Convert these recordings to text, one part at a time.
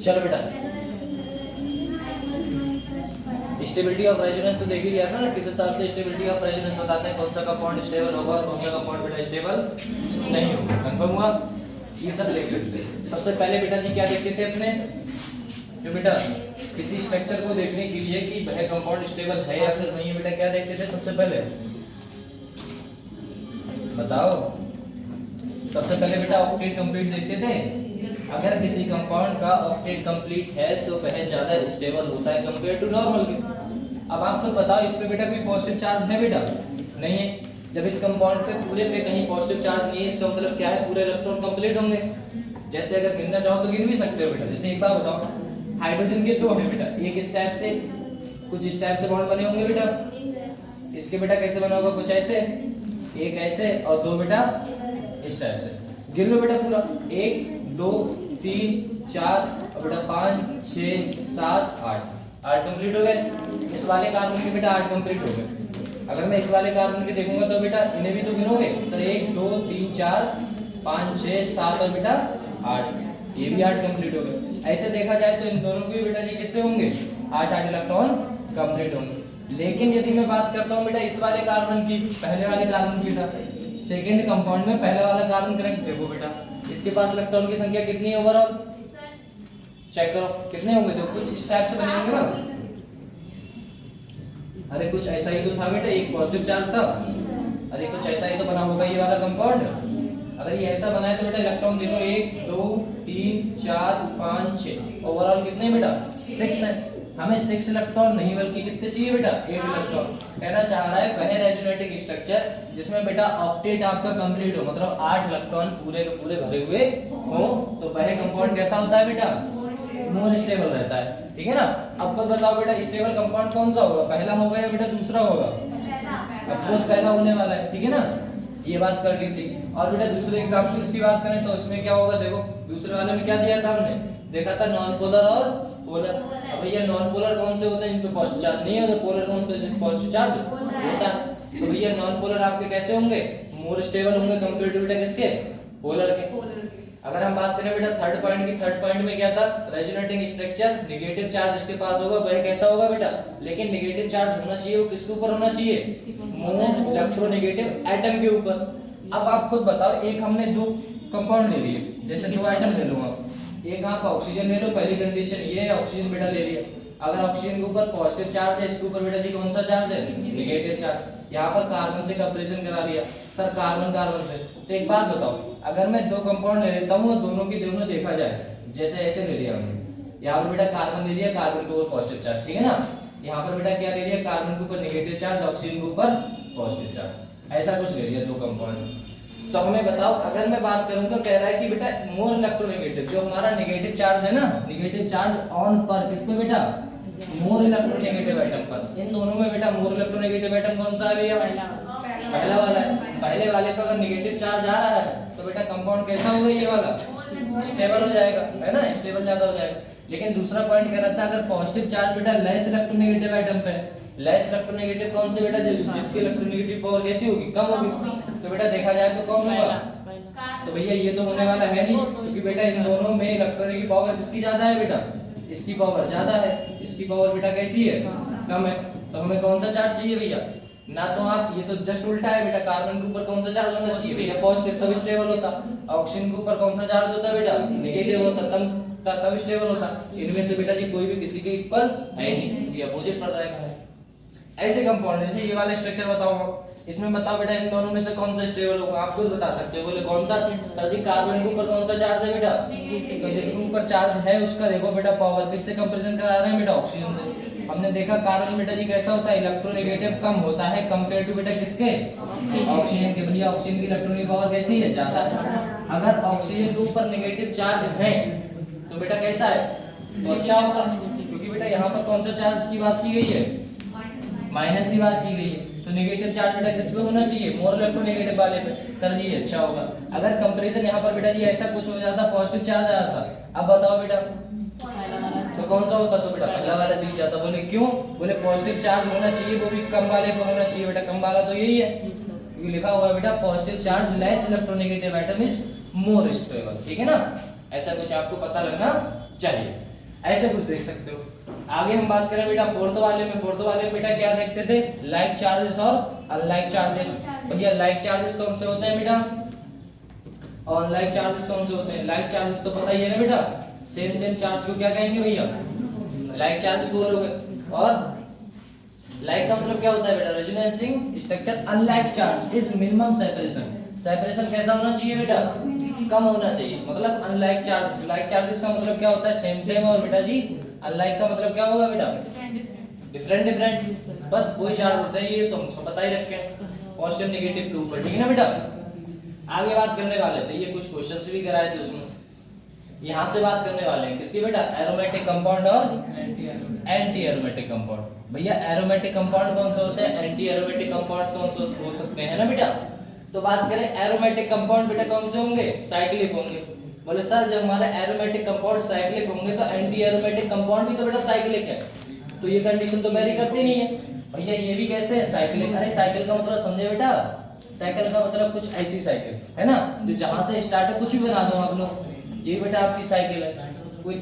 चलो बेटा, stability of resonance तो देख ही लिया था ना, किस हिसाब से स्टेबिलिटी ऑफ रेजोनेंस बताते हैं, कौन सा कंपाउंड स्टेबल होगा और कौन सा कंपाउंड बेटा स्टेबल नहीं होगा। कंफर्म हुआ? ये सब देख लेते हैं। सबसे पहले बेटा जी क्या देखते थे अपने, जो बेटा किसी स्ट्रक्चर को देखने के लिए कि वह कंपाउंड स्टेबल है या फिर नहीं है, बेटा क्या देखते थे सबसे पहले, बताओ। सबसे पहले बेटा ऑक्टेट कंप्लीट देखते थे। अगर किसी कंपाउंड का ऑक्टेट कंप्लीट है तो वह ज्यादा स्टेबल होता है कंपेयर टू नॉर्मल के। अब आप तो बताओ इस पे बेटा कोई पॉजिटिव चार्ज है बेटा? नहीं है। जब इस कंपाउंड पे पूरे पे कहीं पॉजिटिव चार्ज नहीं है, इसका मतलब क्या है, पूरे इलेक्ट्रॉन कंप्लीट होंगे। जैसे अगर गिनना चाहो तो गिन भी सकते हो बेटा। जैसे एक बार बताओ, हाइड्रोजन के दो हैं बेटा, एक इस टाइप से कुछ इस टाइप से बॉन्ड बने होंगे बेटा, इसके बेटा कैसे बना होगा, कुछ ऐसे, एक ऐसे और दो बेटा इस टाइप से। गिन लो बेटा पूरा, 1 2 3 4 और बेटा 5 6 7 8 कंप्लीट हो गए। इस वाले कार्बन के बेटा 8 कंप्लीट हो गए। अगर मैं इस वाले कार्बन के देखूंगा तो बेटा इन्हें भी तो गिनोगे, तो 1 2 3 4 5 6 7 और बेटा 8, ये भी 8 कंप्लीट हो गए। ऐसे देखा जाए तो इन दोनों के बेटा जी कितने होंगे, 8 इलेक्ट्रॉन कंप्लीट होंगे। लेकिन यदि मैं बात करता हूं बेटा इस वाले कार्बन की, पहले वाले कार्बन की बेटा, सेकंड कंपाउंड में पहला वाला कार्बन कनेक्ट देखो बेटा, इसके पास इलेक्ट्रॉन की संख्या कितनी है ओवरऑल, चेक करो कितने होंगे, तो कुछ इस टाइप से बने होंगे ना। अरे कुछ ऐसा ही तो था बेटा, एक पॉजिटिव चार्ज था, अरे कुछ ऐसा ही तो बना होगा ये वाला कंपाउंड। अगर ये ऐसा बना है तो बेटा इलेक्ट्रॉन देखो 1 2 3 4 5 6, ओवरऑल कितने बेटा 6 है। हमें 6 इलेक्ट्रॉन नहीं बल्कि कितने चाहिए बेटा, 8 इलेक्ट्रॉन। कहना चाह रहा है वह रेजोनेटिंग स्ट्रक्चर जिसमें बेटा ऑक्टेट आपका कंप्लीट हो, मतलब 8 इलेक्ट्रॉन पूरे के पूरे भरे हुए हो, तो वह कंपाउंड कैसा होता है बेटा, मोर स्टेबल रहता है। ठीक है ना। अब खुद बताओ बेटा स्टेबल कंपाउंड कौन सा होगा, पहला होगा या बेटा दूसरा होगा? ऑफ कोर्स पहला होने वाला है। ठीक है ना, ये बात कर दी थी। और बेटा दूसरे एग्जांपल्स की बात करें तो उसमें क्या होगा, देखो दूसरे वाले में क्या दिया था हमने, देखा था नॉन पोलर और पोलर। अब भैया नॉन पोलर कौन से होते हैं, जिन पे पॉजिटिव चार्ज नहीं है, तो पोलर कौन से जिन पे पॉजिटिव चार्ज होता है। तो भैया नॉन पोलर आपके कैसे होंगे, मोर स्टेबल होंगे कंपेयर टू बेटा किसके, पोलर के। अगर हम बात करें बेटा थर्ड पॉइंट की, थर्ड पॉइंट में क्या था, रेजोनेटिंग स्ट्रक्चर नेगेटिव चार्ज जिसके पास होगा वह कैसा होगा बेटा, लेकिन नेगेटिव चार्ज होना चाहिए वो किसके ऊपर होना चाहिए, मोर इलेक्ट्रोनेगेटिव एटम के ऊपर। अब आप खुद बताओ, एक हमने दो कंपाउंड ले लिए, जैसे दो एटम ले लो आप, एक आप ऑक्सीजन ले लो, पहली कंडीशन ये है ऑक्सीजन बेटा ले लिया। अगर ऑक्सीजन के ऊपर पॉजिटिव चार्ज है, इसके ऊपर बेटा जी कौन सा चार्ज है, नेगेटिव चार्ज। यहाँ पर कार्बन से कंपैरिजन करा लिया सर, कार्बन कार्बन से। तो एक बात बताओ, अगर मैं दो कंपाउंड ले लेता हूँ दोनों की दोनों देखा जाए, जैसे ऐसे ले लिया हमने, यहाँ पर बेटा कार्बन ले लिया, कार्बन के ऊपर पॉजिटिव चार्ज, ठीक है ना। यहाँ पर बेटा क्या ले लिया, कार्बन के ऊपर नेगेटिव चार्ज, ऑक्सीजन के ऊपर पॉजिटिव चार्ज, ऐसा कुछ ले लिया दो कंपाउंड। तो हमें बताओ, अगर मैं बात करूं तो कह रहा है कि बेटा मोर इलेक्ट्रोनेगेटिव, जो हमारा नेगेटिव चार्ज है ना, नेगेटिव चार्ज ऑन पर किस पे बेटा, मोर इलेक्ट्रोनेगेटिव एटम पर। इन दोनों में बेटा मोर इलेक्ट्रोनेगेटिव एटम कौन सा है भैया, पहला वाला है। पहले वाले पर अगर नेगेटिव चार्ज आ रहा है तो बेटा कंपाउंड कैसा होगा, ये वाला स्टेबल हो जाएगा, है ना, स्टेबल ज्यादा हो जाएगा। लेकिन दूसरा पॉइंट कह रहा था, अगर पॉजिटिव चार्ज बेटा लेस इलेक्ट्रोनेगेटिव एटम पे, लेस इलेक्ट्रोनेगेटिव कौन से बेटा, जिसकी इलेक्ट्रोनेगेटिव पावर कैसी होगी, कम होगी, तो बेटा देखा जाए तो कौन होगा, तो भैया ये तो होने वाला है नहीं, क्योंकि बेटा इन दोनों में इलेक्ट्रॉन की पावर किसकी ज्यादा है बेटा, इसकी पावर ज्यादा है, इसकी पावर बेटा कैसी है, कम है। तो हमें कौन सा चार्ज चाहिए भैया, ना तो आप, ये तो जस्ट उल्टा है बेटा, कार्बन के ऊपर कौन सा चार्ज होना चाहिए भैया, पॉजिटिव, तब स्टेबल होता। ऑक्सीजन के ऊपर कौन सा चार्ज होता है बेटा, नेगेटिव होता, तब स्टेबल होता। इनमें से बेटा जी कोई भी किसी के ऊपर है नहीं, ये अपोजिट पड़ रहा है। ऐसे कंपाउंड है, ये वाला स्ट्रक्चर बताओ, इसमें बताओ बेटा इन दोनों में से कौन सा स्टेबल होगा, आप खुद बता सकते हो, बोले कौन सा सर जी, कार्बन के ऊपर कौन सा चार्ज है बेटा, तो जिसके ऊपर चार्ज है उसका देखो बेटा पावर किससे कंपैरिजन करा रहे हैं बेटा, ऑक्सीजन से। हमने देखा कार्बन बेटा जी कैसा होता है, इलेक्ट्रोनेगेटिव कम होता है कंपेयर टू बेटा किसके, ऑक्सीजन के। भैया ऑक्सीजन की इलेक्ट्रॉनिक पावर कैसी है, ज्यादा है। अगर ऑक्सीजन के ऊपर नेगेटिव चार्ज है तो बेटा कैसा है, तो अच्छा होगा, क्योंकि बेटा यहाँ पर कौन सा चार्ज की बात की गई है, माइनस की बात की गई है। तो नेगेटिव चार्ज बेटा किस पे होना चाहिए, मोर इलेक्ट्रोनेगेटिव वाले पे, सर जी अच्छा होगा। अगर कंपैरिजन यहाँ पर बेटा जी ऐसा कुछ हो जाता, पॉजिटिव चार्ज आ जाता, अब बताओ बेटा तो कौन सा होता, तो बेटा पहला वाला जीत जाता। बोले क्यों, बोले पॉजिटिव चार्ज होना चाहिए, वो भी कम वाले पे होना चाहिए बेटा, कम वाला तो यही है, क्योंकि लिखा हुआ है बेटा positive charge less electronegative atom is more stable, ठीक है ना। ऐसा कुछ आपको पता लगना चाहिए। ऐसे कुछ देख सकते हो। आगे हम बात करें बेटा फोर्थ वाले में बेटा क्या देखते थे, लाइक चार्जेस और अनलाइक चार्जेस। भैया लाइक चार्जेस कौन से होते हैं बेटा और अनलाइक चार्जेस कौन से होते हैं। लाइक चार्जेस तो पता ही है ना बेटा, सेम चार्ज को क्या कहेंगे भैया, लाइक चार्जेस बोलोगे। और लाइक का मतलब क्या होता है बेटा, resonating structure. Unlike charge is minimum separation कैसा होना चाहिए बेटा, कम होना चाहिए। मतलब अनलाइक चार्ज, लाइक चार्जेस का मतलब क्या होता है, सेम और बेटा जी अनलाइक का मतलब क्या होगा बेटा, डिफरेंट। बस वही चार्जेस है, ये तो हमको पता ही रखे पॉजिटिव नेगेटिव के ऊपर, ठीक है ना बेटा। आगे बात करने वाले थे, ये कुछ क्वेश्चंस भी कराए थे उसमें, यहाँ से बात करने वाले हैं किसकी बेटा, एरोमेटिक कंपाउंड और एंटी एरोमेटिक कंपाउंड। भैया एरोमेटिक कंपाउंड कौन से होते हैं, एंटी एरोमेटिक कंपाउंड्स कौन से हो सकते हैं ना बेटा। तो बात करें एरोमेटिक कंपाउंड बेटा कौन से होंगे, साइक्लिक होंगे। बोले सर जब हमारे एरोमेटिक कंपाउंड साइक्लिक होंगे तो एंटी एरोमेटिक कंपाउंड भी तो बेटा साइक्लिक है, तो ये कंडीशन तो वेरी करती नहीं है। भैया ये भी कैसे है, साइक्लिक। अरे साइकिल का मतलब समझे बेटा, साइकिल का मतलब कुछ ऐसी साइकिल है ना, जो जहां से स्टार्ट है कुछ भी बना दो आप लोग, ये बेटा आपकी साइकिल है। कोई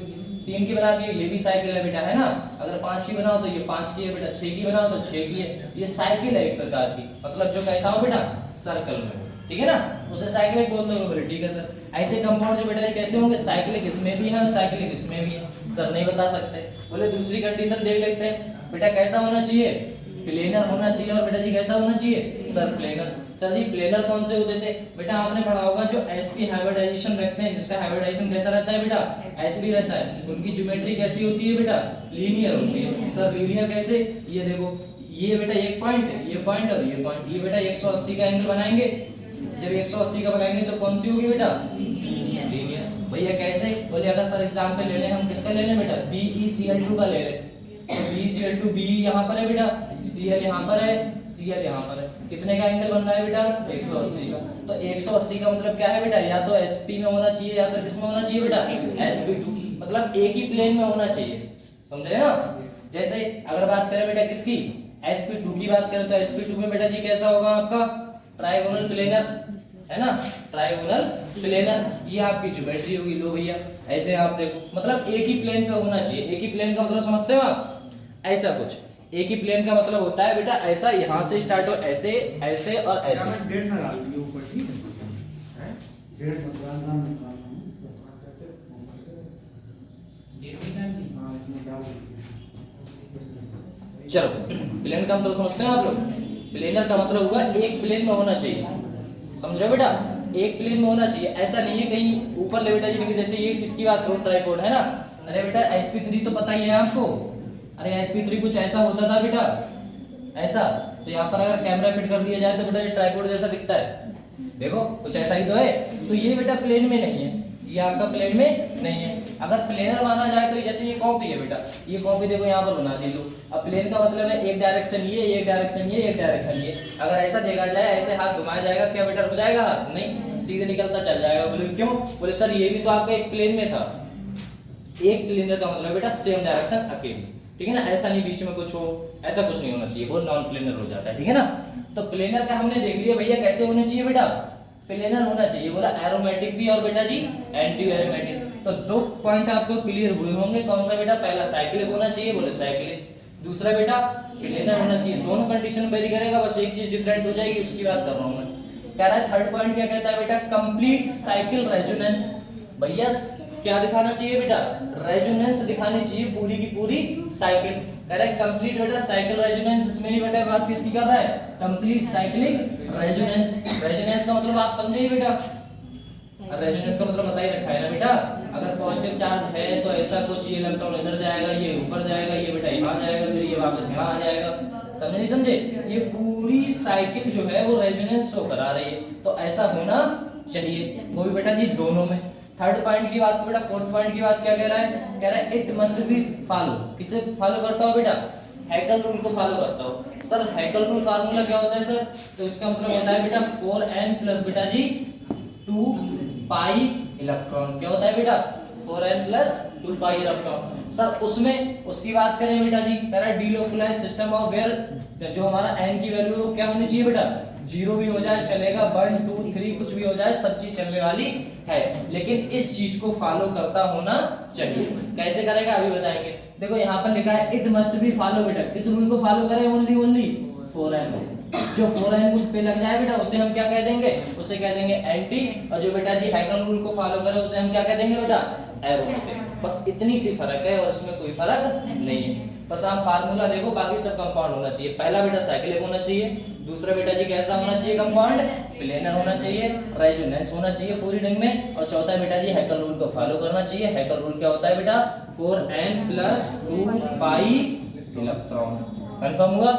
3 की बना दी, ये भी साइकिल है बेटा, है ना। अगर 5 की बनाओ तो ये 5 की है बेटा, 6 की बनाओ तो 6 की है। ये साइकिल है एक प्रकार की, मतलब जो कैसा हो बेटा, सर्कल में, ठीक है ना, उसे साइक्लिक बोल दो। बोले ठीक है सर। ऐसे कंपाउंड जो बेटा कैसे होंगे, साइक्लिक इसमें भी है, साइक्लिक इसमें भी है। सर नहीं बता सकते। बोले दूसरी कंडीशन देख लेते हैं बेटा, कैसा होना चाहिए, प्लेनर होना चाहिए। और बेटा जी कैसा होना चाहिए, सर प्लेनर। सर जी प्लेनर कौन से होते थे बेटा, आपने पढ़ा होगा जो sp हाइब्रिडाइजेशन रखते हैं, जिसका हाइब्रिडाइजेशन कैसा रहता है बेटा, sp रहता है। उनकी ज्योमेट्री कैसी होती है बेटा, लीनियर होती है। सर लीनियर कैसे, ये देखो, ये बेटा एक पॉइंट है, ये पॉइंट और ये पॉइंट, ये बेटा 180 का एंगल बनाएंगे। जब 180 का बनाएंगे तो कौन सी होगी बेटा, लीनियर। भैया कैसे, बोले अगर सर एग्जांपल ले लें हम, किसका ले लें बेटा, BeCl2 का ले लें। तो BeCl2, B यहाँ पर है बेटा, Cl यहाँ पर है, Cl यहाँ पर है। कितने का एंगल बन रहा है बेटा, 180 का। तो 180 का मतलब क्या है बेटा, या तो sp में होना चाहिए या फिर किसमें होना चाहिए बेटा, sp2, मतलब एक ही प्लेन में होना चाहिए, समझ रहे ना। जैसे अगर बात करें बेटा किसकी, sp2 की बात करें तो sp2 में बेटा जी कैसा होगा आपका, ट्राइगोनल प्लेनर, है ना, ट्राइगोनल प्लेनर। ये आपकी ज्योमेट्री होगी। लो भैया ऐसे आप देखो, मतलब एक ही प्लेन पे होना चाहिए। एक ही प्लेन का मतलब समझते हो आप, ऐसा कुछ एक ही प्लेन का मतलब होता है बेटा ऐसा, यहाँ से स्टार्ट हो ऐसे ऐसे और ऐसे। डेढ़ ना डाल दियो ऊपर, ठीक है, डेढ़ मतलब नाम निकालना हां इसमें डाल दीजिए। चलो प्लेन का मतलब समझते हैं आप लोग, प्लेनर का मतलब हुआ एक प्लेन में होना चाहिए, समझ रहे हो बेटा, एक प्लेन में होना चाहिए। ऐसा नहीं है कहीं ऊपर ले बेटा जी, जैसे ये किसकी बात करो, ट्राइपॉड है ना। अरे बेटा sp3 तो पता ही है आपको, अरे sp3 कुछ ऐसा होता था बेटा, ऐसा। तो यहाँ पर अगर कैमरा फिट कर दिया जाए तो बेटा ये ट्राइपॉड जैसा दिखता है, देखो कुछ ऐसा ही तो है। तो ये बेटा प्लेन में नहीं है, ये आपका प्लेन में नहीं है। अगर प्लेनर माना जाए तो जैसे ये कॉपी है बेटा, ये कॉपी देखो यहाँ पर बना दी लो। अब प्लेन का मतलब है एक डायरेक्शन ये, एक डायरेक्शन ये, एक डायरेक्शन ये। अगर ऐसा देखा जाए, ऐसे हाथ घुमाया जाएगा, क्या बेटा रुक जाएगा हाथ, नहीं, सीधे निकलता चल जाएगा। बोले क्यों, बोले सर ये भी तो आपका एक प्लेन में था। एक प्लेनर का मतलब बेटा सेम डायरेक्शन अकेले, ठीक है ना, ऐसा नहीं बीच में कुछ हो, ऐसा कुछ नहीं होना चाहिए, वो नॉन प्लेनर हो जाता है, ठीक है ना। तो प्लेनर का हमने देख लिया भैया कैसे होने चाहिए बेटा, प्लेनर होना चाहिए। बोला एरोमेटिक भी और बेटा जी एंटी एरोमेटिक। तो दो पॉइंट आपको क्लियर हुए होंगे, कौन सा बेटा, पहला साइक्लिक होना चाहिए, बोले साइक्लिक, दूसरा बेटा प्लेनर होना चाहिए। दोनों कंडीशन वेरी करेगा, बस एक चीज डिफरेंट हो जाएगी, उसकी बात कर रहा हूं मैं। कह रहा है थर्ड पॉइंट क्या कहता है बेटा, कंप्लीट साइकिल रेजोनेंस। भैया क्या दिखाना चाहिए बेटा, रेजोनेंस दिखानी चाहिए पूरी की पूरी साइकिल। कह रहा है कंप्लीट बेटा साइकिल रेजोनेंस, इसमें नहीं बेटा बात किसकी कर रहा है, कंप्लीट साइक्लिक रेजोनेंस। रेजोनेंस का मतलब आप समझे बेटा, रेजोनेंस का मतलब बता ही रखा है ना बेटा। अगर पॉजिटिव चार्ज है तो ऐसा कुछ, ये इलेक्ट्रॉन इधर जाएगा, ये ऊपर जाएगा, ये बेटा यहाँ जाएगा, फिर ये वापस यहाँ आ जाएगा, समझे नहीं समझे। ये पूरी साइकिल जो है वो रेजोनेंस शो करा रही है, तो ऐसा होना चाहिए, वो भी बेटा जी दोनों में। थर्ड पॉइंट की बात, बेटा फोर्थ पॉइंट की बात क्या कह रहा है, कह रहा है इट मस्ट बी फॉलो। किसे फॉलो करता हो बेटा, हैकल रूल को फॉलो करता हो। सर हैकल रूल फार्मूला क्या होता है सर, तो इसका मतलब होता है बेटा 4n प्लस बेटा जी 2 पाई इलेक्ट्रॉन। क्या होता है बेटा, 4n plus 2 pi electron. Sir उसमें उसकी बात करें बेटा जी, कह रहा है डीलोकलाइज सिस्टम ऑफ वेयर जो हमारा n की वैल्यू क्या होनी चाहिए बेटा, 0 भी हो जाए चलेगा, 1 2 3 कुछ भी हो जाए, सब चीज चलने वाली है, लेकिन इस चीज को फॉलो करता होना चाहिए। कैसे करेगा अभी बताएंगे। देखो यहाँ पर लिखा है इट मस्ट बी फॉलो बेटा, किस रूल को फॉलो करे, ओनली 4n। जो 4n पे लग जाए बेटा उसे हम क्या कह देंगे, उसे कह देंगे एंटी, और जो बेटा जी हैकल रूल को फॉलो करे उसे हम क्या कह देंगे बेटा, एरोमेटिक। बस इतनी सी फर्क है और इसमें कोई फर्क नहीं है। बस आप फार्मूला देखो, बाकी सब कंपाउंड होना चाहिए। पहला बेटा साइक्लिक होना चाहिए, दूसरा बेटा जी कैसा होना चाहिए कंपाउंड, प्लेनर होना चाहिए, रेजोनेंस होना चाहिए पूरी रिंग में, और चौथा बेटा जी हैकल रूल को फॉलो करना चाहिए। हैकल रूल क्या होता है बेटा, 4n + 2 पाई इलेक्ट्रॉन। कंफर्म हुआ?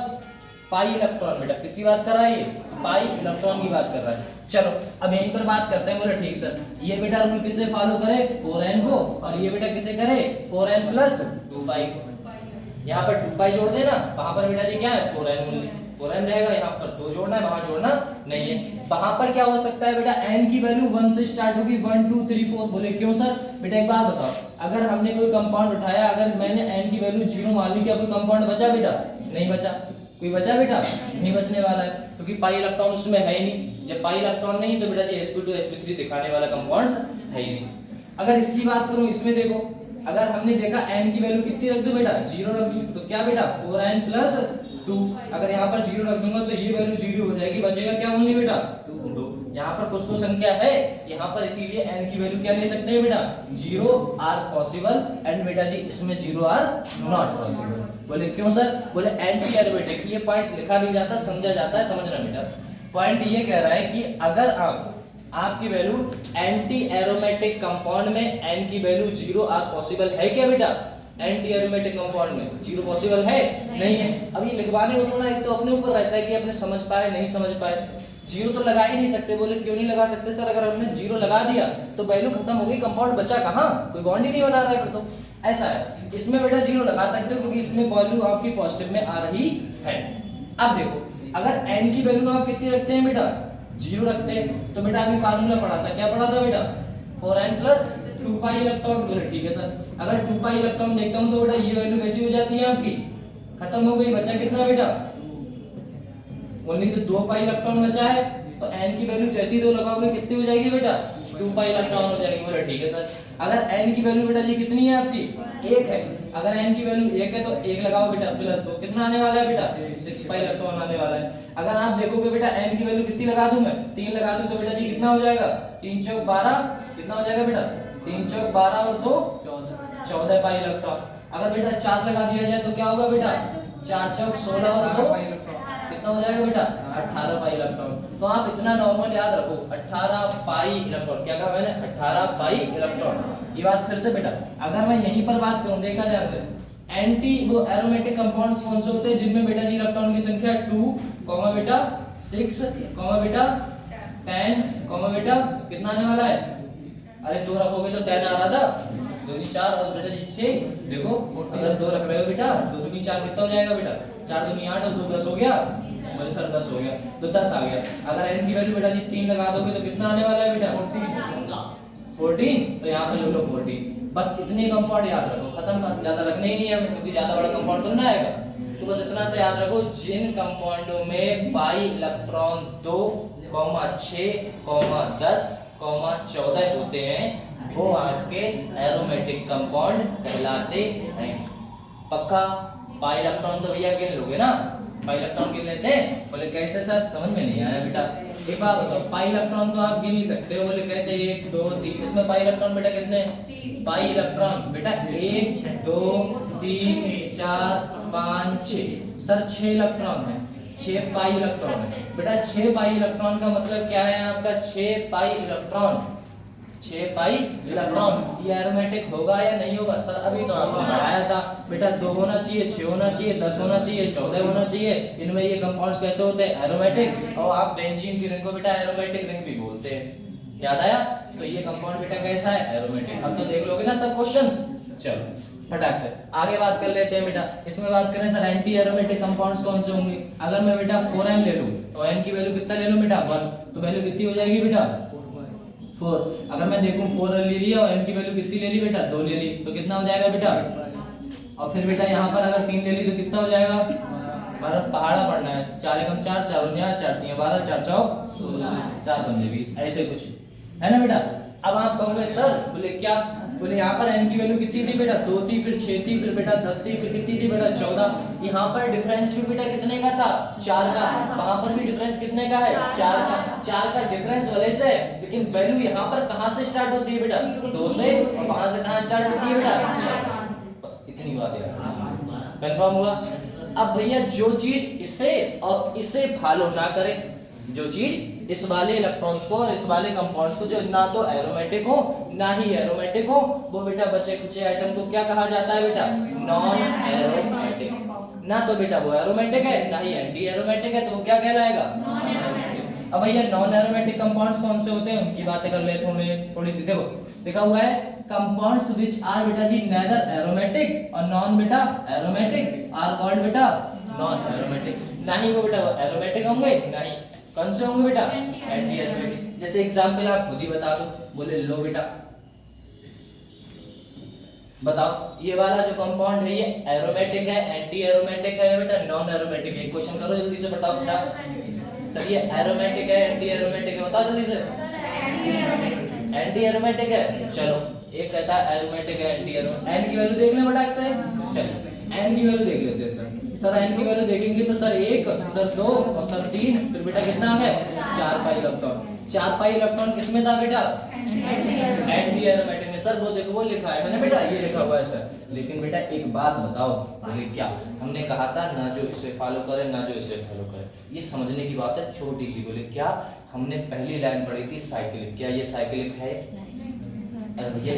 पाई इलेक्ट्रॉन बेटा किसकी बात कर रहा है, ये पाई इलेक्ट्रॉन की बात कर रहा है। चलो अब यहीं पर बात करते हैं। बोले ठीक सर, ये बेटा रूल किसे फॉलो करे, 4n को, और ये बेटा किसे करे, 4n + 2 पाई को। यहाँ पर 2 पाई जोड़ देना, वहां पर बेटा जी क्या है, 4n ओनली 4n रहेगा। यहाँ पर 2 जोड़ना है, वहां जोड़ना नहीं है। वहां पर क्या हो सकता है बेटा, n की वैल्यू 1 से स्टार्ट होगी, 1 2 3 4। बोले क्यों सर, बेटा एक बात बताओ, अगर हमने कोई कंपाउंड उठाया, अगर मैंने n की वैल्यू 0 मान ली, क्या कोई कंपाउंड बचा बेटा, नहीं बचा। कोई बचा बेटा, नहीं बचने वाला है, क्योंकि पाई इलेक्ट्रॉन उसमें है ही नहीं। जब पाई इलेक्ट्रॉन नहीं तो बेटा जी sp2 sp3 दिखाने वाला कंपाउंड्स है ही नहीं। अगर इसकी बात करूं, इसमें देखो, अगर हमने देखा n की वैल्यू कितनी रख दूं बेटा, 0 रख दूं, तो क्या बेटा 4n + 2। अगर यहाँ पर 0 रख दूंगा तो ये वैल्यू 0 हो जाएगी, बचेगा क्या ओनली बेटा 2। यहाँ पर कुछ तो संख्या है यहाँ पर, इसीलिए n की वैल्यू क्या ले सकते हैं बेटा, 0 आर पॉसिबल, एंड बेटा जी इसमें 0 आर नॉट पॉसिबल। बोले क्यों सर, बोले एंटी एरोमेटिक, ये पॉइंट्स लिखा नहीं जाता, समझा जाता है, समझना बेटा। पॉइंट ये कह रहा है कि अगर आपकी वैल्यू एंटी एरोमेटिक कंपाउंड में n की वैल्यू 0 आर पॉसिबल है क्या बेटा, एंटी एरोमेटिक कंपाउंड में 0 पॉसिबल है, नहीं है। अब ये लिखवाने को थोड़ा एक तो अपने ऊपर रहता है कि अपने समझ पाए नहीं समझ पाए। 0 तो लगा ही नहीं सकते। बोले क्यों नहीं लगा सकते सर, अगर हमने 0 लगा दिया तो वैल्यू खत्म हो गई, कंपाउंड बचा कहां, कोई बॉन्ड ही नहीं बना रहा है फिर तो। ऐसा है, इसमें बेटा 0 लगा सकते हो क्योंकि इसमें वैल्यू आपकी पॉजिटिव में आ रही है। अब देखो, अगर n की वैल्यू आप कितनी रखते हैं बेटा, 0 रखते हैं, तो बेटा अभी फार्मूला पढ़ा था, क्या पढ़ा था बेटा, 4n + 2 पाई इलेक्ट्रॉन। बोले ठीक है सर, अगर 2 पाई इलेक्ट्रॉन देखता हूं तो बेटा ये वैल्यू कैसी हो जाती है आपकी, खत्म हो गई, बचा कितना बेटा, ओनली तो 2 पाई इलेक्ट्रॉन बचा है। तो n की वैल्यू जैसी 2 लगाओगे कितनी हो जाएगी बेटा, 2 पाई इलेक्ट्रॉन हो जाएगी। बोले ठीक है सर, अगर n की वैल्यू बेटा जी कितनी है आपकी, 1 है, अगर n की वैल्यू 1 है तो 1 लगाओ बेटा +2, कितना आने वाला है बेटा, 6 पाई इलेक्ट्रॉन आने वाला है। अगर आप देखोगे बेटा n की वैल्यू कितनी लगा दूं मैं, 3 लगा दूं तो बेटा जी कितना हो जाएगा, 3 चौक 12, कितना हो जाएगा बेटा, 3 चौक 12 और 2 14 पाई इलेक्ट्रॉन। अगर बेटा 4 लगा दिया जाए तो क्या होगा बेटा, 4 चौक 16 और 2 कितना हो जाएगा बेटा, 18 पाई इलेक्ट्रॉन। तो आप इतना नॉर्मल याद रखो, 18 पाई इलेक्ट्रॉन। क्या कहा मैंने, 18 पाई इलेक्ट्रॉन। ये बात फिर से बेटा, अगर मैं यहीं पर बात करूं, देखा ध्यान से, एंटी वो एरोमेटिक कंपाउंड्स कौन से होते हैं जिनमें बेटा जी इलेक्ट्रॉन की संख्या 2, बेटा 6, बेटा 10, बेटा कितना आने वाला है, अरे 2 रखोगे तो 10 आ रहा था, 2 × 4 और बेटा जी 6। देखो अगर 2 रख रहे हो बेटा, 2 × 4 कितना हो जाएगा बेटा, 4 × 2 8 और 2 10 हो गया, बोले सर 10 हो गया, तो 10 आ गया। अगर n की वैल्यू बेटा जी 3 लगा दोगे तो कितना आने वाला है बेटा, 14, तो यहाँ पे लिख लो 14। बस इतने कंपाउंड याद रखो, खत्म कर, ज्यादा रखने ही नहीं है क्योंकि ज्यादा बड़ा कंपाउंड तो ना आएगा। तो बस इतना से याद रखो, जिन कंपाउंडों में पाई इलेक्ट्रॉन 2, 6, 10, 14 होते हैं वो आपके एरोमेटिक कंपाउंड कहलाते हैं। पक्का? पाई इलेक्ट्रॉन तो भैया गिन लोगे ना, पाई इलेक्ट्रॉन गिन लेते हैं। बोले कैसे सर, समझ में नहीं आया बेटा। एक बात बताओ, पाई इलेक्ट्रॉन तो आप गिन ही सकते हो। बोले कैसे, 1 2 3, इसमें पाई इलेक्ट्रॉन बेटा कितने, पाई इलेक्ट्रॉन बेटा 1 2 3 4 5 6, सर 6 इलेक्ट्रॉन है, 6 पाई इलेक्ट्रॉन है बेटा। 6 पाई इलेक्ट्रॉन का मतलब क्या है आपका, 6 पाई इलेक्ट्रॉन, 6 पाई इलेक्ट्रॉन। ये एरोमेटिक होगा या नहीं होगा सर, अभी तो आपने पढ़ाया था बेटा, 2 होना चाहिए, 6 होना चाहिए, 10 होना चाहिए, 14 होना चाहिए। इनमें ये कंपाउंड्स कैसे होते हैं, एरोमेटिक। और आप बेंजीन की रिंग को बेटा एरोमेटिक रिंग भी बोलते हैं, याद आया। तो ये कंपाउंड बेटा कैसा है, एरोमेटिक। अब तो देख लोगे ना सब क्वेश्चंस। चलो फटाक से आगे बात कर लेते हैं बेटा। इसमें बात करें सर एंटी एरोमेटिक कंपाउंड्स कौन से होंगे। अगर मैं बेटा 4n ले लूं तो n की वैल्यू कितना ले लूं बेटा, 1, तो वैल्यू कितनी हो जाएगी बेटा, 4। अगर मैं देखूं 4 ले लिया और n की वैल्यू कितनी ले ली बेटा, 2 ले ली, तो कितना हो जाएगा बेटा। और फिर बेटा यहाँ पर अगर 3 ले ली तो कितना हो जाएगा, 12 पहाड़ा पढ़ना है, 4 एकम 4, 4 उन्या 4 3 12, 4 चौक 4 पंजे 20, ऐसे कुछ है ना बेटा। अब आप कहोगे सर, बोले क्या, बोले यहाँ पर n की वैल्यू कितनी थी बेटा, 2 थी, फिर 6 थी, फिर बेटा 10 थी, फिर कितनी थी बेटा 14। यहाँ पर डिफरेंस भी बेटा कितने का था, 4 का। वहां पर भी डिफरेंस कितने का है, 4 का। 4 का डिफरेंस भले से है, लेकिन वैल्यू यहाँ पर कहाँ से स्टार्ट होती है बेटा, 2 से, और वहां से कहाँ स्टार्ट होती है बेटा, 4। बस इतनी बात है, कंफर्म हुआ। अब भैया जो चीज इसे और इसे फॉलो ना करे, जो चीज इस वाले इलेक्ट्रॉन्स को और इस वाले कंपाउंड्स को जो ना तो एरोमेटिक हो ना ही एरोमेटिक हो, वो बेटा बचे कुछ आइटम को क्या कहा जाता है बेटा, नॉन एरोमेटिक। ना तो बेटा वो एरोमेटिक है ना ही एंटी एरोमेटिक है, तो वो क्या कहलाएगा, नॉन एरोमेटिक। अब भैया नॉन एरोमेटिक कंपाउंड्स कौन से होते हैं, उनकी बातें कर लेते हैं थोड़ी सी। देखो लिखा हुआ है कंपाउंड्स व्हिच आर बेटा जी नेदर एरोमेटिक और नॉन बेटा एरोमेटिक आर कॉल्ड बेटा नॉन एरोमेटिक। ना ही वो बेटा एरोमेटिक होंगे ना ही कौन से होंगे बेटा, एंटी एरोमेटिक। जैसे एग्जांपल आप खुद ही बता दो, बोले लो बेटा बताओ ये वाला जो कंपाउंड है ये एरोमेटिक है, एंटी एरोमेटिक है बेटा, नॉन एरोमेटिक है। क्वेश्चन करो जल्दी से, बताओ बेटा। सर ये एरोमेटिक है, एंटी एरोमेटिक है, बताओ जल्दी से। एंटी एरोमेटिक है, चलो एक कहता है एरोमेटिक है, एंटी एरोमेटिक। एन की वैल्यू देख ले बेटा से, चलिए एन की वैल्यू देख लेते हैं सर। सर एन की वैल्यू देखेंगे तो सर 1, सर 2 और सर 3, फिर बेटा कितना आ गया 4 पाई इलेक्ट्रॉन। 4 पाई इलेक्ट्रॉन किसमें था बेटा, एंटी एरोमेटिक में। सर वो देखो वो लिखा है मैंने बेटा, ये लिखा हुआ है सर। लेकिन बेटा एक बात बताओ, बोले क्या, हमने कहा था ना जो इसे फॉलो करे ना जो इसे फॉलो करे। ये समझने की बात है छोटी सी। बोले क्या, हमने पहली लाइन पढ़ी थी साइक्लिक, क्या ये साइक्लिक है, ये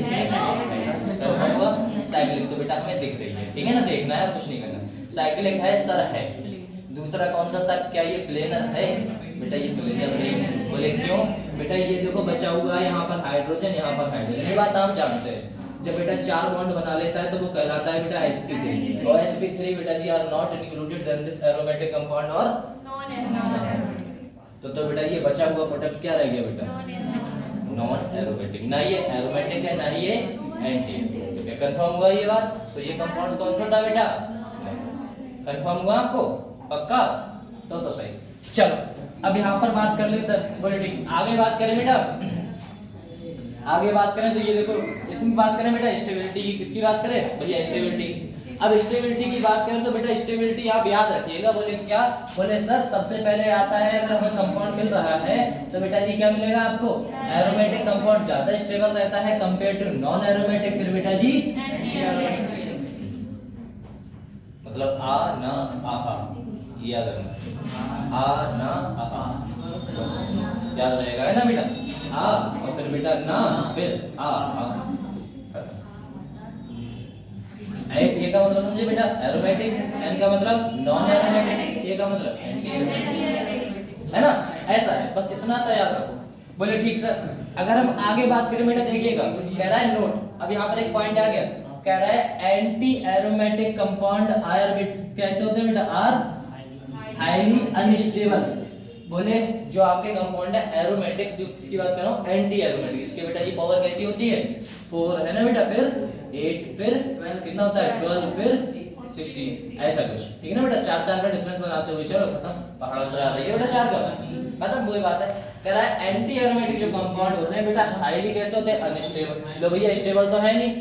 साइक्लिक तो बेटा हमें दिख रही है, ठीक है ना, देखना है कुछ नहीं करना। साइक्लिक है सर है। दूसरा कौन सा था, क्या ये प्लेनर है बेटा, ये प्लेनर नहीं। बोले क्यों बेटा, ये देखो बचा हुआ है यहाँ पर हाइड्रोजन, यहाँ पर हाइड्रोजन, ये बात हम जानते हैं। जब बेटा 4 बॉन्ड बना लेता है तो वो कहलाता है बेटा sp3 और sp3 बेटा जी are not included in this aromatic compound और नॉन एरोमेटिक। तो बेटा ये बचा हुआ प्रोडक्ट क्या रह गया बेटा, नॉन एरोमेटिक। ना ये एरोमेटिक है ना ये एंटी एरोमेटिक है। कंफर्म हुआ ये बात। तो ये कंपाउंड कौन सा था बेटा, कंफर्म हुआ आपको, पक्का, तो सही। चलो अब यहाँ पर बात कर ले सर, बोले ठीक। आगे बात करें बेटा, आगे बात करें तो ये देखो इसमें बात करें बेटा स्टेबिलिटी की। किसकी बात करें भैया, स्टेबिलिटी। अब स्टेबिलिटी की बात करें तो बेटा स्टेबिलिटी आप याद रखिएगा। बोले क्या, बोले सर सबसे पहले आता है अगर हमें कंपाउंड मिल रहा है तो बेटा जी क्या मिलेगा आपको, एरोमेटिक कंपाउंड ज्यादा स्टेबल रहता है कंपेयर टू नॉन एरोमेटिक। फिर बेटा जी मतलब आ ना आहा, याद रखना, आ ना आहा, बस याद रहेगा, है ना बेटा। आ और फिर बेटा ना, फिर आ ए का मतलब समझे बेटा एरोमेटिक, एन का मतलब नॉन एरोमेटिक, ए का मतलब एंटी एरोमेटिक, है ना। ऐसा है, बस इतना सा याद रखो। बोले ठीक सर। अगर हम आगे बात करें बेटा देखिएगा, कह रहा है नोट, अब यहाँ पर एक पॉइंट आ गया, कह रहा है एंटी एरोमेटिक कंपाउंड आर कैसे होते हैं बेटा, आर हाईली अनस्टेबल। बोले जो आपके कंपाउंड है एरोमेटिक, जो किसकी बात कर रहा हूं, एंटी एरोमेटिक, इसके बेटा की पावर कैसी होती है 4, है ना बेटा, फिर 8, फिर कितना होता है 12, फिर 16, ऐसा कुछ, ठीक है ना बेटा। 4 का डिफरेंस बनाते हुए चलो खत्म, पहाड़ तो आ रही है बेटा 4 का खत्म, वही बात है। कह रहा है एंटी एरोमेटिक जो कंपाउंड होते हैं बेटा हाईली कैसे होते हैं, अनस्टेबल। लो भैया स्टेबल तो है नहीं,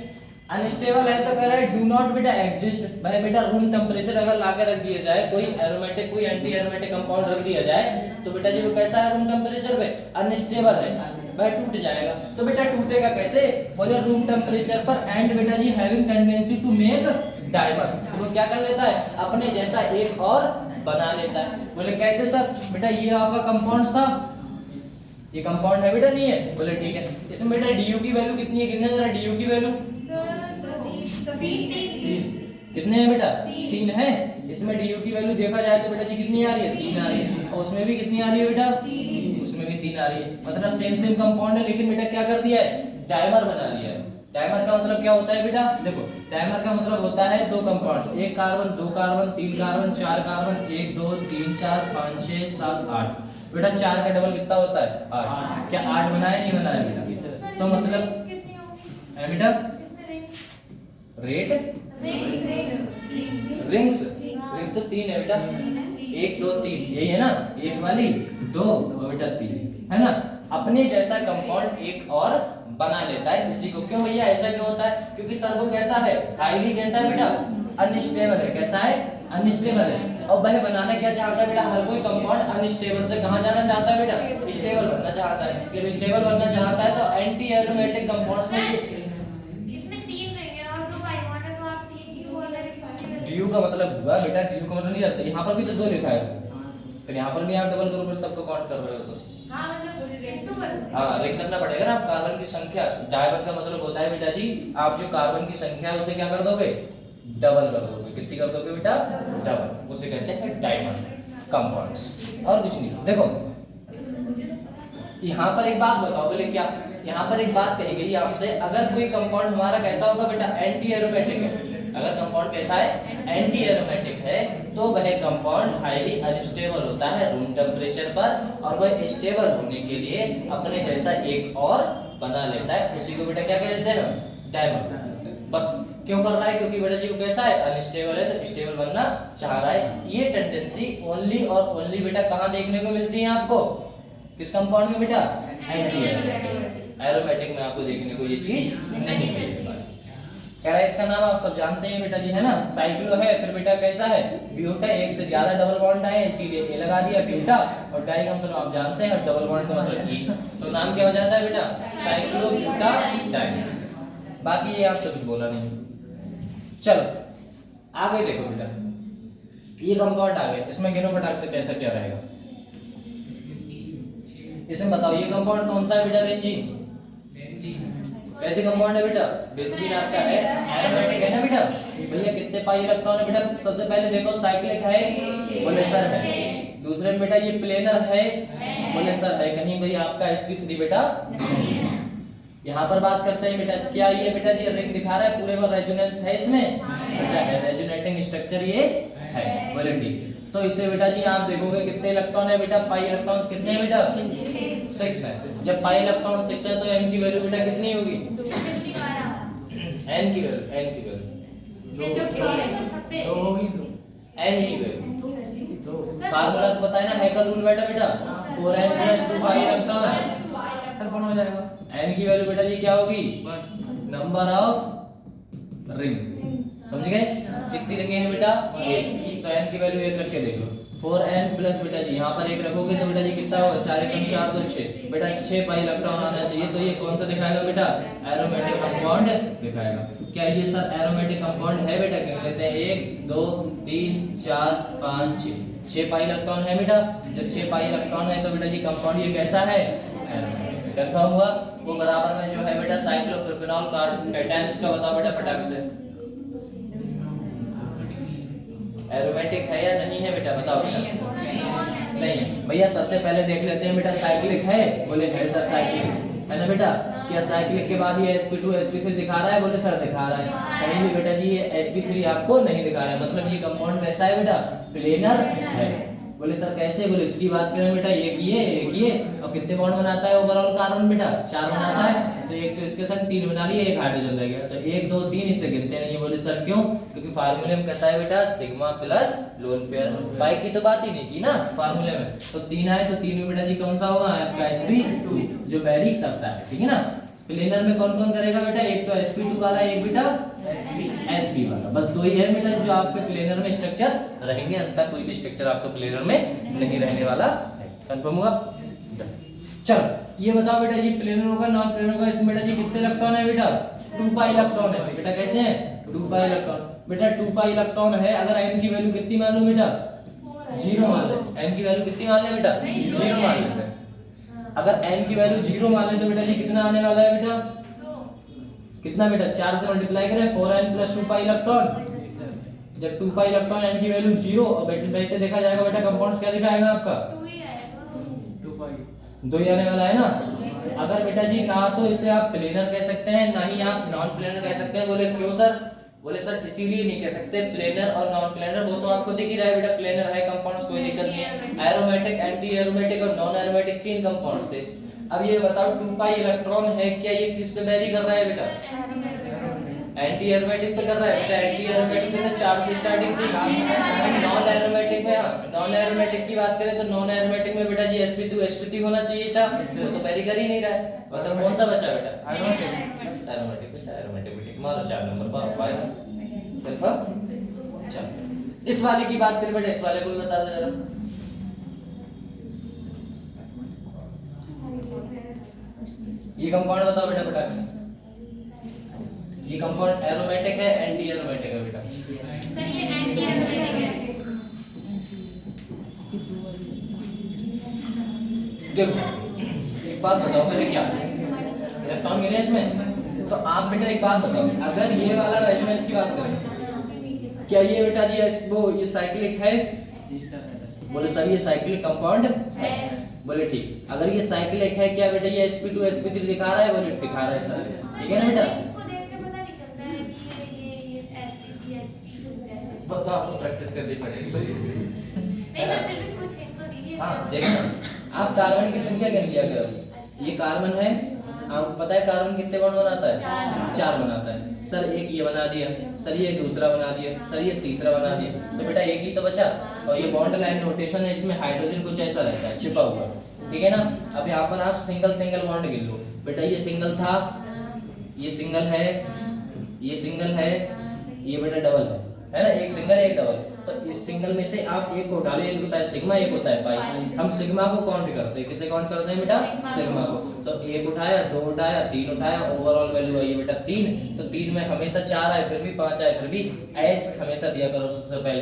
अनस्टेबल है तो कह रहा है डू नॉट बेटा एग्जिस्ट। भाई बेटा रूम टेंपरेचर अगर लाकर रख दिया जाए, कोई एरोमेटिक कोई एंटी एरोमेटिक कंपाउंड रख दिया जाए तो बेटा जी वो कैसा है रूम टेंपरेचर पे, अनस्टेबल है, भाई टूट जाएगा। तो बेटा टूटेगा कैसे, बोले रूम टेंपरेचर पर, एंड बेटा जी having tendency to make diamond, तो वो क्या कर लेता है अपने जैसा एक और बना लेता है। बोले कैसे सर, बेटा ये आपका कंपाउंड था, ये कंपाउंड है बेटा, नहीं है, बोले ठीक है। इसमें बेटा डीयू की वैल्यू कितनी है, गिनने जरा डीयू की वैल्यू कितने हैं बेटा, 3 है। इसमें डीयू की वैल्यू देखा जाए तो बेटा जी कितनी आ रही है, 3 आ रही है, और उसमें भी कितनी आ रही है बेटा, उसमें भी 3 आ रही है। मतलब सेम कंपाउंड है, लेकिन बेटा क्या कर दिया है, डायमर बना दिया है। डायमर का मतलब क्या होता है बेटा, देखो डायमर का मतलब होता है 2 compounds, 1 carbon 2 carbon 3 carbon 4 carbon 1 2 3 4 5 6 7 8। बेटा 4 का डबल कितना होता है 8। क्या 8 बनाया नहीं बनाया बेटा, तो मतलब है बेटा रेट रिंग्स तो 3 है बेटा, 1 2 3 यही है ना, एक वाली 2 और बेटा 3, है ना। अपने जैसा कंपाउंड एक और बना लेता है इसी को। क्यों भैया ऐसा क्यों होता है? क्योंकि सर वो कैसा है, हाईली कैसा है बेटा, अनस्टेबल है। कैसा है? अनस्टेबल है। और वह बनाना क्या चाहता है बेटा, हर कोई कंपाउंड अनस्टेबल से कहां जाना चाहता है बेटा, स्टेबल बनना चाहता है। जब स्टेबल बनना चाहता है तो एंटी एरोमेटिक कंपाउंड्स में इसमें 3 रहेंगे और 2 बाई 1 है तो आप 3 ड्यू वाला लिखेंगे। ड्यू का मतलब हुआ बेटा, ड्यू का मतलब नहीं आता, यहाँ पर भी तो 2 लिखा है, फिर यहाँ पर भी आप डबल करो, फिर सबको काउंट कर रहे हो तो हां मतलब रेशो कर सकते हैं। हाँ रेख करना पड़ेगा ना। आप कार्बन की संख्या, डायवर का मतलब होता है बेटा जी, आप जो कार्बन की संख्या है उसे क्या कर दोगे, डबल कर दोगे। कितनी कर दोगे बेटा, डबल। उसे कहते हैं डायमंड कंपाउंड्स, और कुछ नहीं। देखो यहाँ पर एक बात बताओ, बोले क्या, यहाँ पर एक बात कही गई आपसे, अगर कोई कंपाउंड हमारा कैसा होगा बेटा, एंटी एरोमेटिक है। अगर कंपाउंड कैसा है, एंटी एरोमेटिक है, तो वह कंपाउंड हाईली अनस्टेबल होता है रूम टेम्परेचर पर, और वह स्टेबल होने के लिए अपने जैसा एक और बना लेता है। उसी को बेटा क्या कहते हैं, डायमंड। बस क्यों कर रहा है, क्योंकि बेटा जी वो कैसा है, अनस्टेबल है, तो स्टेबल बनना चाह रहा है। ये टेंडेंसी ओनली और ओनली बेटा कहाँ देखने को मिलती है आपको, किस कंपाउंड में बेटा, एंटी एरोमेटिक में आपको देखने को ये चीज नहीं मिलेगी। कह रहा है इसका नाम आप सब जानते हैं बेटा जी, है ना, साइक्लो है। फिर बेटा कैसा है, ब्यूटा, एक से ज्यादा डबल बॉन्ड आए इसीलिए ए लगा दिया ब्यूटा, और डाइगम तो आप जानते हैं, डबल बॉन्ड का मतलब ई, तो नाम क्या हो जाता है बेटा, साइक्लो ब्यूटा डाइगम। बाकी ये आपसे कुछ बोला नहीं। चलो आगे देखो बेटा, ये कंपाउंड आ गया, इसमें गिनो फटाक से कैसा क्या रहेगा, इसमें बताओ ये कंपाउंड कौन सा है बेटा, बेंजीन। कैसे कंपाउंड है बेटा, बेंजीन आपका है, एरोमेटिक है ना बेटा। भैया कितने पाई इलेक्ट्रॉन है बेटा, सबसे पहले देखो साइक्लिक है, बोले सर है। दूसरे में बेटा ये प्लेनर है, बोले सर है। कहीं भाई आपका sp3 बेटा। यहाँ पर बात करते हैं बेटा, क्या ये बेटा जी रिंग दिखा रहा है, पूरे में रेजोनेंस है इसमें, अच्छा है, रेजोनेटिंग स्ट्रक्चर ये है, बोले ठीक। तो इससे बेटा जी आप देखोगे कितने इलेक्ट्रॉन है बेटा, पाई इलेक्ट्रॉन्स कितने हैं बेटा, 6 है। जब पाई इलेक्ट्रॉन 6 है तो n की वैल्यू बेटा कितनी होगी, n की वैल्यू, n की वैल्यू n की वैल्यू फार्मूला तो बताया ना, हैकर रूल बेटा 4n + 2 पाई इलेक्ट्रॉन सर बन हो जाएगा। n की वैल्यू बेटा जी क्या होगी, नंबर ऑफ रिंग, समझ गए। कितनी रिंगे हैं बेटा, एक, तो n की वैल्यू 1 रख के देख लो। 4n प्लस बेटा जी यहाँ पर 1 रखोगे तो बेटा जी कितना होगा, 4 × 4 तो 6, बेटा 6 पाई इलेक्ट्रॉन आना चाहिए। तो ये कौन सा दिखाएगा बेटा, एरोमेटिक कंपाउंड दिखाएगा। क्या ये सर एरोमेटिक कंपाउंड है बेटा, क्या कहते हैं, 1 2 3 4 5 6 पाई इलेक्ट्रॉन है बेटा। जब 6 पाई इलेक्ट्रॉन है तो बेटा जी कंपाउंड ये कैसा है, एरोमेटिक। कंफर्म हुआ। वो बराबर में जो है बेटा साइक्लोप्रोपेनॉल कार्बोकेटायन, इसका बताओ बेटा फटाक से, एरोमेटिक है या नहीं है बेटा, बताओ बेटा। नहीं है भैया, सबसे पहले देख लेते हैं बेटा साइक्लिक है, बोले है सर साइक्लिक है ना बेटा। क्या साइक्लिक के बाद ये sp2 sp3 दिखा रहा है, बोले सर दिखा रहा है। कहीं भी बेटा जी ये sp3 आपको नहीं दिखा रहा है, मतलब ये कंपाउंड कैसा है बेटा, प्लेनर है। बोले सर कैसे, बोले इसकी बात करें बेटा, एक ये और कितने बॉन्ड बनाता है ओवरऑल कार्बन बेटा, 4 बनाता है। तो एक तो इसके संग 3 बना लिए, एक हाइड्रोजन रह गया, तो 1 2 3 इसे गिनते नहीं है। बोले सर क्यों, क्योंकि फार्मूले में कहता है बेटा सिग्मा प्लस लोन पेयर, पाई की तो बात ही नहीं की ना फार्मूले में। तो 3 आए तो 3 में बेटा जी कौन सा होगा, आपका sp2 जो वेरी करता है, ठीक है ना। प्लेनर में कौन कौन करेगा बेटा, एक तो sp2 वाला, एक बेटा sp वाला, बस 2 ही है बेटा जो आपके प्लेनर में स्ट्रक्चर रहेंगे, अंतर कोई भी स्ट्रक्चर आपको प्लेनर में नहीं रहने वाला है। कंफर्म हुआ। चलो ये बताओ बेटा जी, प्लेनर होगा नॉन प्लेनर होगा, इसमें बेटा जी कितने इलेक्ट्रॉन है बेटा, 2 पाई इलेक्ट्रॉन है बेटा। कैसे है, 2 पाई इलेक्ट्रॉन बेटा, 2 पाई इलेक्ट्रॉन है। अगर n की वैल्यू कितनी मान लो बेटा, 0 मान ले, n की वैल्यू कितनी मान ले बेटा, 0 मान लेते हैं। अगर n की वैल्यू 0 मान ले तो बेटा जी कितना आने वाला है बेटा, कितना बेटा, 4 से मल्टीप्लाई करें, 4n + 2 पाई इलेक्ट्रॉन। जब 2 पाई इलेक्ट्रॉन n की वैल्यू 0, और बेटा वैसे देखा जाएगा बेटा कंपाउंड्स क्या दिखाएगा आपका, 2 ही आने वाला है ना। अगर बेटा जी ना तो इसे आप प्लेनर कह सकते हैं, ना ही आप नॉन प्लेनर कह सकते हैं। बोले क्यों सर, बोले सर इसीलिए नहीं कह सकते, प्लेनर और नॉन प्लेनर वो तो आपको दिख ही रहा है बेटा, प्लेनर है कंपाउंड्स, कोई दिक्कत नहीं है। एरोमेटिक, एंटी एरोमेटिक और नॉन एरोमेटिक 3 कंपाउंड्स थे। अब ये बताओ 2 पाई इलेक्ट्रॉन है, क्या ये किस पे वेरी कर रहा है बेटा, एंटी एरोमेटिक पे कर रहा है बेटा, एंटी एरोमेटिक पे तो चार्ज से स्टार्टिंग थी। हम नॉन एरोमेटिक में, नॉन एरोमेटिक की बात करें तो नॉन एरोमेटिक में बेटा जी sp2 sp3 होना चाहिए था, वो तो पैरी कर ही नहीं रहा है। मतलब कौन सा बचा बेटा? एरोमेटिक। एरोमेटिक पे एरोमेटिक बेटा मारो 4 नंबर पर पाएगा कंफर्म। चलो इस वाले की बात करें बेटा, इस वाले को भी बता दो जरा। ये कंपाउंड बताओ बेटा फटाक से। ये कंपाउंड एरोमेटिक है एंटी एरोमेटिक है बेटा? सर ये एंटी एरोमेटिक है। देखो एक बात बताओ पहले, क्या इलेक्ट्रॉन गिने इसमें? तो आप बेटा एक बात बताओ, अगर ये वाला रेजोनेंस की बात करें, क्या ये बेटा जी वो ये साइक्लिक है? बोले सर ये साइक्लिक कंपाउंड है। बोले ठीक। अगर ये साइक्लिक है, क्या बेटा ये sp2 sp3 दिखा रहा है? बोले दिखा रहा है सर, ठीक है ना बेटा? इसको देख के पता नहीं चलता है कि ये sp3 sp2 कैसे। तो आपको प्रैक्टिस करनी पड़ेगी। नहीं तो फिर भी कुछ हिंट तो दीजिए। हाँ देखना, आप कार्बन की संख्या गिन लिया करो। ये कार्बन है, आपको पता है कार्बन कितने बॉन्ड बनाता है? 4 बनाता है। सर एक ये बना दिया, सर ये दूसरा बना दिया, सर ये तीसरा बना दिया, तो बेटा एक ही तो बचा। और ये बॉन्ड लाइन नोटेशन है, इसमें हाइड्रोजन कुछ ऐसा रहता है छिपा हुआ, ठीक है ना? अब यहाँ पर आप सिंगल सिंगल बॉन्ड गिन लो। बेटा ये सिंगल था, ये सिंगल है, ये सिंगल है, ये बेटा डबल है ना? एक सिंगल एक डबल। तो इस सिंगल में से आप एक को उठा लो, एक होता है सिग्मा, एक होता है पाई। हम सिग्मा को काउंट करते हैं, किसे काउंट करते हैं बेटा? सिग्मा को। तो एक उठाया, 2 उठाया, 3 उठाया, ओवरऑल वैल्यू आई बेटा 3। तो 3 में हमेशा 4 आए फिर भी 5 आए फिर भी एस हमेशा दिया करो सबसे पहले,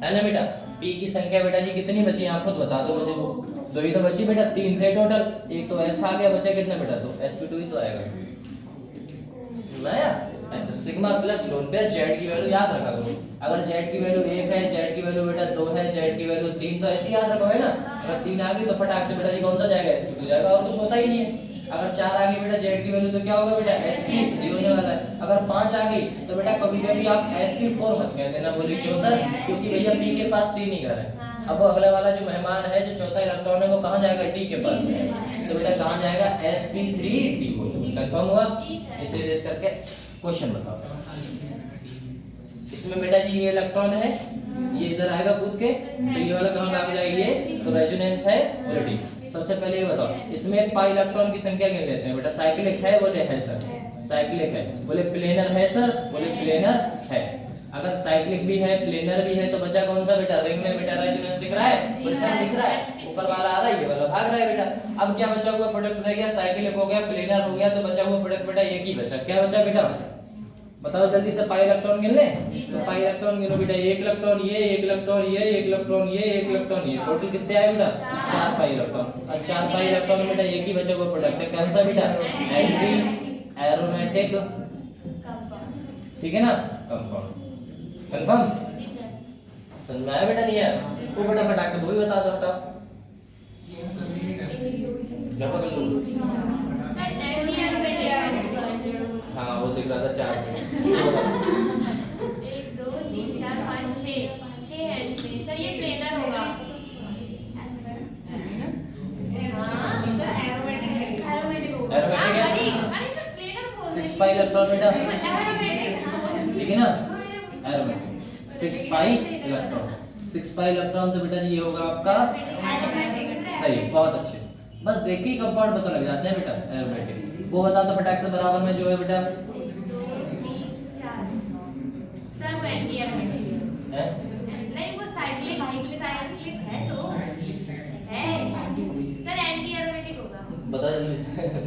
है ना बेटा? पी की संख्या बेटा जी कितनी बची आप खुद बता दो मुझे। वो 2 ही तो बची बेटा, 3 थे टोटल, एक तो एस खा गया, बचा कितना बेटा? 2 sp2 ही तो आएगा नया। ऐसे सिग्मा प्लस लोन पे जेड की वैल्यू याद रखा करो। अगर जेड की वैल्यू 1 है, जेड की वैल्यू बेटा 2 है, जेड की वैल्यू 3, तो ऐसे याद रखो, है ना? अगर 3 आ गई तो फटाक से बेटा जी कौन सा जाएगा? sp2 जाएगा, और कुछ होता ही नहीं है। अगर 4 आ गई बेटा जेड की वैल्यू तो क्या होगा बेटा? sp3 होने वाला है। अगर 5 आ गई तो बेटा कभी-कभी आप sp4 मत कह देना। बोले क्यों सर? क्योंकि भैया p के पास 3 ही घर है। अब वो अगला वाला जो मेहमान है, जो चौथा इलेक्ट्रॉन है, वो कहां जाएगा? d के पास। तो बेटा कहां जाएगा? sp3d को। कंफर्म हुआ? इसे रेस करके क्वेश्चन बताओ। इसमें बेटा जी ये इलेक्ट्रॉन है, ये इधर आएगा कूद के, तो ये वाला कहां भाग जाएगा? ये तो रेजोनेंस है। बोले ठीक। सबसे पहले ये बताओ, इसमें पाई इलेक्ट्रॉन की संख्या गिन लेते हैं बेटा। साइक्लिक है? बोले है सर, साइक्लिक है। बोले प्लेनर है सर? बोले प्लेनर है। अगर साइक्लिक भी है, प्लेनर भी है, तो बचा कौन सा बेटा? रिंग में बेटा रेजोनेंस दिख रहा है? बोले सर दिख रहा है, ऊपर वाला आ रहा है, ये वाला भाग रहा है बेटा। अब क्या बचा हुआ प्रोडक्ट रह गया? साइक्लिक हो गया, प्लेनर हो गया, तो बचा हुआ प्रोडक्ट बेटा एक ही बचा। क्या बचा बेटा? बताओ जल्दी से। पाई इलेक्ट्रॉन गिन ले। तो पाई इलेक्ट्रॉन गिनो बेटा, 1 इलेक्ट्रॉन ये, 1 इलेक्ट्रॉन ये, 1 इलेक्ट्रॉन ये, 1 इलेक्ट्रॉन ये, टोटल कितने आए बेटा? 4 पाई इलेक्ट्रॉन। और 4 पाई इलेक्ट्रॉन में बेटा एक ही बचा हुआ प्रोडक्ट है, कौन सा बेटा? एंटी एरोमेटिक, ठीक है ना? कंपाउंड। कंफर्म? समझ में आया बेटा? नहीं आया? वो बेटा फटाक से वो भी बता दो बेटा। क्या पकड़ लो? Sir anti aromatic. हाँ वो दिख रहा था 4 में। 1 2 3 4 5 6 है इसमें। सर ये प्लेनर होगा। हाँ सर एरोमेटिक होगा। एरोमेटिक है? अरे सर प्लेनर बोल रहे हैं। 6 पाई इलेक्ट्रॉन बेटा, एरोमेटिक, ठीक है ना? Aromatic 6 pi electron. 6 pi electron तो बेटा ये होगा आपका सही। बहुत अच्छे, बस देख के ही कंपाउंड पता लग जाते हैं बेटा। एरोमेटिक वो बता दो फटाक से। बराबर में जो है बेटा 1 2 3 4 सर वो एंटी एरोमेटिक है? नहीं, वो साइक्लिक है तो है सर। एंटी एरोमेटिक होगा। बता जल्दी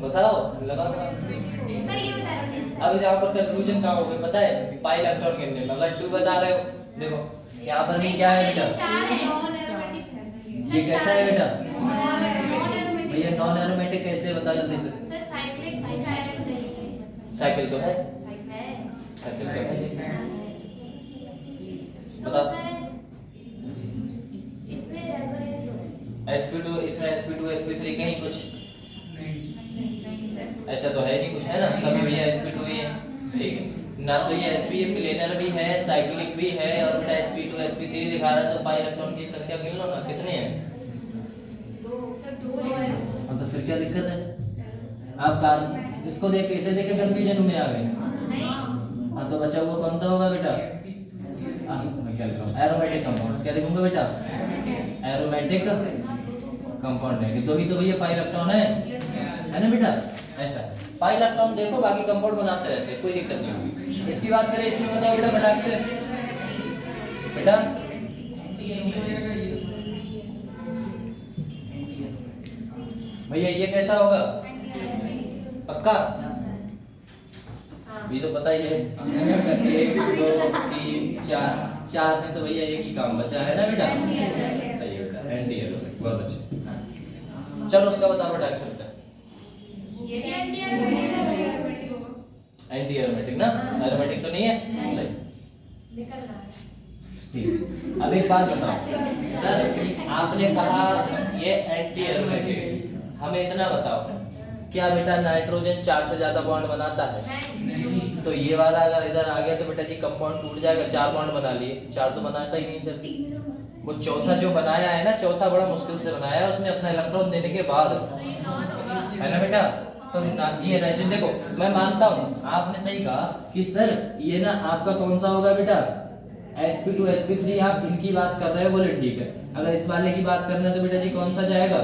बताओ, लगा दो। सर ये बता दीजिए। अब यहाँ पर कंफ्यूजन कहाँ हो गई पता है? पाई इलेक्ट्रॉन गिनने में। अगर 2 बता रहे हो, देखो यहाँ पर भी क्या है बेटा? 4 है। ये कैसा है बेटा? नॉन भैया नॉन एरोमेटिक कैसे? बता जल्दी से। सर साइक्लिक साइकिल तो है, है। साइकिल तो है। तो बताओ। सर इसमें रेजोनेंस होगा। sp2 इसमें sp2 sp3 कहीं कुछ ऐसा तो है नहीं कुछ, है ना? सब भैया sp2 ही है, ठीक है ना? तो ये sp प्लेनर भी है, साइक्लिक भी है, और बेटा sp2 sp3 दिखा रहा है। तो पाई इलेक्ट्रॉन की संख्या गिन लो ना, कितने हैं? 2 है। हाँ तो फिर क्या दिक्कत है? आप कार इसको देख के इसे देख के कंफ्यूजन में आ गए। हाँ तो बचा हुआ कौन सा होगा बेटा? मैं क्या लिख रहा हूँ? Aromatic compounds. क्या लिखूंगा बेटा? एरोमेटिक कंपाउंड है कि दो ही तो भैया पाई इलेक्ट्रॉन है ना बेटा? ऐसा पाई इलेक्ट्रॉन देखो, बाकी कंपाउंड बनाते रहते हैं, कोई दिक्कत नहीं होगी। इसकी बात करें इसमें, बताओ बेटा फटाक से बेटा। भैया ये कैसा होगा? पक्का? ये तो पता ही है। 1 2 3 4 में तो भैया एक ही काम बचा है ना बेटा? सही है बेटा, एंटी एरोमेटिक, बहुत अच्छे। चलो उसका बताओ बेटा एक्सेप्ट है। ये भी एंटी एरोमेटिक होगा। एंटी एरोमेटिक ना? एरोमेटिक तो नहीं है? सही, निकल रहा है। ठीक। अब एक बात बताओ सर, आपने कहा ये एंटी एरोमेटिक, हमें इतना बताओ क्या बेटा नाइट्रोजन 4 से ज्यादा बॉन्ड बनाता है? तो ये वाला अगर इधर आ गया तो बेटा जी कंपाउंड टूट जाएगा। 4 बॉन्ड बना लिए, 4 तो बनाता ही नहीं सर। वो चौथा जो बनाया है ना, चौथा बड़ा मुश्किल से बनाया है उसने अपना इलेक्ट्रॉन देने के बाद, है ना बेटा? तो ये रेजिन देखो, मैं मानता हूँ आपने सही कहा कि सर ये ना आपका कौन सा होगा बेटा? sp2 sp3 आप इनकी बात कर रहे हो, बोले ठीक है। अगर इस वाले की बात करना है तो बेटा जी कौन सा जाएगा?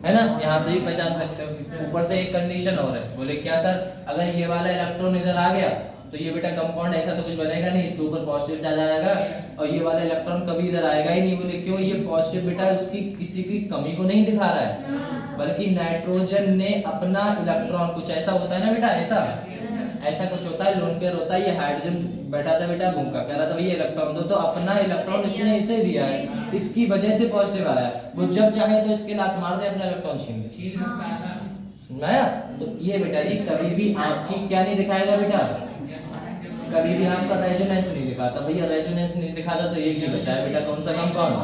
है ना? यहाँ से भी पहचान सकते हो। ऊपर से एक कंडीशन और है, बोले क्या सर? अगर ये वाला इलेक्ट्रॉन इधर आ गया तो ये बेटा कंपाउंड ऐसा तो कुछ बनेगा नहीं, इसके ऊपर पॉजिटिव चार्ज आ जाएगा और ये वाला इलेक्ट्रॉन कभी इधर आएगा ही नहीं। बोले क्यों? ये पॉजिटिव बेटा उसकी किसी की कमी को नहीं दिखा रहा है, बल्कि नाइट्रोजन ने अपना इलेक्ट्रॉन, कुछ ऐसा होता है ना बेटा, ऐसा कुछ होता है, लोन पेयर होता है। ये हाइड्रोजन बैठा था बेटा भूखा, कह रहा था भैया इलेक्ट्रॉन दो, तो अपना इलेक्ट्रॉन इसने इसे दिया है, इसकी वजह से पॉजिटिव आया। वो जब चाहे तो इसके लात मार दे, अपना इलेक्ट्रॉन छीन ले। सुनाया? तो ये बेटा जी कभी भी आपकी क्या नहीं दिखाएगा बेटा? कभी भी आपका रेजोनेंस नहीं दिखाता। भैया रेजोनेंस नहीं दिखाता तो एक ही बचा है बेटा, कौन सा कंपाउंड?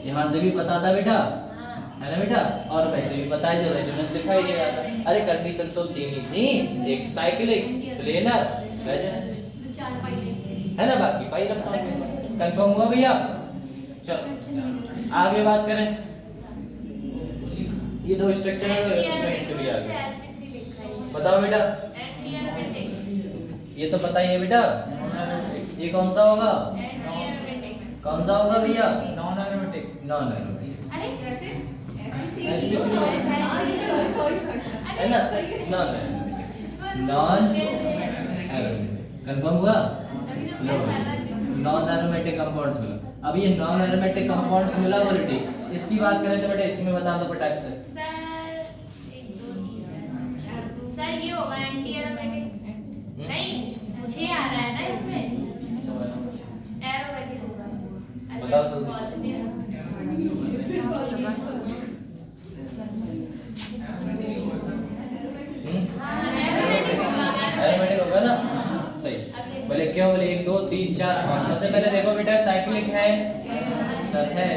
यहाँ से भी पता था बेटा, है ना बेटा? और वैसे भी पता है जो रेजोनेंस दिखाई दे रहा था। अरे कंडीशन तो तीन ही थी, एक साइक्लिक, प्लेनर, रेजोनेंस, है ना? बाकी पाई इलेक्ट्रॉन कंफर्म हुआ भैया? चलो आगे बात करें। ये दो स्ट्रक्चर है, इसमें हिंट भी आ गया। बताओ बेटा, ये तो पता ही है बेटा, ये कौन सा होगा? कौन सा होगा भैया? Non aromatic. नॉन एरोमेटिक अरे कैसे? है ना? Non aromatic, non aromatic confirm हुआ? नॉन एरोमेटिक कंपाउंड्स मिला। अब ये नॉन एरोमेटिक कंपाउंड्स मिला, बोले ठीक। इसकी बात करें तो बेटा इसमें बता दो फटाक से। सर ये होगा एंटी एरोमेटिक नहीं, 6 आ रहा है ना इसमें, एरोमेटिक होगा। बताओ सर। एरोमेटिक होगा ना? सही। बोले क्यों? बोले 1 2 3 4 5। सबसे पहले देखो बेटा साइक्लिक है सर, है।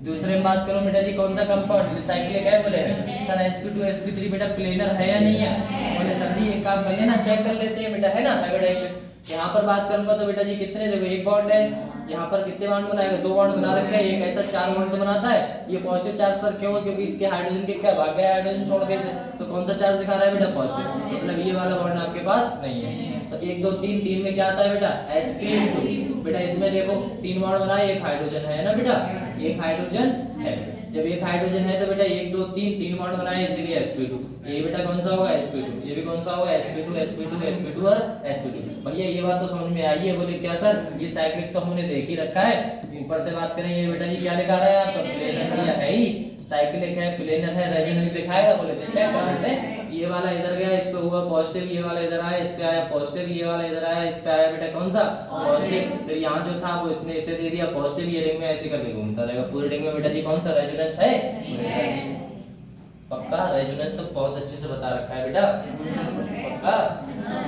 दूसरे में बात करो बेटा जी कौन सा कंपाउंड साइक्लिक है? बोले सर sp2 sp3 बेटा प्लेनर है या नहीं है? बोले सर जी एक काम कर लेना, चेक कर लेते हैं बेटा, है ना? हाइब्रिडाइजेशन यहाँ पर बात करूंगा तो बेटा जी कितने देखो, एक बॉन्ड है, यहाँ पर कितने बॉन्ड बनाएगा? 2 बॉन्ड बना रखे हैं, एक ऐसा 4 बॉन्ड तो बनाता है। ये पॉजिटिव चार्ज सर क्यों है? क्योंकि इसके हाइड्रोजन के क्या भाग गया हाइड्रोजन छोड़ के से, तो कौन सा चार्ज दिखा रहा है बेटा? पॉजिटिव। मतलब ये वाला बॉन्ड आपके पास नहीं है। तो 1 2 3 3 में क्या आता है बेटा? sp2 बेटा इसमें देखो 3 बॉन्ड बनाए, एक हाइड्रोजन है ना बेटा, एक हाइड्रोजन है। जब एक हाइड्रोजन है तो बेटा 1 2 3 बॉन्ड बनाए, इसलिए sp2। ये बेटा कौन सा होगा? sp2। ये भी कौन सा होगा? sp2 sp2 sp2 और sp2। भैया ये बात तो समझ में आई है? बोले क्या सर? ये साइक्लिक तो हमने देख ही रखा है। ऊपर से बात करें, ये बेटा जी क्या दिखा रहा है आपका? प्लेनर भैया है ही, साइक्लिक है, प्लेनर है, रेजोनेंस दिखाएगा। बोले चेक करते हैं, ये वाला इधर गया, इस पे हुआ पॉजिटिव, ये वाला इधर आया, इस पे आया पॉजिटिव, ये वाला इधर आया, इस पे आया बेटा कौन सा? पॉजिटिव। फिर यहाँ जो था वो इसने इसे दे दिया पॉजिटिव, ये रिंग में ऐसे करके घूमता रहेगा। पूरे रिंग में बेटा जी कौन सा रेजोनेंस है? पक्का? रेजोनेंस तो बहुत अच्छे से बता रखा है बेटा, पक्का?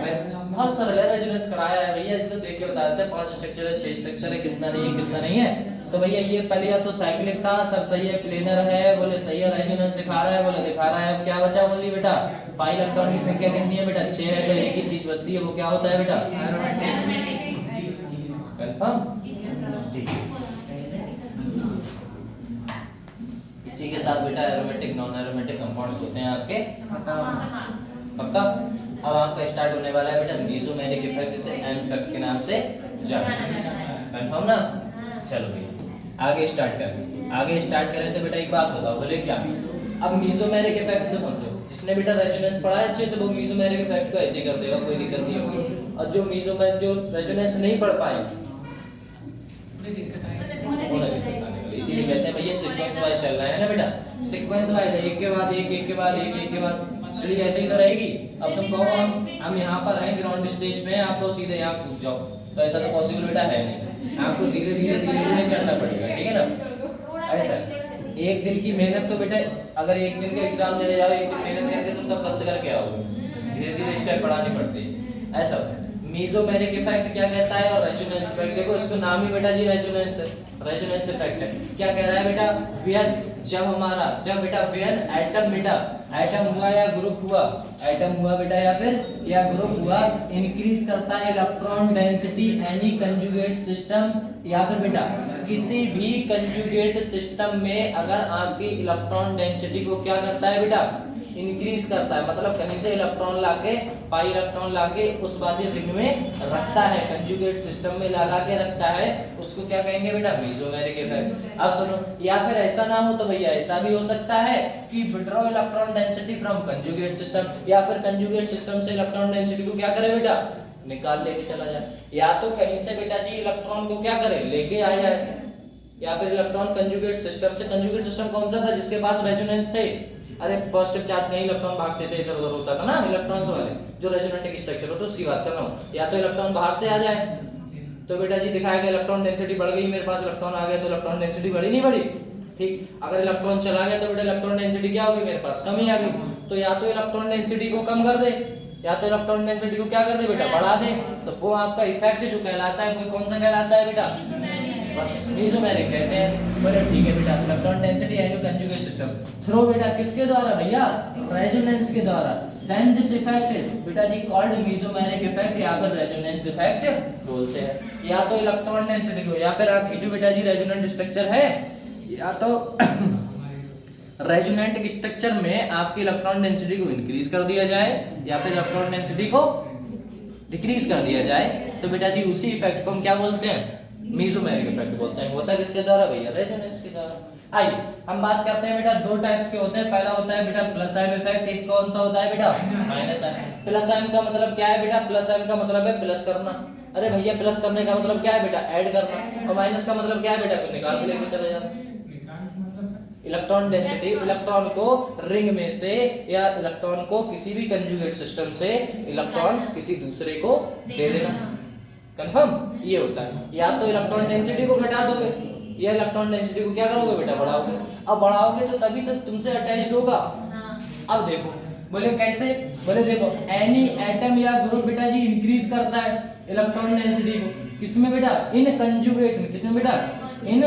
मैं बहुत सरल है, रेजोनेंस कराया है भैया, तो देख के बता देते हैं। 5 स्ट्रक्चर है, 6 स्ट्रक्चर है, कितना नहीं है, कितना नहीं है। तो भैया ये पहले या तो साइक्लिक था सर, सही है। प्लेनर है, बोले सही है। रेजोनेंस दिखा रहा है, बोले दिखा रहा है। अब क्या बचा बोली बेटा? पाई इलेक्ट्रॉन की संख्या कितनी है बेटा? 6 है। तो एक ही चीज बचती है, वो क्या होता है बेटा? कंफर्म? इसी के साथ बेटा एरोमेटिक नॉन एरोमेटिक कंपाउंड्स होते हैं आपके पक्का। अब आपका स्टार्ट होने वाला है बेटा मेसोमेरिक इफेक्ट, जिसे एम इफेक्ट के नाम से जाना जाता है। कंफर्म ना? चलो भैया आगे स्टार्ट करें तो बेटा एक बात बताओ, बोले क्या? अब मेसोमेरिक इफेक्ट तो समझो, जिसने बेटा रेजोनेंस पढ़ा है अच्छे से वो मेसोमेरिक इफेक्ट को ऐसे कर देगा, कोई दिक्कत नहीं होगी। और जो रेजोनेंस नहीं पढ़ पाए उन्हें दिक्कत आएगी। इसीलिए कहते हैं भैया सीक्वेंस वाइज चल रहा है ना बेटा, सीक्वेंस वाइज है, एक के बाद एक के बाद स्टडी ऐसे ही तो रहेगी। अब तुम कहो हम यहाँ पर हैं ग्राउंड स्टेज पे हैं, आप तो सीधे यहाँ कूद जाओ, तो ऐसा तो पॉसिबल बेटा है नहीं, आपको धीरे धीरे चढ़ना पड़ेगा, ठीक है ना? ऐसा एक दिन की मेहनत तो बेटा, अगर एक दिन का एग्जाम देने जाओ, एक दिन मेहनत करके तुम सब गलत करके आओगे, धीरे धीरे स्टेप बढ़ानी पड़ती है। ऐसा मेसोमेरिक इफेक्ट क्या कहता है और रेजोनेंस इफेक्ट, देखो इसका नाम ही बेटा जी रेजोनेंस है, रेजोनेंस इफेक्ट है। क्या कह रहा है बेटा? व्हेन जब बेटा व्हेन एटम बेटा एटम हुआ या ग्रुप हुआ, एटम हुआ बेटा या ग्रुप हुआ, इंक्रीज करता है electron density any conjugate system, या फिर बेटा किसी भी कंजुगेट सिस्टम में अगर आपकी इलेक्ट्रॉन डेंसिटी को क्या करता है बेटा? इंक्रीज करता है, मतलब कहीं से इलेक्ट्रॉन लाके पाई इलेक्ट्रॉन लाके उस वाली रिंग में रखता है, कंजुगेट सिस्टम में ला के रखता है, उसको क्या कहेंगे बेटा? Mesomeric effect. अब सुनो, या फिर ऐसा ना हो तो भैया ऐसा भी हो सकता है कि withdraw electron density from conjugate system, या फिर कंजुगेट सिस्टम से इलेक्ट्रॉन डेंसिटी को क्या करे बेटा? निकाल लेके चला जाए। या तो कहीं से बेटा जी इलेक्ट्रॉन को क्या करे? लेके आ जाए, या फिर इलेक्ट्रॉन कंजुगेट सिस्टम से, कंजुगेट सिस्टम कौन सा था जिसके पास रेजोनेंस थे? अरे पॉजिटिव चार्ज नहीं इलेक्ट्रॉन भागते थे, इधर उधर होता था ना इलेक्ट्रॉन्स वाले, जो रेजोनेटिक स्ट्रक्चर हो, तो उसकी बात कर रहा हूं। या तो इलेक्ट्रॉन बाहर से आ जाए तो बेटा जी दिखाएगा इलेक्ट्रॉन डेंसिटी बढ़ गई, मेरे पास इलेक्ट्रॉन आ गया तो इलेक्ट्रॉन डेंसिटी बढ़ी नहीं बढ़ी, ठीक। अगर इलेक्ट्रॉन चला गया तो बेटा इलेक्ट्रॉन डेंसिटी क्या होगी? मेरे पास कम ही आ गई। तो या तो इलेक्ट्रॉन डेंसिटी को कम कर दे, या तो इलेक्ट्रॉन डेंसिटी को क्या कर दे बेटा? बढ़ा दे, तो वो आपका इफेक्ट जो कहलाता है वो कौन सा कहलाता है बेटा? बस मेसोमेरिक कहते हैं। बोले ठीक है बेटा, electron density and conjugate system through बेटा किसके द्वारा भैया? रेजोनेंस के द्वारा। देन दिस इफेक्ट इज बेटा जी कॉल्ड मेसोमेरिक इफेक्ट, या फिर रेजोनेंस इफेक्ट बोलते हैं। या तो इलेक्ट्रॉन डेंसिटी को, या फिर आप जो बेटा जी रेजोनेंट स्ट्रक्चर है, या तो रेजोनेंट स्ट्रक्चर में आपकी इलेक्ट्रॉन डेंसिटी को इंक्रीज कर दिया जाए, या फिर इलेक्ट्रॉन डेंसिटी को डिक्रीज कर दिया जाए, तो बेटा जी उसी इफेक्ट को हम क्या बोलते हैं? मेसोमेरिक इफेक्ट बोलते हैं। होता किसके द्वारा भैया? रेजोनेंस के द्वारा। आइए हम बात करते हैं बेटा, दो टाइप्स के होते हैं। पहला होता है बेटा प्लस साइन इफेक्ट, एक कौन सा होता है बेटा? Minus sign. प्लस साइन का मतलब क्या है बेटा? प्लस साइन का मतलब है प्लस करना। अरे भैया प्लस करने का मतलब क्या है बेटा? ऐड करना। और माइनस का मतलब क्या है बेटा? निकाल के लेके चले जाना। इलेक्ट्रॉन डेंसिटी, इलेक्ट्रॉन को रिंग में से या इलेक्ट्रॉन को किसी भी कंजुगेट सिस्टम से इलेक्ट्रॉन किसी दूसरे को दे देना। कंफर्म? ये होता है। या तो इलेक्ट्रॉन डेंसिटी को घटा दोगे या इलेक्ट्रॉन डेंसिटी को क्या करोगे बेटा? बढ़ाओगे। अब बढ़ाओगे तो तभी तो तुमसे अटैच्ड होगा। अब देखो बोले कैसे? बोले देखो एनी एटम या ग्रुप बेटा जी इंक्रीज करता है इलेक्ट्रॉन डेंसिटी को, किसमें बेटा? इन कंजुगेट में। किसमें बेटा? इन,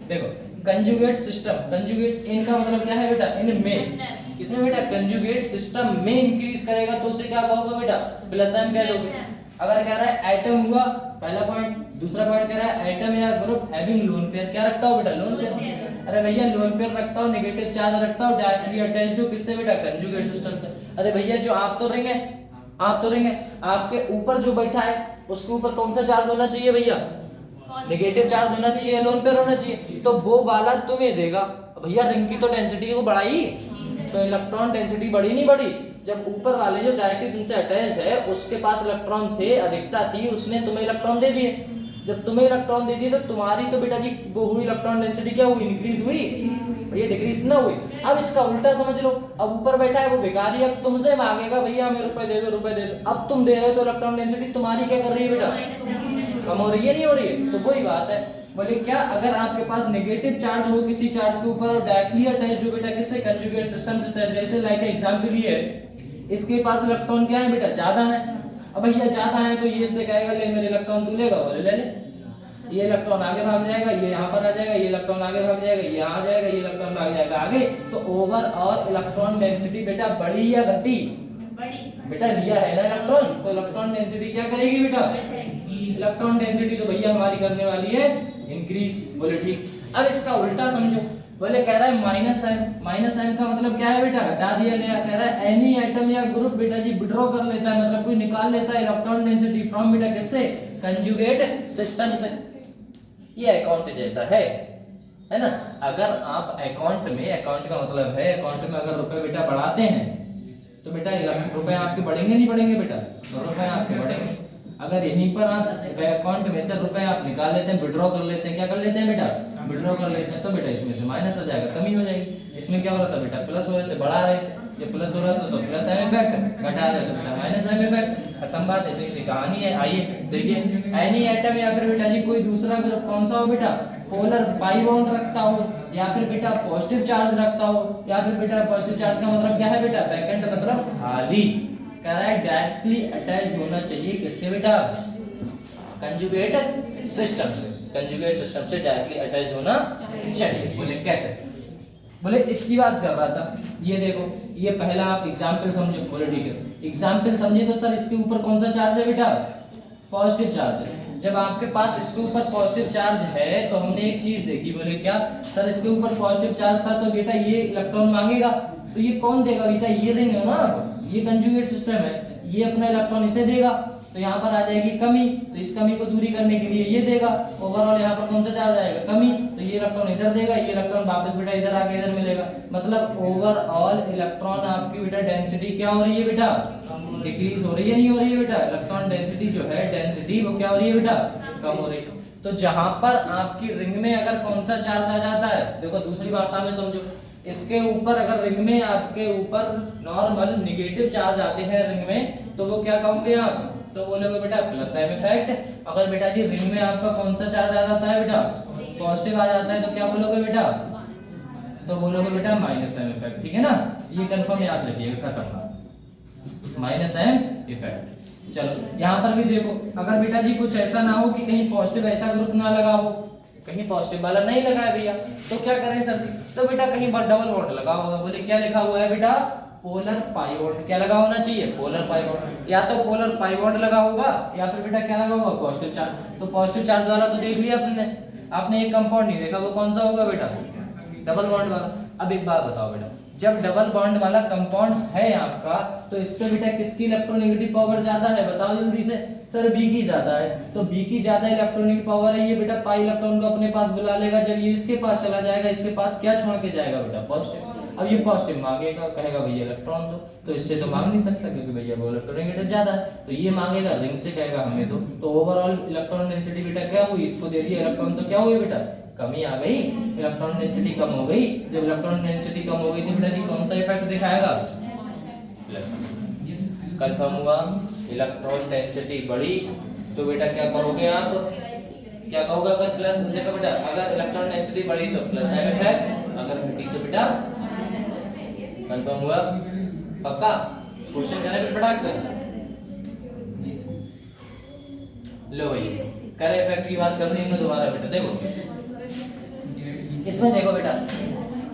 देखो कंजुगेट सिस्टम, कंजुगेट इन का मतलब क्या है बेटा? इन में। किसमें बेटा? कंजुगेट सिस्टम में इंक्रीज करेगा तो उसे क्या कहोगे बेटा? प्लस साइन कह दोगे। अगर कह रहा है एटम हुआ, पहला पॉइंट। दूसरा पॉइंट कह रहा है एटम या ग्रुप हैविंग लोन पेयर, क्या रखता हो बेटा? Lone pair. अरे भैया लोन पेयर रखता हो, नेगेटिव चार्ज रखता हो, डायरेक्टली अटैच्ड हो, किससे बेटा? कंजुगेट सिस्टम से। अरे भैया जो आप तो रिंग है, आपके ऊपर जो बैठा है उसके ऊपर कौन सा चार्ज होना चाहिए भैया? नेगेटिव चार्ज होना चाहिए, लोन पेयर होना चाहिए, तो वो वाला तुम्हें देगा। भैया रिंग की तो डेंसिटी को बढ़ाई, तो इलेक्ट्रॉन डेंसिटी बढ़ी नहीं बढ़ी? जब ऊपर वाले जो डायरेक्टली तुमसे अटैच्ड है उसके पास इलेक्ट्रॉन थे, अधिकता थी, उसने तुम्हें इलेक्ट्रॉन दे दिए। जब तुम्हें इलेक्ट्रॉन दे दिए तो तुम्हारी तो बेटा जी वो हुई इलेक्ट्रॉन डेंसिटी क्या हुई? इंक्रीज हुई भैया, डिक्रीज ना हुई। अब इसका उल्टा समझ लो, अब ऊपर बैठा है वो भिखारी, अब तुमसे मांगेगा भैया हमें रुपए दे दो। अब तुम दे रहे हो तो इलेक्ट्रॉन डेंसिटी तुम्हारी क्या कर रही है बेटा? कम हो रही है, नहीं हो रही है? तो वही बात है। बोले क्या? अगर आपके पास नेगेटिव चार्ज हो किसी चार्ज के ऊपर और डायरेक्टली अटैच्ड हो बेटा किससे? कंजुगेट सिस्टम से। जैसे लाइक एग्जांपल ये है, इसके पास इलेक्ट्रॉन क्या है बेटा? ज्यादा है। अब भैया ज्यादा है तो ये इससे कहेगा ले मेरे इलेक्ट्रॉन तू लेगा, बोले ले ले। ये इलेक्ट्रॉन आगे भाग जाएगा, ये यहाँ पर आ जाएगा, ये इलेक्ट्रॉन आगे भाग जाएगा, ये यहाँ आ जाएगा, ये इलेक्ट्रॉन भाग जाएगा आगे। तो ओवरऑल इलेक्ट्रॉन डेंसिटी बेटा बढ़ी या घटी? बेटा लिया है ना इलेक्ट्रॉन, तो इलेक्ट्रॉन डेंसिटी क्या करेगी बेटा? इलेक्ट्रॉन डेंसिटी तो भैया हमारी करने वाली है इंक्रीज। बोले ठीक। अब इसका उल्टा समझो, बोले कह रहा है माइनस साइन का मतलब क्या है बेटा, घटा दिया गया। कह रहा है एनी एटम या ग्रुप बेटा जी विड्रॉ कर लेता है, मतलब कोई निकाल लेता है इलेक्ट्रॉन डेंसिटी फ्रॉम बेटा किससे, कंजुगेट सिस्टम से। ये अकाउंट जैसा है ना। अगर आप अकाउंट में, अकाउंट का मतलब है अकाउंट में अगर रुपए बेटा बढ़ाते हैं तो बेटा रुपए आपके बढ़ेंगे नहीं बढ़ेंगे बेटा, तो रुपए आपके बढ़ेंगे। अगर यहीं पर आप अकाउंट में से रुपए आप निकाल लेते हैं, विड्रॉ कर लेते हैं, क्या कर लेते हैं बेटा, विड्रॉ कर लेते हैं, तो बेटा इसमें से माइनस हो जाएगा, कमी हो जाएगी। इसमें क्या हो रहा था बेटा, प्लस हो रहे थे, बढ़ा रहे थे, ये प्लस हो रहा था तो प्लस साइन इफेक्ट, घटा रहे तो बेटा माइनस साइन इफेक्ट, खत्म बात है। तो इसी कहानी है। आइए देखिए, एनी एटम या फिर बेटा जी कोई दूसरा ग्रुप कौन सा हो बेटा, पोलर पाई बॉन्ड रखता हो, या फिर बेटा पॉजिटिव चार्ज रखता हो, या फिर बेटा पॉजिटिव चार्ज का मतलब क्या है बेटा, वैकेंट मतलब खाली। कह रहा है डायरेक्टली अटैच्ड होना चाहिए किसके बेटा, कंजुगेट सिस्टम से, कंजुगेट सिस्टम से डायरेक्टली अटैच होना चाहिए। बोले कैसे, बोले इसकी बात कर रहा था। ये देखो, ये पहला आप एग्जांपल समझो। बोले ठीक है, एग्जांपल समझे तो सर इसके ऊपर कौन सा चार्ज है बेटा, पॉजिटिव चार्ज है। जब आपके पास इसके ऊपर पॉजिटिव चार्ज है तो हमने एक चीज देखी, बोले क्या सर, इसके ऊपर पॉजिटिव चार्ज था तो बेटा ये इलेक्ट्रॉन मांगेगा, तो ये कौन देगा बेटा, ये रिंग है ना, ये कंजुगेट सिस्टम है, ये अपना इलेक्ट्रॉन इसे देगा, तो यहाँ पर आ जाएगी कमी, तो इस कमी को दूरी करने के लिए ये देगा। ओवरऑल यहाँ पर कौन सा चार्ज आएगा, कमी, तो ये इलेक्ट्रॉन इधर देगा, ये इलेक्ट्रॉन वापस बेटा इधर आके इधर मिलेगा। मतलब ओवरऑल इलेक्ट्रॉन आपकी बेटा डेंसिटी क्या हो रही है बेटा, डिक्रीज हो रही है, नहीं हो रही है बेटा, इलेक्ट्रॉन डेंसिटी जो है, डेंसिटी वो क्या हो रही है बेटा, कम हो रही है। तो जहां पर आपकी रिंग में अगर कौन सा चार्ज आ जाता है, देखो दूसरी भाषा में समझो, इसके ऊपर अगर रिंग में आपके ऊपर नॉर्मल नेगेटिव चार्ज आते हैं रिंग में, तो वो क्या कहोगे आप, तो बोलोगे बेटा प्लस साइन इफेक्ट। अगर बेटा जी रिंग में आपका कौन सा चार्ज आ जाता है बेटा, पॉजिटिव आ जाता है, तो क्या बोलोगे बेटा, तो बोलोगे बेटा माइनस साइन इफेक्ट। ठीक है ना, ये कंफर्म याद रखिएगा, खत्म, माइनस साइन इफेक्ट। चलो यहाँ पर भी देखो, अगर बेटा जी कुछ ऐसा ना हो कि कहीं पॉजिटिव ऐसा ग्रुप ना लगा हो, कहीं पॉजिटिव वाला नहीं लगा है भैया, तो क्या करें सर, तो बेटा कहीं पर डबल बॉन्ड लगा होगा। बोले क्या लिखा हुआ है बेटा, पोलर पाई बॉन्ड, क्या लगा होना चाहिए, पोलर पाई बॉन्ड, या तो पोलर पाई बॉन्ड लगा होगा या फिर बेटा क्या लगा होगा, पॉजिटिव चार्ज। तो पॉजिटिव चार्ज वाला तो देख लिया आपने एक कंपाउंड नहीं देखा, वो कौन सा होगा बेटा, डबल बॉन्ड वाला। अब एक बात बताओ बेटा, जब डबल बॉन्ड वाला कंपाउंड्स है आपका, तो इस पे बेटा किसकी इलेक्ट्रोनेगेटिव पावर ज्यादा है, बताओ जल्दी से, सर बी की ज्यादा है। तो बी की ज्यादा इलेक्ट्रोनेगेटिव पावर है, ये बेटा पाई इलेक्ट्रॉन को अपने पास बुला लेगा, जब ये इसके पास चला जाएगा, इसके पास क्या छोड़ के जाएगा बेटा, पॉजिटिव। अब ये पॉजिटिव मांगेगा, कहेगा भैया इलेक्ट्रॉन दो, तो इससे तो मांग नहीं सकता क्योंकि भैया वो इलेक्ट्रोनेगेटिव ज्यादा है, तो ये मांगेगा रिंग से, कहेगा हमें दो। तो ओवरऑल इलेक्ट्रॉन डेंसिटी बेटा क्या हुई, इसको दे दिया इलेक्ट्रॉन, तो क्या हुई बेटा, कमी आ गई, इलेक्ट्रॉन डेंसिटी कम हो गई। जब इलेक्ट्रॉन डेंसिटी कम हो गई तो बेटा जी कौन सा इफेक्ट दिखाएगा, प्लस। कंफर्म हुआ, इलेक्ट्रॉन डेंसिटी बढ़ी तो बेटा क्या कहोगे आप, क्या कहोगे, अगर प्लस, देखो बेटा अगर इलेक्ट्रॉन डेंसिटी बढ़ी तो प्लस साइन इफेक्ट, अगर घटी तो बेटा, कंफर्म हुआ, पक्का। क्वेश्चन करने पे फटाक से लो भाई, करे इफेक्ट की बात कर दी हमने दोबारा बेटा। देखो इसमें देखो बेटा,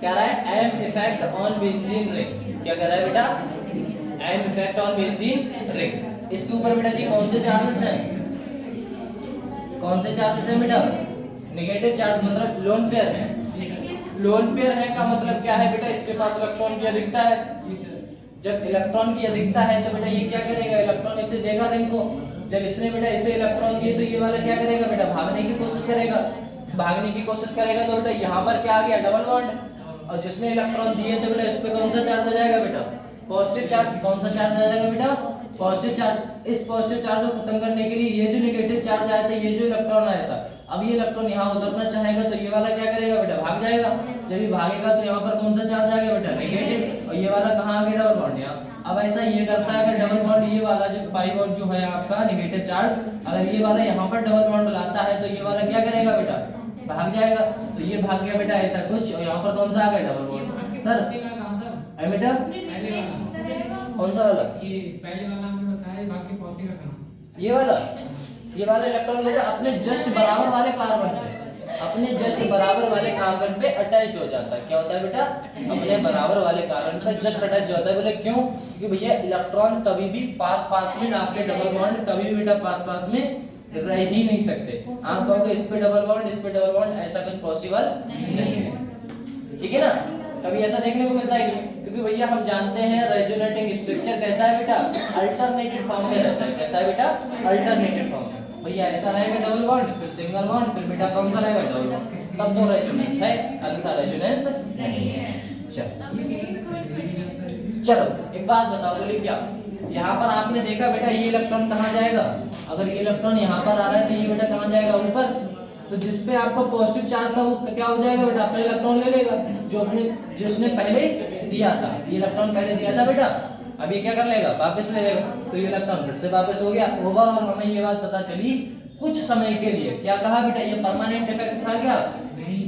क्या रहा है, M effect on benzene ring, क्या कह रहा है बेटा, M effect on benzene ring. इसके ऊपर बेटा जी कौन से चार्जेस हैं, कौन से चार्जेस हैं बेटा, नेगेटिव चार्ज, मतलब लोन पेयर है। लोन पेयर है का मतलब क्या है बेटा, इसके पास इलेक्ट्रॉन की अधिकता है। जब इलेक्ट्रॉन की अधिकता है तो बेटा ये क्या करेगा, इलेक्ट्रॉन इसे देगा रिंग को। जब इसने बेटा इसे इलेक्ट्रॉन दिए तो ये वाला क्या करेगा बेटा, भागने की कोशिश करेगा, भागने की कोशिश करेगा, तो बेटा यहाँ पर क्या आ गया, डबल बॉन्ड। और जिसने इलेक्ट्रॉन दिए तो बेटा इस पे कौन सा चार्ज आ जाएगा बेटा, पॉजिटिव चार्ज। कौन सा चार्ज आ जाएगा बेटा, पॉजिटिव चार्ज। इस पॉजिटिव चार्ज को खत्म करने के लिए ये जो नेगेटिव चार्ज आया था, ये जो इलेक्ट्रॉन आया था, अब ये इलेक्ट्रॉन यहाँ उतरना चाहेगा तो ये वाला क्या करेगा बेटा, भाग जाएगा। जब ये भागेगा तो यहाँ पर कौन सा चार्ज आ गया बेटा, नेगेटिव, और ये वाला कहाँ आ गया, डबल बॉन्ड यहाँ। अब ऐसा ये करता है, अगर डबल बॉन्ड ये वाला जो पाई बॉन्ड जो है आपका नेगेटिव चार्ज, अगर ये वाला यहाँ पर डबल बॉन्ड लाता है तो ये वाला क्या करेगा बेटा, भाग जाएगा। तो ये भाग गया बेटा ऐसा कुछ, और यहाँ पर कौन सा आ गया, डबल बॉन्ड। सर है बेटा, कौन सा वाला, ये पहले वाला हमने बताया, बाकी पहुंचेगा कहां, ये वाला इलेक्ट्रॉन बेटा अपने जस्ट बराबर वाले कार्बन पे, अपने जस्ट बराबर वाले कार्बन पे अटैच्ड हो जाता है। क्या होता है बेटा, अपने बराबर वाले कार्बन पे जस्ट अटैच होता है। बोले क्यों, क्योंकि भैया इलेक्ट्रॉन कभी भी पास में, आपके डबल बॉन्ड कभी भी बेटा पास में रह ही नहीं सकते। आप कहोगे इस पे डबल बॉन्ड, इस पे डबल बॉन्ड, ऐसा कुछ पॉसिबल नहीं है। ठीक है ना। कभी ऐसा देखने को मिलता है नहीं, क्योंकि भैया हम जानते हैं रेजोनेटिंग स्ट्रक्चर कैसा है बेटा, अल्टरनेटेड फॉर्म में रहता है। कैसा है बेटा, अल्टरनेटेड फॉर्म में। भैया ऐसा रहेगा डबल बॉन्ड, फिर सिंगल बॉन्ड, फिर बेटा कौन सा रहेगा, डबल बॉन्ड, तब तो रेजोनेंस है, अन्यथा रेजोनेंस नहीं है। चलो एक बात बताओ, बोले क्या, यहाँ पर आपने देखा बेटा ये इलेक्ट्रॉन कहाँ जाएगा, अगर ये इलेक्ट्रॉन यहाँ पर आ रहा है तो ये बेटा कहाँ जाएगा, ऊपर। तो जिस पे आपका पॉजिटिव चार्ज था वो क्या हो जाएगा बेटा, अपना इलेक्ट्रॉन ले लेगा, जो अपने जिसने पहले दिया था, ये इलेक्ट्रॉन पहले दिया था बेटा, अब ये क्या कर लेगा, वापस ले लेगा। तो ये इलेक्ट्रॉन फिर से वापस हो गया, ओवरऑल हमें ये बात पता चली कुछ समय के लिए, क्या कहा बेटा, ये परमानेंट इफेक्ट था क्या,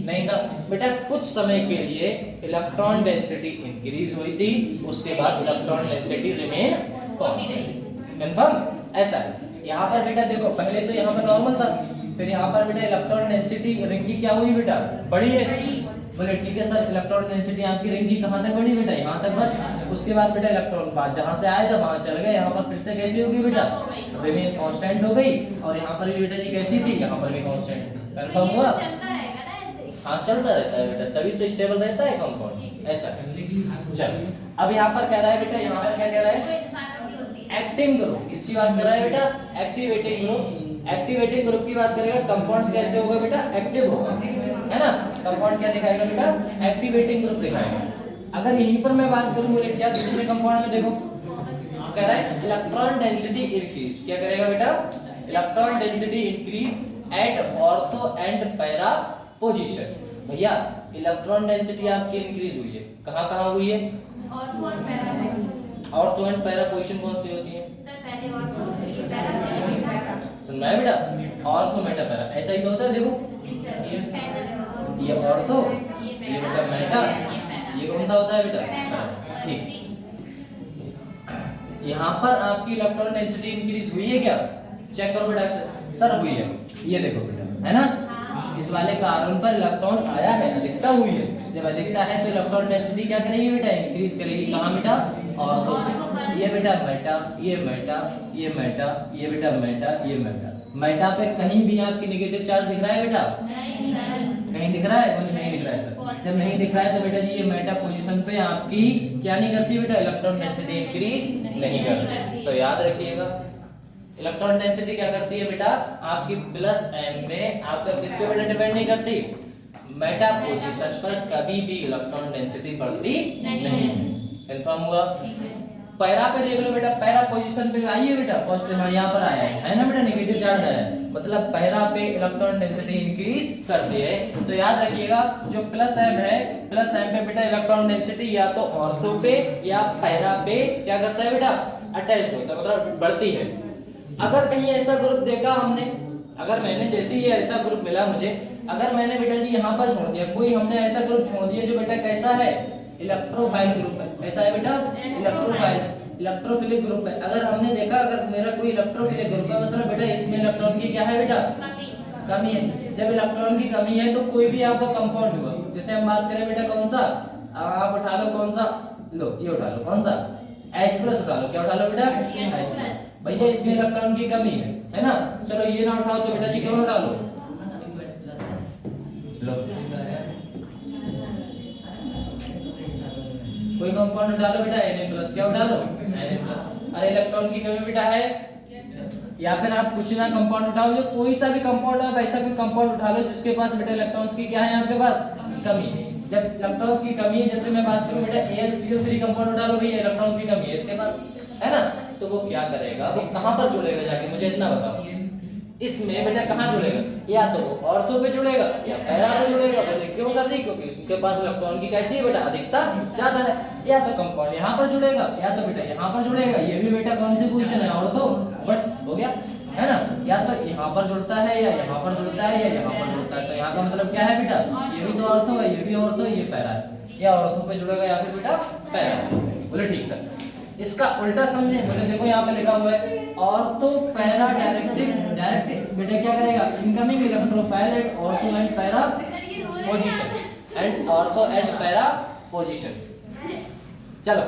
नहीं था बेटा, कुछ समय के लिए इलेक्ट्रॉन डेंसिटी इंक्रीज हुई थी, उसके बाद electron density remain constant. Confirm, ऐसा है। यहाँ पर बेटा देखो, पहले तो यहाँ पर नॉर्मल था, फिर यहाँ पर बेटा इलेक्ट्रॉन डेंसिटी रिंग की क्या हुई बेटा, बढ़ी है। बोले ठीक है सर, इलेक्ट्रॉन डेंसिटी आपकी रिंग की कहाँ तक बढ़ी बेटा, यहाँ तक बस। उसके बाद बेटा इलेक्ट्रॉन बात जहाँ से आया था वहाँ चल गए, यहाँ पर फिर से कैसी होगी बेटा, रिमेन कांस्टेंट हो गई, और यहाँ पर भी बेटा जी कैसी थी, यहाँ पर भी कांस्टेंट। कंफर्म हुआ, हाँ चलता रहता है बेटा, तभी तो स्टेबल रहता है कंपाउंड, ऐसा है। चलो अब यहाँ पर कह रहा है बेटा, यहाँ पर क्या कह रहा है, एक्टिंग ग्रुप, इसकी बात कर रहा है बेटा, एक्टिवेटिंग ग्रुप। एक्टिवेटिंग ग्रुप की बात करेगा, कंपाउंड्स कैसे होगा बेटा, एक्टिव होगा, है ना। कंपाउंड क्या दिखाएगा बेटा, एक्टिवेटिंग ग्रुप दिखाएगा। अगर यहीं पर मैं बात करूं, बोले क्या दूसरे कंपाउंड में देखो, कह रहा है इलेक्ट्रॉन डेंसिटी इंक्रीज, क्या करेगा बेटा, electron density increase at ortho and para position. भैया इलेक्ट्रॉन डेंसिटी आपकी इंक्रीज हुई है, कहां कहां हुई है, ऑर्थो एंड पैरा पोजीशन कौन सी होती है, सुनना है बेटा, ऑर्थो मेटा पैरा, ऐसा ही तो होता है। देखो ये ऑर्थो, ये बेटा मेटा, ये कौन सा होता है बेटा, ठीक। यहाँ पर आपकी इलेक्ट्रॉन डेंसिटी इंक्रीज हुई है क्या, चेक करो बेटा, सर हुई है, ये देखो बेटा, है ना। इस वाले कार्बन पर इलेक्ट्रॉन आया है, अधिकता हुई है, जब अधिकता है तो इलेक्ट्रॉन डेंसिटी क्या करेगी बेटा, इंक्रीज करेगी, कहाँ बेटा, ऑर्थो। ये बेटा मेटा, ये मेटा, ये मेटा, ये बेटा मेटा, ये मेटा। मेटा पे कहीं भी आपकी नेगेटिव चार्ज दिख रहा है बेटा, कहीं दिख रहा है, कोई नहीं दिख रहा है सर। जब नहीं दिख रहा है तो बेटा जी ये मेटा पोजीशन पे आपकी क्या नहीं करती बेटा, इलेक्ट्रॉन डेंसिटी इंक्रीज नहीं करती। तो याद रखिएगा, इलेक्ट्रॉन डेंसिटी क्या करती है बेटा, आपकी प्लस एम में आपका किस पे बेटा डिपेंड नहीं करती, मेटा पोजीशन पर कभी भी इलेक्ट्रॉन डेंसिटी बढ़ती नहीं। कंफर्म हुआ। पैरा पे देख लो बेटा, पैरा पोजीशन पे आई है बेटा, फर्स्ट यहाँ पर आया है ना बेटा, नेगेटिव चार्ज आया है, मतलब पैरा पे इलेक्ट्रॉन डेंसिटी इंक्रीज करती है। तो याद रखिएगा, जो प्लस एम है, प्लस एम पे बेटा इलेक्ट्रॉन डेंसिटी या तो ऑर्थो पे या पैरा पे क्या करता है बेटा, अटैच्ड होता है, मतलब बढ़ती है। अगर कहीं ऐसा ग्रुप देखा हमने, अगर मैंने जैसे ही ऐसा ग्रुप मिला मुझे, अगर मैंने बेटा जी यहाँ पर छोड़ दिया, कोई हमने ऐसा ग्रुप छोड़ दिया जो बेटा कैसा है, इलेक्ट्रोफाइल ग्रुप है, कैसा है बेटा, इलेक्ट्रोफाइल, इलेक्ट्रोफिलिक ग्रुप है। अगर हमने देखा, अगर मेरा कोई इलेक्ट्रोफिलिक ग्रुप है, मतलब बेटा इसमें इलेक्ट्रॉन की क्या है बेटा, कमी है। जब इलेक्ट्रॉन की कमी है तो कोई भी आपका कंपाउंड हुआ, जैसे हम बात करें बेटा कौन सा, आप उठा लो कौन सा, लो ये उठा लो, कौन सा, H+ उठा लो, क्या उठा लो बेटा, H+। भैया इसमें इलेक्ट्रॉन की कमी है ना, चलो ये ना उठाओ तो बेटा जी क्यों उठा लो, लो कोई कंपाउंड उठा लो बेटा, Na+, क्या उठा लो, Na+। अरे इलेक्ट्रॉन की कमी बेटा है, या फिर आप कुछ ना कंपाउंड उठाओ, जो कोई सा भी कंपाउंड है वैसा कोई कंपाउंड उठा लो जिसके पास बेटा इलेक्ट्रॉन्स की क्या है आपके पास, कमी। जब इलेक्ट्रॉन्स की कमी है, जैसे मैं बात करूं बेटा AlCl3 कंपाउंड उठा लो, भैया इलेक्ट्रॉन की कमी है इसके पास, है ना, तो वो क्या करेगा, वो कहां पर जुड़ेगा जाके, मुझे इतना बताओ, इसमें बेटा कहां जुड़ेगा, या तो ऑर्थो पे जुड़ेगा या पैरा पे जुड़ेगा। बोले क्यों सर जी, क्योंकि उसके पास इलेक्ट्रॉन की कैसी है बेटा, अधिकता ज्यादा है। या तो कंपाउंड यहां पर जुड़ेगा या तो बेटा यहां पर जुड़ेगा, ये भी बेटा कौन सी पोजीशन है, ऑर्थो, बस हो गया, है ना। या तो यहाँ पर जुड़ता है या यहाँ पर जुड़ता है या यहाँ पर जुड़ता है, तो यहाँ का मतलब क्या है बेटा, ये भी तो ऑर्थो है, ये भी ऑर्थो है, ये पैरा है, या ऑर्थो पे जुड़ेगा या फिर बेटा पैरा। बोले ठीक सर, इसका उल्टा समझे, बोले देखो यहाँ पे लिखा हुआ है ऑर्थो पैरा डायरेक्ट बेटा क्या करेगा, incoming electrophile at ortho and para position, and ortho and para position. चलो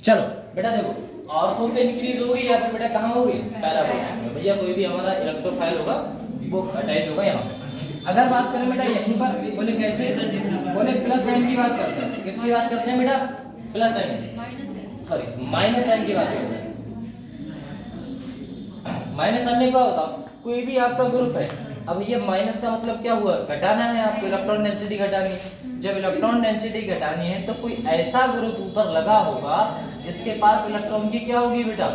चलो बेटा देखो, ऑर्थो पे इंक्रीज होगी या फिर बेटा कहाँ होगी, पैरा पोजीशन में। भैया कोई भी हमारा इलेक्ट्रोफाइल होगा वो अटैच होगा यहाँ पे। अगर बात करें बेटा यहीं पर, बोले कैसे, बोले प्लस एम की बात करते हैं। किसकी बात करते हैं बेटा, plus M, sorry minus M की बात करते हैं। माइनस एम में क्या होता, कोई भी आपका ग्रुप है, अब ये माइनस का मतलब क्या हुआ, घटाना है आपको, इलेक्ट्रॉन डेंसिटी घटानी है। जब इलेक्ट्रॉन डेंसिटी घटानी है तो कोई ऐसा ग्रुप ऊपर लगा होगा जिसके पास इलेक्ट्रॉन की क्या होगी बेटा,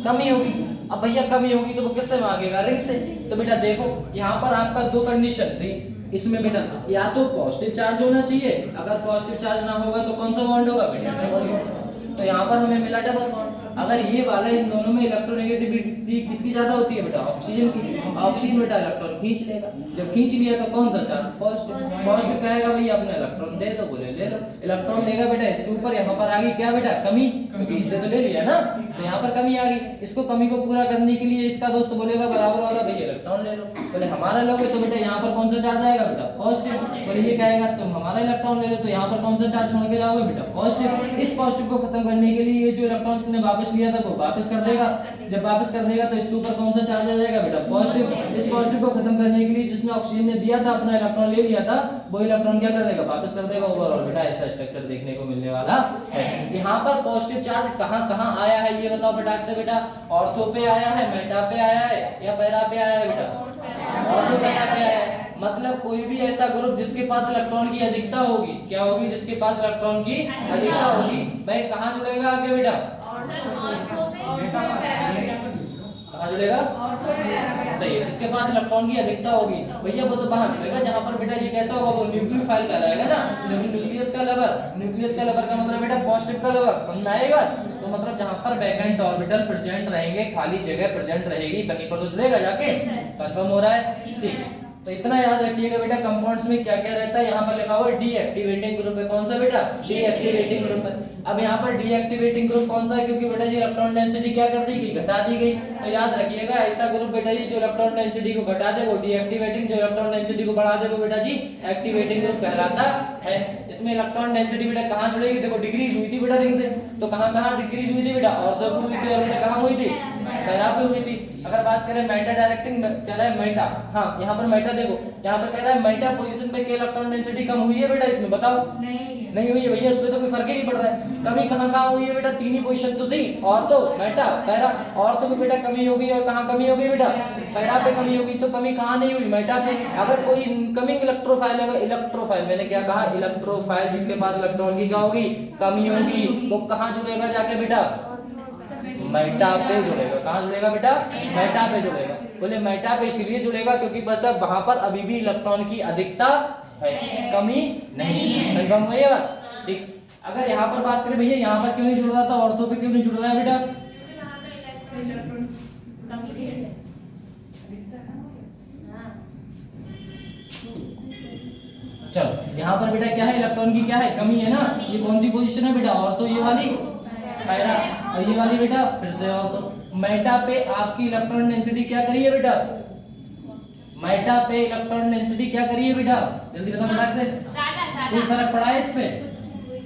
कमी होगी। अब भैया कमी होगी तो वो किससे मांगेगा, रिंग से। तो बेटा देखो यहाँ पर आपका दो कंडीशन थी इसमें बेटा, या तो पॉजिटिव चार्ज होना चाहिए, अगर पॉजिटिव चार्ज ना होगा तो कौन सा बॉन्ड होगा बेटा, डबल बॉन्ड। तो यहाँ पर हमें मिला डबल बॉन्ड। अगर ये वाला इन दोनों में इलेक्ट्रोनेगेटिविटी किसकी ज्यादा होती है बेटा, ऑक्सीजन की। ऑक्सीजन बेटा इलेक्ट्रॉन खींच लेगा, जब खींच लिया तो कौन सा चार्ज, पॉजिटिव। पॉजिटिव कहेगा भैया अपना इलेक्ट्रॉन दे दो, बोले ले लो। इलेक्ट्रॉन लेगा बेटा इसके ऊपर, यहाँ पर आ गई क्या बेटा, कमी, क्योंकि इससे तो ले लिया ना, तो यहाँ पर कमी आ गई। इसको कमी को पूरा करने के लिए इसका दोस्त बोलेगा बराबर वाला भैया इलेक्ट्रॉन ले लो। बोले हमारा लोगे तो बेटा यहाँ पर कौन सा चार्ज आएगा बेटा, पॉजिटिव। बोले ये कहेगा तुम हमारा इलेक्ट्रॉन ले लो, तो यहाँ पर कौन सा चार्ज छोड़ के जाओगे बेटा, पॉजिटिव। इस पॉजिटिव को खत्म करने के लिए ये जो इलेक्ट्रॉन्स ने वापस लिया था वो वापस कर देगा। जब वापस कर देगा तो इसके ऊपर कौन सा चार्ज आ जाएगा बेटा, पॉजिटिव। इस पॉजिटिव को खत्म करने के लिए जिसने ऑक्सीजन ने दिया था, अपना इलेक्ट्रॉन ले लिया था, वो इलेक्ट्रॉन क्या कर देगा, वापस कर देगा ओवरऑल। बेटा ऐसा स्ट्रक्चर देखने को मिलने वाला है। यहाँ पर पॉजिटिव चार्ज कहाँ कहाँ आया है ये बताओ फटाक से बेटा, ऑर्थो पे आया है, मेटा पे आया है या पैरा पे आया है बेटा, ऑर्थो पैरा पे आया है। मतलब कोई भी ऐसा ग्रुप जिसके पास इलेक्ट्रॉन की अधिकता होगी, क्या होगी, जिसके पास इलेक्ट्रॉन की अधिकता होगी, भाई कहाँ जुड़ेगा आगे बेटा, कहाँ जुड़ेगा, सही है, जिसके पास इलेक्ट्रॉन की अधिकता होगी भैया वो तो वहां जुड़ेगा जहां पर बेटा ये कैसा होगा, वो न्यूक्लियोफाइल कहलाएगा ना, न्यूक्लियस का लवर। न्यूक्लियस का लवर का मतलब बेटा पॉजिटिव का लवर, समझ में आएगा। तो मतलब जहां पर वैकेंट ऑर्बिटल प्रेजेंट रहेंगे, खाली जगह प्रेजेंट रहेगी, कहीं पर तो जुड़ेगा जाके, कंफर्म हो रहा है, ठीक है। तो इतना याद रखिएगा बेटा, कंपाउंड्स में क्या क्या रहता है। यहाँ पर लिखा हुआ है डीएक्टिवेटिंग ग्रुप है, कौन सा बेटा, डीएक्टिवेटिंग ग्रुप है। अब यहाँ पर डीएक्टिवेटिंग ग्रुप कौन सा है, क्योंकि बेटा ये इलेक्ट्रॉन डेंसिटी क्या कर दी गई, घटा दी गई। तो याद रखिएगा ऐसा ग्रुप बेटा जी जो इलेक्ट्रॉन डेंसिटी को घटा दे वो डीएक्टिवेटिंग, जो इलेक्ट्रॉन डेंसिटी को बढ़ा दे वो बेटा जी एक्टिवेटिंग ग्रुप कहलाता है। इसमें इलेक्ट्रॉन डेंसिटी बेटा कहाँ जुड़ेगी, देखो डिक्रीज हुई थी बेटा रिंग से, तो कहाँ कहाँ डिक्रीज हुई थी बेटा, ऑर्थो पे हुई थी और बेटा कहाँ हुई थी, पैरा पे हुई थी। अगर बात करें मेटा डायरेक्टिंग कह रहा है मेटा, हाँ यहाँ पर मेटा देखो, यहाँ पर कह रहा है मेटा पोजीशन पे के इलेक्ट्रॉन डेंसिटी कम हुई है बेटा, इसमें बताओ नहीं हुई है भैया, इसमें तो कोई फर्क ही नहीं पड़ रहा है। कमी कहाँ कहाँ हुई है बेटा, तीन ही पोजीशन तो थी, ऑर्थो मेटा पैरा। ऑर्थो में बेटा कमी होगी और कहाँ कमी होगी बेटा, पैरा पे कमी होगी। तो कमी कहाँ नहीं हुई, मेटा पे। अगर कोई इनकमिंग इलेक्ट्रोफाइल है, इलेक्ट्रोफाइल मैंने क्या कहा, इलेक्ट्रोफाइल जिसके पास इलेक्ट्रॉन की क्या होगी, कमी होगी, वो कहाँ जुड़ेगा जाके बेटा, मेटा पे जुड़ेगा। कहाँ जुड़ेगा बेटा, मेटा पे जुड़ेगा। बोले मेटा पे इसलिए जुड़ेगा क्योंकि मतलब वहां पर अभी भी इलेक्ट्रॉन की अधिकता है, कमी नहीं है। कंफर्म हुई बात, ठीक। अगर यहाँ पर बात करें भैया, यहाँ पर क्यों नहीं जुड़ रहा था, ऑर्थो पे क्यों नहीं जुड़ रहा है बेटा, चलो यहाँ पर बेटा क्या है, इलेक्ट्रॉन की क्या है, कमी है ना। ये कौन सी पोजीशन है बेटा, ऑर्थो ये वाली, पैरा, और ये वाली बेटा फिर से ऑर्थो। मेटा पे आपकी इलेक्ट्रॉन डेंसिटी क्या करी है बेटा, मेटा पे इलेक्ट्रॉन डेंसिटी क्या करी है बेटा, जल्दी बताओ फटाक से। कोई फर्क पड़ा है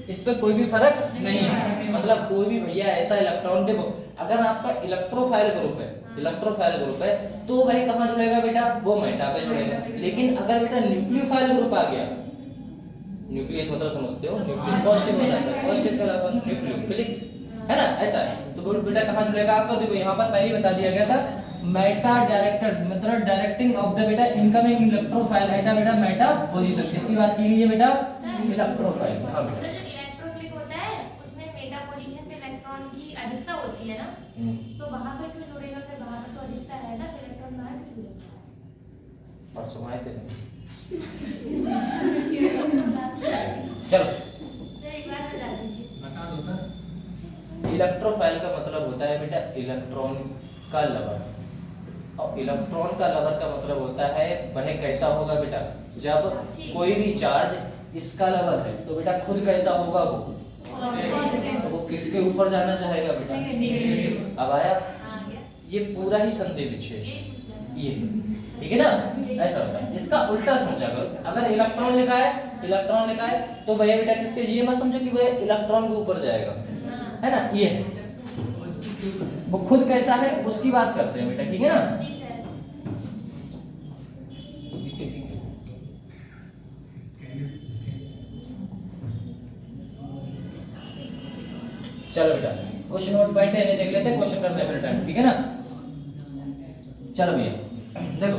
इस पे कोई भी फर्क नहीं है। मतलब कोई भी भैया ऐसा इलेक्ट्रॉन देखो, अगर आपका इलेक्ट्रोफाइल ग्रुप है, इलेक्ट्रोफाइल ग्रुप है तो वह कहाँ जुड़ेगा बेटा, वो मेटा पे जुड़ेगा। लेकिन अगर बेटा न्यूक्लियोफाइल ग्रुप आ गया, न्यूक्लियस मतलब समझते हो, न्यूक्लियस पॉजिटिव होता है, पॉजिटिव का लवर न्यूक्लियोफिलिक है ना, ऐसा है। तो बेटा कहाँ जुड़ेगा आपको, देखो यहाँ पर पहले बता दिया गया था, मेटा डायरेक्टर मतलब डायरेक्टिंग ऑफ द बेटा इनकमिंग इलेक्ट्रोफाइल एट बेटा मेटा पोजीशन। किसकी बात की गई है बेटा, इलेक्ट्रोफाइल। हां बेटा इलेक्ट्रोफिलिक होता है, उसमें मेटा पोजीशन पे इलेक्ट्रॉन की अधिकता होती है ना, तो वहां पे क्यों जुड़ेगा, फिर वहां पे तो अधिकता है ना, फिर इलेक्ट्रॉन बाहर क्यों जुड़ेगा, परसों आए थे। चलो सर एक बार बता दीजिए, बता दो सर। इलेक्ट्रोफाइल का मतलब होता है बेटा इलेक्ट्रॉन का लवर, और इलेक्ट्रॉन का लवर का मतलब होता है वह कैसा होगा बेटा, जब कोई भी चार्ज इसका लवर है तो बेटा खुद कैसा होगा वो, तो वो किसके ऊपर जाना चाहेगा बेटा, अब आया ये पूरा ही संधि विच्छेद, ये ठीक है ना, ऐसा होता है। इसका उल्टा समझा करो, अगर इलेक्ट्रॉन लिखा है तो भैया बेटा किसके, ये मत समझो कि वह इलेक्ट्रॉन के ऊपर जाएगा, है ना, ये है वो खुद कैसा है उसकी बात करते हैं बेटा, ठीक है ना। जी सर। चलो बेटा क्वेश्चन नोट पॉइंट है इन्हें देख लेते हैं, क्वेश्चन करते हैं टाइम, ठीक है ना। चलो भैया देखो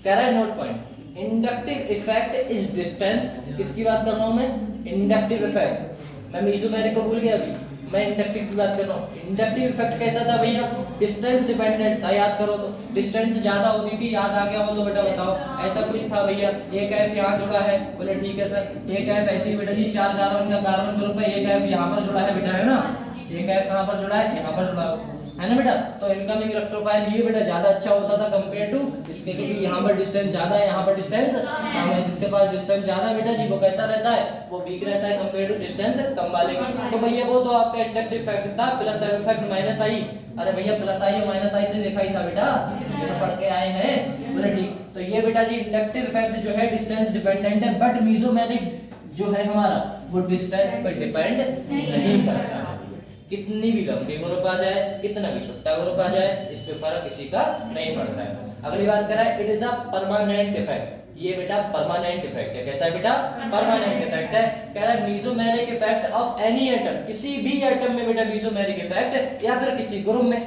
कह रहा है note point, inductive effect is distance, किसकी बात कर रहा हूं मैं, इंडक्टिव इफेक्ट। मैं मीसोमेरिक को भूल गया अभी, मैं इंडक्टिव की बात कर रहा हूं। इंडक्टिव इफेक्ट कैसा था भैया, डिस्टेंस डिपेंडेंट था, याद करो तो डिस्टेंस ज्यादा होती थी, याद आ गया हो तो बेटा बताओ। ऐसा कुछ था भैया, एक एफ यहाँ जुड़ा है, बोले ठीक है सर, एक एफ ऐसे ही बेटा जी 4 कार्बन का कार्बन ग्रुप है, एक एफ यहाँ पर जुड़ा है बेटा, है ना, एक एफ कहाँ पर जुड़ा है, यहाँ पर जुड़ा है ना बेटा। तो इनकमिंग इलेक्ट्रोफाइल ये बेटा ज्यादा अच्छा होता था कंपेयर टू इसके, क्योंकि यहाँ पर डिस्टेंस ज्यादा है, यहाँ पर डिस्टेंस कम है। जिसके पास डिस्टेंस ज्यादा है बेटा जी वो कैसा रहता है, वो वीक रहता है कंपेयर टू डिस्टेंस कम वाले का। तो भैया वो तो आपका इंडक्टिव इफेक्ट था, प्लस इफेक्ट माइनस आई। अरे भैया प्लस आई और माइनस आई तो देखा ही था बेटा, ये तो पढ़ के आए हैं, बोले ठीक। तो ये बेटा जी इंडक्टिव इफेक्ट जो है डिस्टेंस डिपेंडेंट है, बट मीसोमेरिक जो है हमारा वो डिस्टेंस पर डिपेंड नहीं करता है। कितनी भी लंबी ग्रुप आ जाए, कितना भी छोटा ग्रुप आ जाए, इस पे फर्क किसी का नहीं पड़ता है। अगली बात कर रहा है, it is a permanent effect. ये बेटा परमानेंट इफेक्ट है, कैसा है बेटा, परमानेंट इफेक्ट है। कह रहा है मीसोमेरिक इफेक्ट ऑफ एनी एटम, किसी भी एटम में बेटा मीसोमेरिक इफेक्ट या फिर किसी ग्रुप में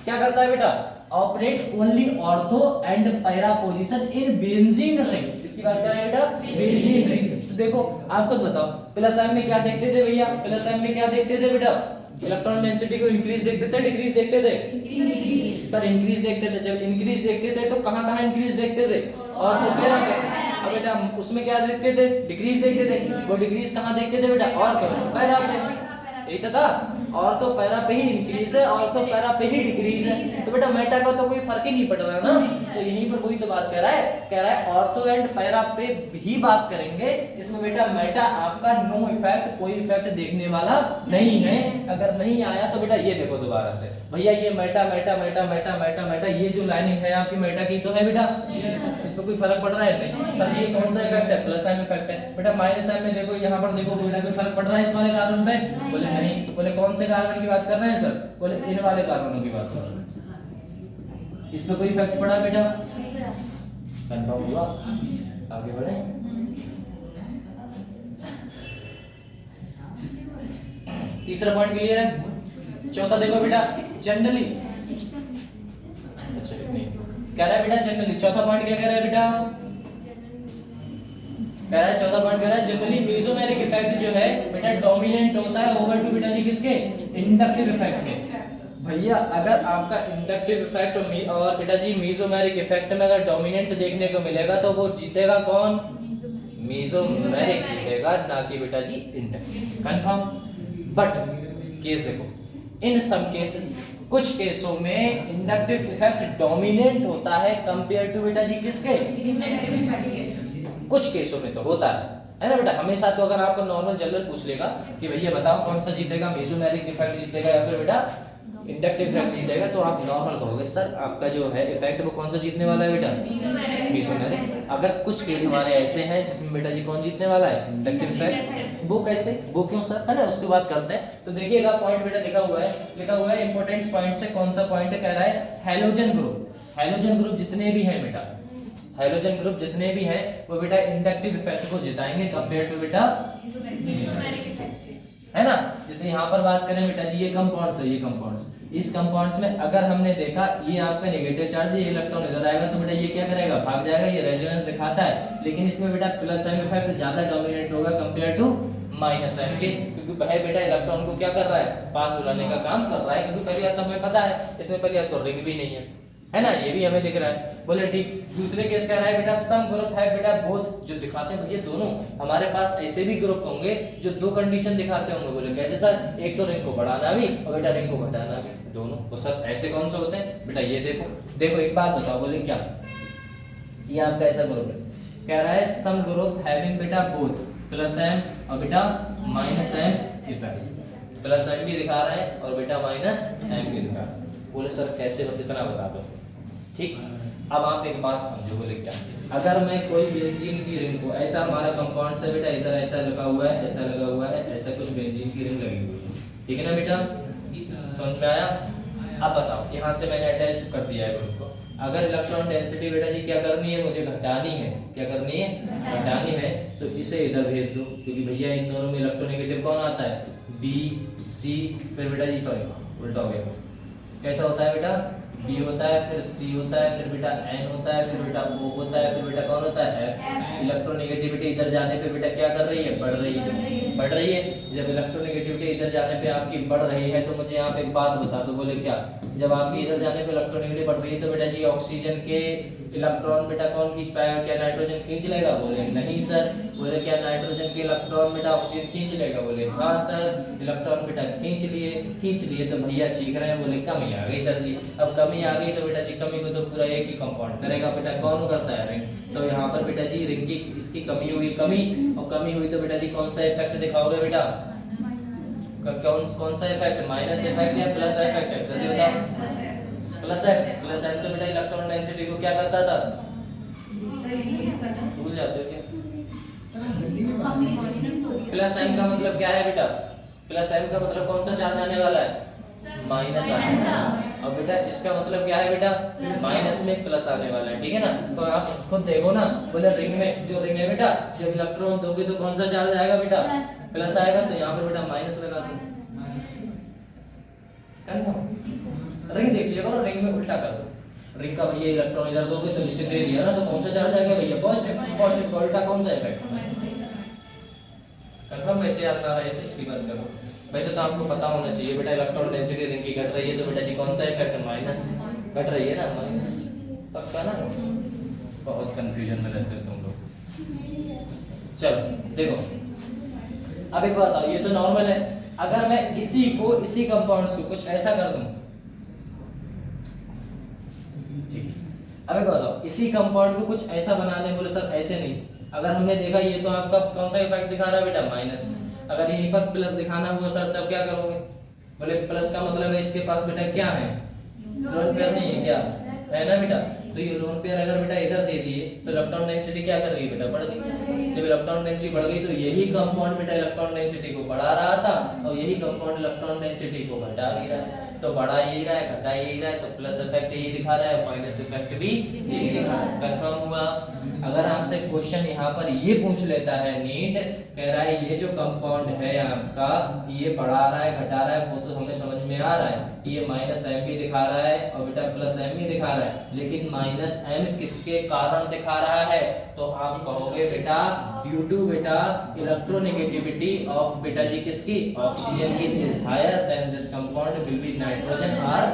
क्या करता है बेटा, operate only ortho and para position in benzene ring. इसकी बात कर रहे हैं बेटा, बेंजीन रिंग। तो देखो आप खुद बताओ, प्लस एम में क्या देखते थे भैया, प्लस एम में क्या देखते थे बेटा, इलेक्ट्रॉन डेंसिटी को इंक्रीज देखते थे, डिक्रीज देखते थे, सर इंक्रीज देखते थे। जब इंक्रीज देखते थे तो कहां इंक्रीज देखते थे, और तो पैरा पे। अब बेटा उसमें क्या देखते थे, डिक्रीज देखते थे, वो डिक्रीज कहां देखते थे बेटा, और तो पैरा पे, यही तो था, और तो पैरा पे ही इंक्रीज है, और तो पैरा पे ही डिक्रीज है। तो बेटा मेटा का तो कोई फर्क ही नहीं पड़ रहा ना। तो यहीं पर वही तो बात कह रहा है, कह रहा है ऑर्थो एंड पैरा पे भी बात करेंगे। इसमें बेटा मेटा आपका नो इफेक्ट, कोई इफेक्ट देखने वाला नहीं है। अगर नहीं आया तो बेटा ये देखो दोबारा से, भैया ये Meta Meta Meta Meta Meta Meta, ये जो लाइनिंग है आपकी मेटा की तो है बेटा, इस पे कोई फर्क पड़ रहा है नहीं। सर ये कौन सा इफेक्ट है, प्लस एम इफेक्ट है बेटा। माइनस एम में देखो, यहाँ पर देखो बेटा कोई फर्क पड़ रहा है इस वाले कार्बन पे, बोले नहीं। बोले कौन से कार्बन की बात कर रहे हैं सर, बोले इन वाले कार्बनों की बात कर रहे हैं। इस पे कोई इफेक्ट पड़ा बेटा, कंफर्म हुआ, आगे बढ़े। तीसरा पॉइंट क्लियर है। चौथा देखो बेटा, जनरली कह रहा है बेटा जनरली। चौथा पॉइंट क्या कह रहा है बेटा, कह रहा है चौथा पॉइंट कह रहा है जनरली मीसोमेरिक इफेक्ट जो है बेटा डोमिनेंट होता है ओवर टू बेटा जी किसके, इंडक्टिव इफेक्ट के। भैया अगर आपका इंडक्टिव इफेक्ट और बेटा जी मीसोमेरिक इफेक्ट में अगर डोमिनेंट देखने को मिलेगा तो वो जीतेगा कौन, मीसोमेरिक जीतेगा, ना कि बेटा जी इंडक्टिव। कंफर्म। बट केस देखो, इन सम केसेस, कुछ केसों में इंडक्टिव इफेक्ट डोमिनेंट होता है कंपेयर टू बेटा जी किसके, कुछ केसों में तो होता है ना बेटा। हमेशा तो अगर आपको नॉर्मल जनरल पूछ लेगा कि भैया बताओ कौन सा जीतेगा, मीसोमेरिक इफेक्ट जीतेगा या फिर बेटा इंडक्टिव इफेक्ट जीतेगा, तो आप नॉर्मल कहोगे सर आपका जो है इफेक्ट वो कौन सा जीतने वाला है बेटा, मीसोमेरिक। अगर कुछ केस हमारे ऐसे हैं जिसमें बेटा जी कौन जीतने वाला है, इंडक्टिव इफेक्ट। वो कैसे, वो क्यों सर, है ना, उसके बाद करते हैं। तो देखिएगा पॉइंट बेटा लिखा हुआ है इंपॉर्टेंस पॉइंट से। कौन सा पॉइंट कह रहा है, हैलोजन ग्रुप, हैलोजन ग्रुप जितने भी हैं बेटा, हैलोजन ग्रुप जितने भी हैं वो बेटा इंडक्टिव इफेक्ट को जिताएंगे कंपेयर टू बेटा मीसोमेरिक इफेक्ट, है ना। जैसे यहाँ पर बात करें बेटा जी, ये कंपाउंड्स है, ये कंपाउंड्स, इस कंपाउंड्स में अगर हमने देखा ये आपका नेगेटिव चार्ज है, ये इलेक्ट्रॉन इधर आएगा तो बेटा ये क्या करेगा, भाग जाएगा, ये रेजोनेंस दिखाता है। लेकिन इसमें बेटा प्लस एम इफेक्ट ज्यादा डोमिनेट होगा कंपेयर टू माइनस एम के, क्योंकि पहले बेटा इलेक्ट्रॉन को क्या कर रहा है, पास बुलाने का काम कर रहा है। क्योंकि पहली बात तो हमें पता है इसमें पहली बात तो रिंग भी नहीं है ना, ये भी हमें दिख रहा है। बोले ठीक। दूसरे केस कह रहा है बेटा सम ग्रुप है बेटा बोथ, जो दिखाते हैं ये दोनों। हमारे पास ऐसे भी ग्रुप होंगे जो दो कंडीशन दिखाते होंगे। बोले कैसे सर, एक तो रिंग को बढ़ाना भी और बेटा रिंग को घटाना भी, दोनों। तो सर ऐसे कौन से होते हैं बेटा, ये देखो एक बात बताओ, बोले क्या, ये आपका ऐसा ग्रुप है, कह रहा है सम ग्रुप हैविंग बेटा बोथ प्लस एम और बेटा minus M effect. Plus M भी दिखा रहा है और बेटा माइनस एम भी दिखा रहा है। बोले सर कैसे, बस इतना बता दो। ठीक, अब आप एक बात समझो। बोले क्या, अगर मैं कोई बेंजीन की रिंग को, ऐसा हमारा कंपाउंड से बेटा इधर ऐसा लगा हुआ है, ऐसा लगा हुआ है, ऐसा कुछ बेंजीन की रिंग लगी हुई है, ठीक है ना बेटा, समझ में आया। अब बताओ, यहाँ से मैंने अटैच कर दिया है ग्रुप को। अगर इलेक्ट्रॉन डेंसिटी बेटा जी क्या करनी है, मुझे घटानी है। क्या करनी है? घटानी है। तो इसे इधर भेज दो, क्योंकि भैया इन दोनों में इलेक्ट्रोनेगेटिव कौन आता है? बी सी, फिर बेटा जी सॉरी उल्टा हो गया। कैसा होता है बेटा? बी होता है, फिर सी होता है, फिर बेटा एन होता है, फिर बेटा ओ होता है, फिर बेटा कौन होता है? एफ। इलेक्ट्रोनेगेटिविटी इधर जाने पे बेटा क्या कर रही है? बढ़ रही है। बढ़ रही है। जब इलेक्ट्रोनेगेटिविटी इधर जाने पे आपकी बढ़ रही है, तो मुझे यहाँ पे एक बात बता दो, बोले क्या? जब आपकी इधर जाने पे इलेक्ट्रोनेगेटिविटी बढ़ रही है, तो बेटा जी ऑक्सीजन के इलेक्ट्रॉन बेटा कौन खींच पाएगा? क्या नाइट्रोजन खींच लेगा? बोले नहीं सर। बोले क्या नाइट्रोजन के इलेक्ट्रॉन बेटा ऑक्सीजन खींच लेगा? बोले हाँ सर। इलेक्ट्रॉन बेटा खींच लिए तो भैया चीख रहे हैं, बोले कमी आ गई सर जी। अब कमी आ गई तो बेटा जी कमी को तो पूरा एक ही कंपाउंड करेगा बेटा, कौन करता है? रिंग। तो यहाँ पर बेटा जी रिंग की इसकी कमी हुई, कमी, और कमी हुई तो बेटा जी कौन सा इफेक्ट दिखाओगे बेटा? कौन सा इफेक्ट? माइनस इफेक्ट या प्लस इफेक्ट है? जल्दी बताओ। Plus F. प्लस एफ तो बेटा इलेक्ट्रॉन डेंसिटी को क्या करता था? भूल जाते हो क्या? प्लस एम का मतलब क्या है बेटा? प्लस एम का मतलब कौन सा चार्ज आने वाला है? माइनस आने वाला है। और बेटा इसका मतलब क्या है बेटा? माइनस में प्लस आने वाला है, ठीक है ना? तो आप खुद देखो ना, बोले रिंग में जो रिंग है बेटा, जब इलेक्ट्रॉन दोगे तो कौन सा चार्ज आएगा बेटा? प्लस आएगा। तो यहाँ पे बेटा माइनस लगा दो। कंफर्म? रिंग देख लिया करो, रिंग में उल्टा कर दो। रिंग का भैया इलेक्ट्रॉन इधर दोगे तो इसे दे दिया ना, तो कौन सा चार्ज आएगा भैया? पॉजिटिव। पॉजिटिव का उल्टा कौन सा इफेक्ट? कंफर्म? वैसे याद ना रहे तो इसकी बात करो। वैसे तो आपको पता होना चाहिए बेटा, इलेक्ट्रॉन डेंसिटी रिंग की घट रही है तो बेटा जी कौन सा इफेक्ट है? माइनस। घट रही है ना, माइनस। पक्का ना? बहुत कंफ्यूजन में रहते हो तुम लोग। चलो देखो, अब एक बात बताओ, ये तो नॉर्मल है। अगर मैं इसी कंपाउंड्स को कुछ ऐसा कर दूं, ठीक, अब एक बात बताओ, इसी कंपाउंड को कुछ ऐसा बना दें। बोले सर ऐसे नहीं। अगर हमने देखा ये तो आपका कौन सा इफेक्ट दिखा रहा है बेटा? माइनस। अगर यहीं पर प्लस दिखाना हुआ सर, तब क्या करोगे? बोले प्लस का मतलब है इसके पास बेटा क्या है? लोन पेयर नहीं है क्या? है ना बेटा? तो ये लोन पेयर अगर बेटा इधर दे दिए तो इलेक्ट्रॉन डेंसिटी क्या कर रही है बेटा? बढ़ गई। जब इलेक्ट्रॉन डेंसिटी बढ़ गई तो यही कंपाउंड बेटा इलेक्ट्रॉन डेंसिटी को बढ़ा रहा था, और यही कंपाउंड इलेक्ट्रॉन डेंसिटी को घटा भी रहा है। तो बढ़ा यही रहा है, घटा यही रहा है, तो प्लस इफेक्ट यही दिखा रहा है, माइनस इफेक्ट भी यही दिखा रहा है। कंफर्म हुआ? अगर आपसे क्वेश्चन यहाँ पर ये पूछ लेता है नीट, कह रहा है ये जो कंपाउंड है आपका, ये बढ़ा रहा है घटा रहा है, वो तो हमें समझ में आ रहा है, ये माइनस एम भी दिखा रहा है और बेटा प्लस एम भी दिखा रहा है, लेकिन माइनस एम किसके कारण दिखा रहा है? तो आप कहोगे बेटा ड्यू टू बेटा इलेक्ट्रोनेगेटिविटी ऑफ बेटा जी किसकी? ऑक्सीजन की is higher then this compound will be nitrogen. R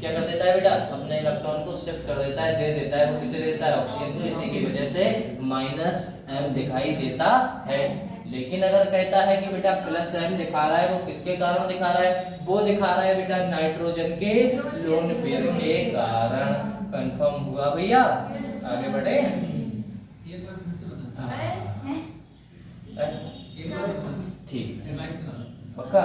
क्या कर देता है बेटा? अपने इलेक्ट्रॉन को शिफ्ट कर देता है, दे देता है। वो किसे दे देता है? ऑक्सीजन को। इसी की वजह से माइनस एम दिखाई देता है। लेकिन अगर कहता है कि बेटा प्लस एम दिखा रहा है, वो किसके कारण दिखा रहा है? वो दिखा रहा है बेटा नाइट्रोजन के लोन पेयर के कारण। कंफर्म हुआ भैया? आगे बढ़े। ठीक, पक्का?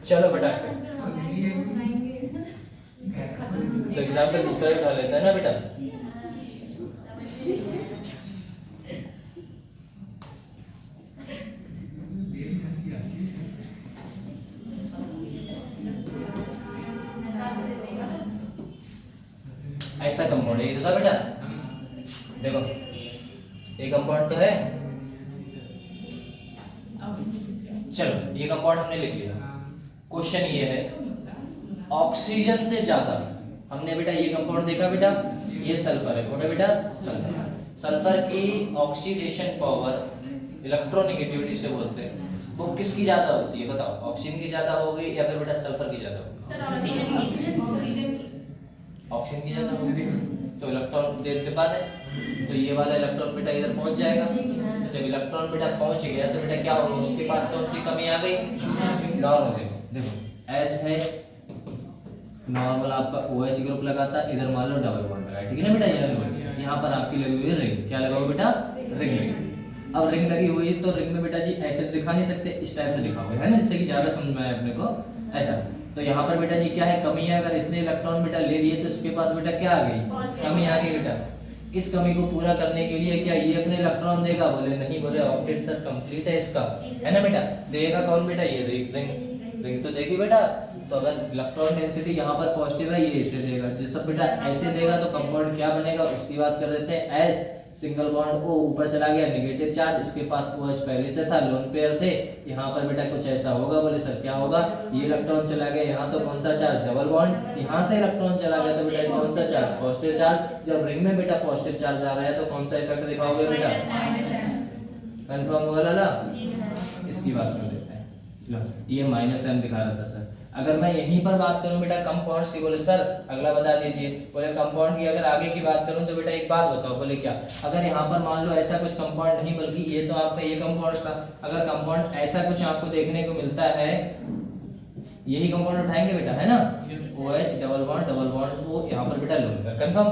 चलो बेटा, तो एग्जाम्पल दूसरा उठा लेते हैं ना बेटा। ऐसा कंपाउंड है, ये था बेटा। देखो ये कंपाउंड तो है, चलो ये कंपाउंड हमने लिख लिया। क्वेश्चन ये है, ऑक्सीजन से ज्यादा हमने बेटा ये कंपाउंड देखा बेटा, ये सल्फर है। कौन है बेटा? सल्फर। सल्फर की ऑक्सीडेशन पावर इलेक्ट्रोनेगेटिविटी से बोलते हैं, वो किसकी ज्यादा होती है बताओ? ऑक्सीजन की ज्यादा होगी या फिर बेटा सल्फर की ज्यादा होगी? ऑक्सीजन की ज्यादा होगी। तो इलेक्ट्रॉन दे पा दे, तो ये वाला इलेक्ट्रॉन बेटा इधर पहुंच जाएगा। तो जब इलेक्ट्रॉन बेटा पहुंच गया तो बेटा क्या होगा? उसके पास कौन सी कमी आ गई? नॉर्मल। देखो एस है नॉर्मल, आपका OH ग्रुप लगाता, इधर मान लो डबल बॉन्ड लगा, ठीक है ना बेटा? यहाँ पर आपकी लगी हुई है रिंग। क्या लगा हुआ बेटा? रिंग लगी। अब रिंग लगी हुई है तो रिंग में बेटा जी ऐसे तो दिखा नहीं सकते, इस टाइप से दिखाओगे, है ना, जिससे कि ज्यादा समझ में आए अपने को। ऐसा तो यहाँ पर बेटा जी क्या है? कमी है। अगर इसने इलेक्ट्रॉन बेटा ले लिए तो इसके पास बेटा क्या आ गई? कमी आ गई बेटा। इस कमी को पूरा करने के लिए क्या ये अपने इलेक्ट्रॉन देगा? बोले नहीं, बोले ऑक्टेट सर कंप्लीट है इसका, है ना बेटा? देगा कौन बेटा? ये रिंग तो देगी बेटा। तो अगर इलेक्ट्रॉन डेंसिटी यहाँ पर पॉजिटिव है, ये ऐसे देगा। जो सब बेटा ऐसे देगा तो कंपाउंड क्या बनेगा उसकी बात कर देते हैं। एज सिंगल बॉन्ड ओ ऊपर चला गया, नेगेटिव चार्ज, इसके पास OH पहले से था, लोन पेयर थे। यहाँ पर बेटा कुछ ऐसा होगा। बोले सर क्या होगा? ये इलेक्ट्रॉन चला गया यहाँ, तो कौन सा चार्ज? Double bond. यहाँ से इलेक्ट्रॉन चला गया तो बेटा कौन सा चार्ज? Positive charge. जब रिंग में बेटा पॉजिटिव चार्ज आ रहा है तो कौन सा इफेक्ट दिखाओगे बेटा? कंफर्म हुआ लाला? इसकी बात कर लेते हैं। लो ये -m दिखा रहा था सर। अगर मैं यहीं पर बात करूं बेटा कंपाउंड्स की, बोले सर अगला बता दीजिए। बोले कंपाउंड की अगर आगे की बात करूं तो बेटा एक बात बताओ। बोले क्या? अगर यहाँ पर मान लो ऐसा कुछ कंपाउंड नहीं, बल्कि ये तो आपका ये कंपाउंड था, अगर कंपाउंड ऐसा कुछ आपको देखने को मिलता है, यही कंपाउंड उठाएंगे बेटा, है ना? OH डबल बॉन्ड O, यहाँ पर बेटा लोन पेयर। कंफर्म?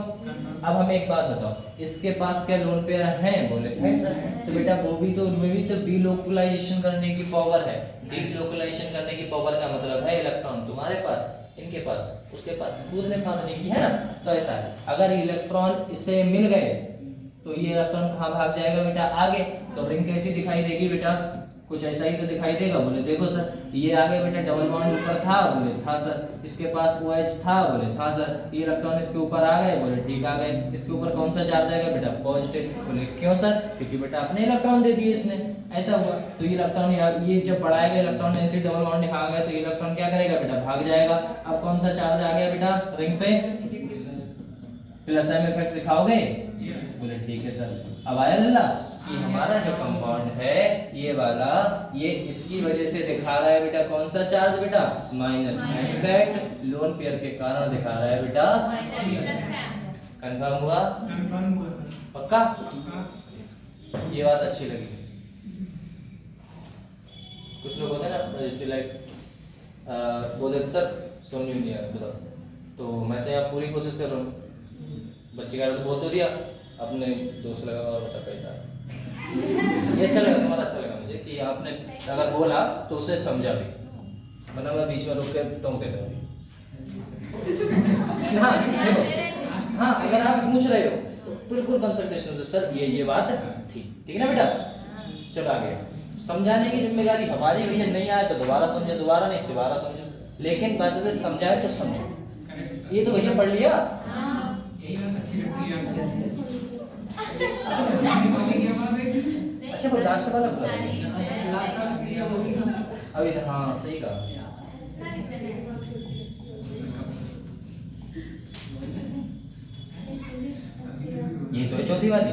अब हमें एक बात बताओ, इसके पास क्या लोन पेयर है? बोले है सर। तो बेटा वो भी तो, उनमें भी तो डीलोकलाइजेशन करने की पावर है। डीलोकलाइजेशन करने की पावर का मतलब है इलेक्ट्रॉन तुम्हारे पास, इनके पास, उसके पास कूदने फांदने की, है ना? तो ऐसा है, अगर इलेक्ट्रॉन इससे मिल गए तो ये इलेक्ट्रॉन कहाँ भाग जाएगा बेटा? आगे। तो रिंग कैसी दिखाई देगी बेटा? कुछ ऐसा ही तो दिखाई देगा। बोले देखो सर, ये आगे बेटा डबल बॉन्ड ऊपर था, बोले था सर। इसके पास OH था, बोले था सर। ये इलेक्ट्रॉन इसके ऊपर आ गए, बोले ठीक आ गए। इसके ऊपर कौन सा चार्ज आएगा बेटा? पॉजिटिव। बोले क्यों सर? क्योंकि बेटा अपने इलेक्ट्रॉन दे दिए इसने, ऐसा हुआ। तो ये इलेक्ट्रॉन ये जब बढ़ाएगा इलेक्ट्रॉन डेंसिटी, डबल बॉन्ड यहाँ आ गया, तो ये इलेक्ट्रॉन क्या करेगा बेटा? भाग जाएगा। अब कौन सा चार्ज आ गया बेटा रिंग पे? +m इफेक्ट दिखाओगे? बोले ठीक है सर। अब आया लल्ला कि हमारा जो कंपाउंड है ये वाला, ये इसकी वजह से दिखा रहा है बेटा कौन सा चार्ज बेटा? -m इफेक्ट लोन पेयर के कारण दिखा रहा है बेटा। कंफर्म हुआ? पक्का? ये बात अच्छी लगी। कुछ लोग होते हैं ना जैसे लाइक बोले सर सुन नहीं आ रहा, तो मैं तो यहाँ पूरी कोशिश कर रहा हूँ। बच्चे का तो बोल तो दिया, अपने दोस्त लगा और बता कैसा। ये अच्छा लगा, तुम्हारा अच्छा लगा मुझे कि आपने अगर बोला तो उसे समझा भी, वरना मैं बीच में रुक के टोक देता हूँ। हाँ देखो, हाँ अगर आप पूछ रहे हो तो बिल्कुल कंसल्टेशन से सर ये बात थी, ठीक है ना बेटा? चलो आगे। समझाने की जिम्मेदारी हमारी भैया, नहीं आए तो दोबारा समझो, दोबारा नहीं दोबारा समझो, लेकिन वैसे से समझाए तो समझो। ये तो भैया पढ़ लिया। अच्छा वो लास्ट वाला बोला अभी तो, हाँ सही कहा। ये तो है चौथी वाली।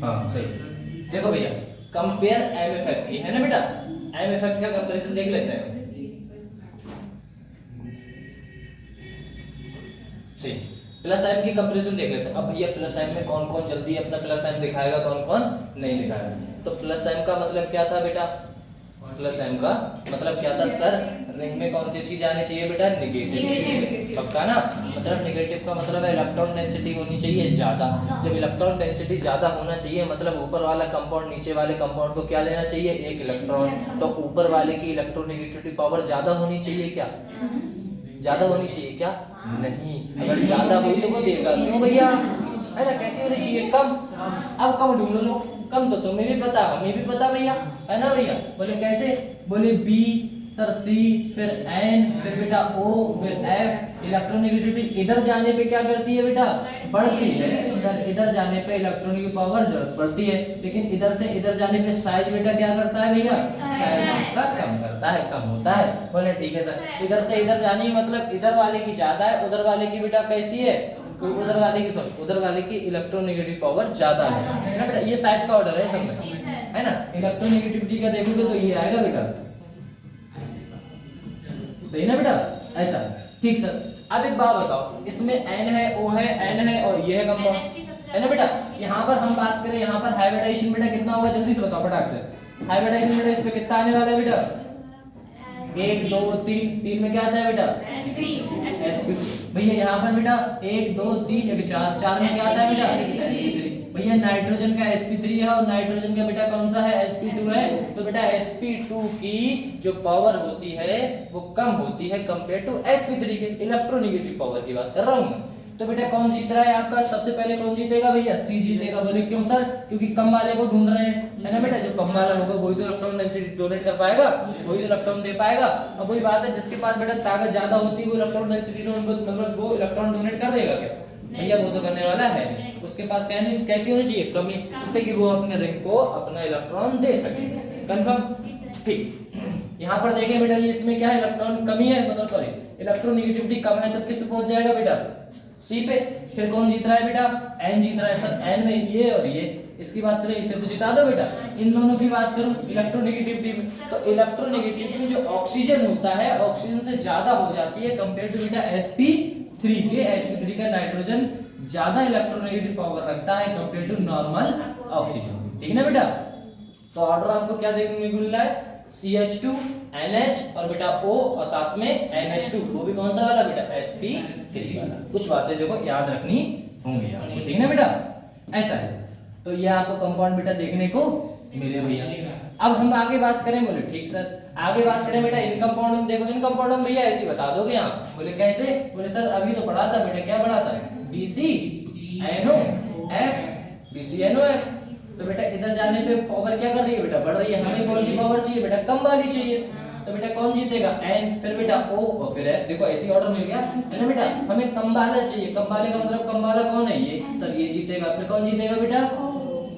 हाँ सही। देखो भैया कंपेयर m इफेक्ट, ये है ना बेटा? m इफेक्ट का कंपैरिजन देख लेते हैं। सही, +m की कंपैरिजन देख लेते हैं। अब भैया +m में कौन कौन जल्दी अपना +m दिखाएगा, कौन कौन नहीं दिखाएगा? तो +m का मतलब क्या था बेटा? +m का मतलब क्या था सर? रिंग में कौन सी चीज आनी चाहिए बेटा? नेगेटिव। पक्का ना? मतलब नेगेटिव का मतलब है इलेक्ट्रॉन डेंसिटी होनी चाहिए ज्यादा। जब इलेक्ट्रॉन डेंसिटी ज्यादा होना चाहिए मतलब ऊपर वाला कंपाउंड नीचे वाले कंपाउंड को क्या देना चाहिए? एक इलेक्ट्रॉन। तो ऊपर वाले की इलेक्ट्रोनेगेटिविटी पावर ज्यादा होनी चाहिए क्या? ज्यादा होनी चाहिए क्या? नहीं। अगर ज्यादा हुई तो वो देगा, क्यों भैया? है ना? कैसी होनी चाहिए? कम। अब कम ढूंढ लो। कम तो तुम्हें भी पता, हमें भी पता भैया, है ना भैया? बोले कैसे? बोले B सर C फिर N फिर बेटा O फिर F। इलेक्ट्रोनेगेटिविटी इधर जाने पे क्या करती है बेटा? बढ़ती है। सर इधर जाने पे इलेक्ट्रॉन की पावर बढ़ती है, लेकिन इधर से इधर जाने पे साइज बेटा क्या करता है भैया? साइज का कम करता है, कम होता है। बोले ठीक है सर। इधर से इधर जानी मतलब इधर वाले की ज्यादा है, उधर वाले की बेटा कैसी है? तो उधर वाले की इलेक्ट्रोनेगेटिव पावर ज्यादा है ना बेटा? ये साइज का ऑर्डर है सब में, है ना? इलेक्ट्रोनेगेटिविटी का देखोगे तो ये आएगा बेटा, सही ना बेटा? ऐसा ठीक सर। अब एक बात बताओ, इसमें N है O है N है और ये है कंपाउंड, है ना बेटा? यहाँ पर हम बात करें, यहाँ पर हाइब्रिडाइजेशन बेटा कितना होगा? जल्दी से बताओ फटाक से। हाइब्रिडाइजेशन बेटा इस पे कितना आने वाला है बेटा? 1 2 3 3 में क्या आता है बेटा? sp3। भैया यहाँ पर बेटा 1 2 3 4 4 में क्या आता है बेटा? sp3। भैया नाइट्रोजन का sp3 है और नाइट्रोजन का बेटा कौन सा है? sp2 है। तो बेटा sp2 की जो पावर होती है वो कम होती है कंपेयर टू sp3 के। इलेक्ट्रोनेगेटिव पावर की बात कर रहा हूँ मैं। तो बेटा कौन जीत रहा है आपका? सबसे पहले कौन जीतेगा भैया? सी जीतेगा। बोले क्यों सर? क्योंकि कम वाले को ढूंढ रहे हैं, है ना बेटा? जो कम वाला होगा वही तो इलेक्ट्रॉन डेंसिटी डोनेट कर पाएगा, वही तो इलेक्ट्रॉन दे पाएगा। अब वही बात है, जिसके पास बेटा ताकत ज्यादा होती है वो इलेक्ट्रॉन डेंसिटी मतलब वो इलेक्ट्रॉन डोनेट कर देगा क्या? भैया वो तो करने वाला है नहीं। उसके पास कैसी होनी चाहिए? कमी, जिससे कि वो अपने रिंग को अपना इलेक्ट्रॉन दे सके। कंफर्म? ठीक। यहाँ पर देखें बेटा ये इसमें क्या है? इलेक्ट्रॉन कमी है, मतलब सॉरी इलेक्ट्रोनेगेटिविटी कम है, तो किस पे पहुंच जाएगा बेटा? सी पे। फिर कौन जीत रहा है बेटा? एन जीत रहा है सर। एन में ये और ये, इसकी बात करें इसे तो जिता दो बेटा। इन दोनों की बात करूं इलेक्ट्रोनेगेटिविटी में, तो इलेक्ट्रोनेगेटिविटी में जो ऑक्सीजन होता है ऑक्सीजन से ज्यादा हो जाती है कंपेयर टू बेटा sp3 के। sp3 का नाइट्रोजन ज्यादा इलेक्ट्रोनेगेटिव पावर रखता है कंपेयर टू नॉर्मल ऑक्सीजन। ठीक है ना बेटा? तो ऑर्डर आपको क्या देखने को मिल रहा है? CH2 NH और बेटा O और साथ में NH2, वो भी कौन सा वाला बेटा? sp3 वाला। कुछ बातें देखो याद रखनी होंगी आपको, ठीक है ना बेटा? ऐसा है। तो ये आपको कंपाउंड बेटा देखने को मिले भैया। अब हम आगे बात करें। बोले ठीक सर, आगे बात करें बेटा इन कंपाउंड में। देखो इन कंपाउंड में भैया ऐसे बता दोगे आप? बोले कैसे? बोले सर अभी तो पढ़ा था बेटा, क्या पढ़ा था? BCNOF, BCNOF। तो बेटा इधर जाने पे पावर क्या कर रही है बेटा? बढ़ रही है। हमें कौन सी पावर चाहिए बेटा? कम वाली चाहिए। तो बेटा कौन जीतेगा? N, फिर बेटा O और फिर F। देखो ऐसी ऑर्डर मिल गया, है ना बेटा? हमें कम वाला चाहिए। कम वाले का मतलब कम वाला कौन है? ये सर, ये जीतेगा। फिर कौन जीतेगा बेटा?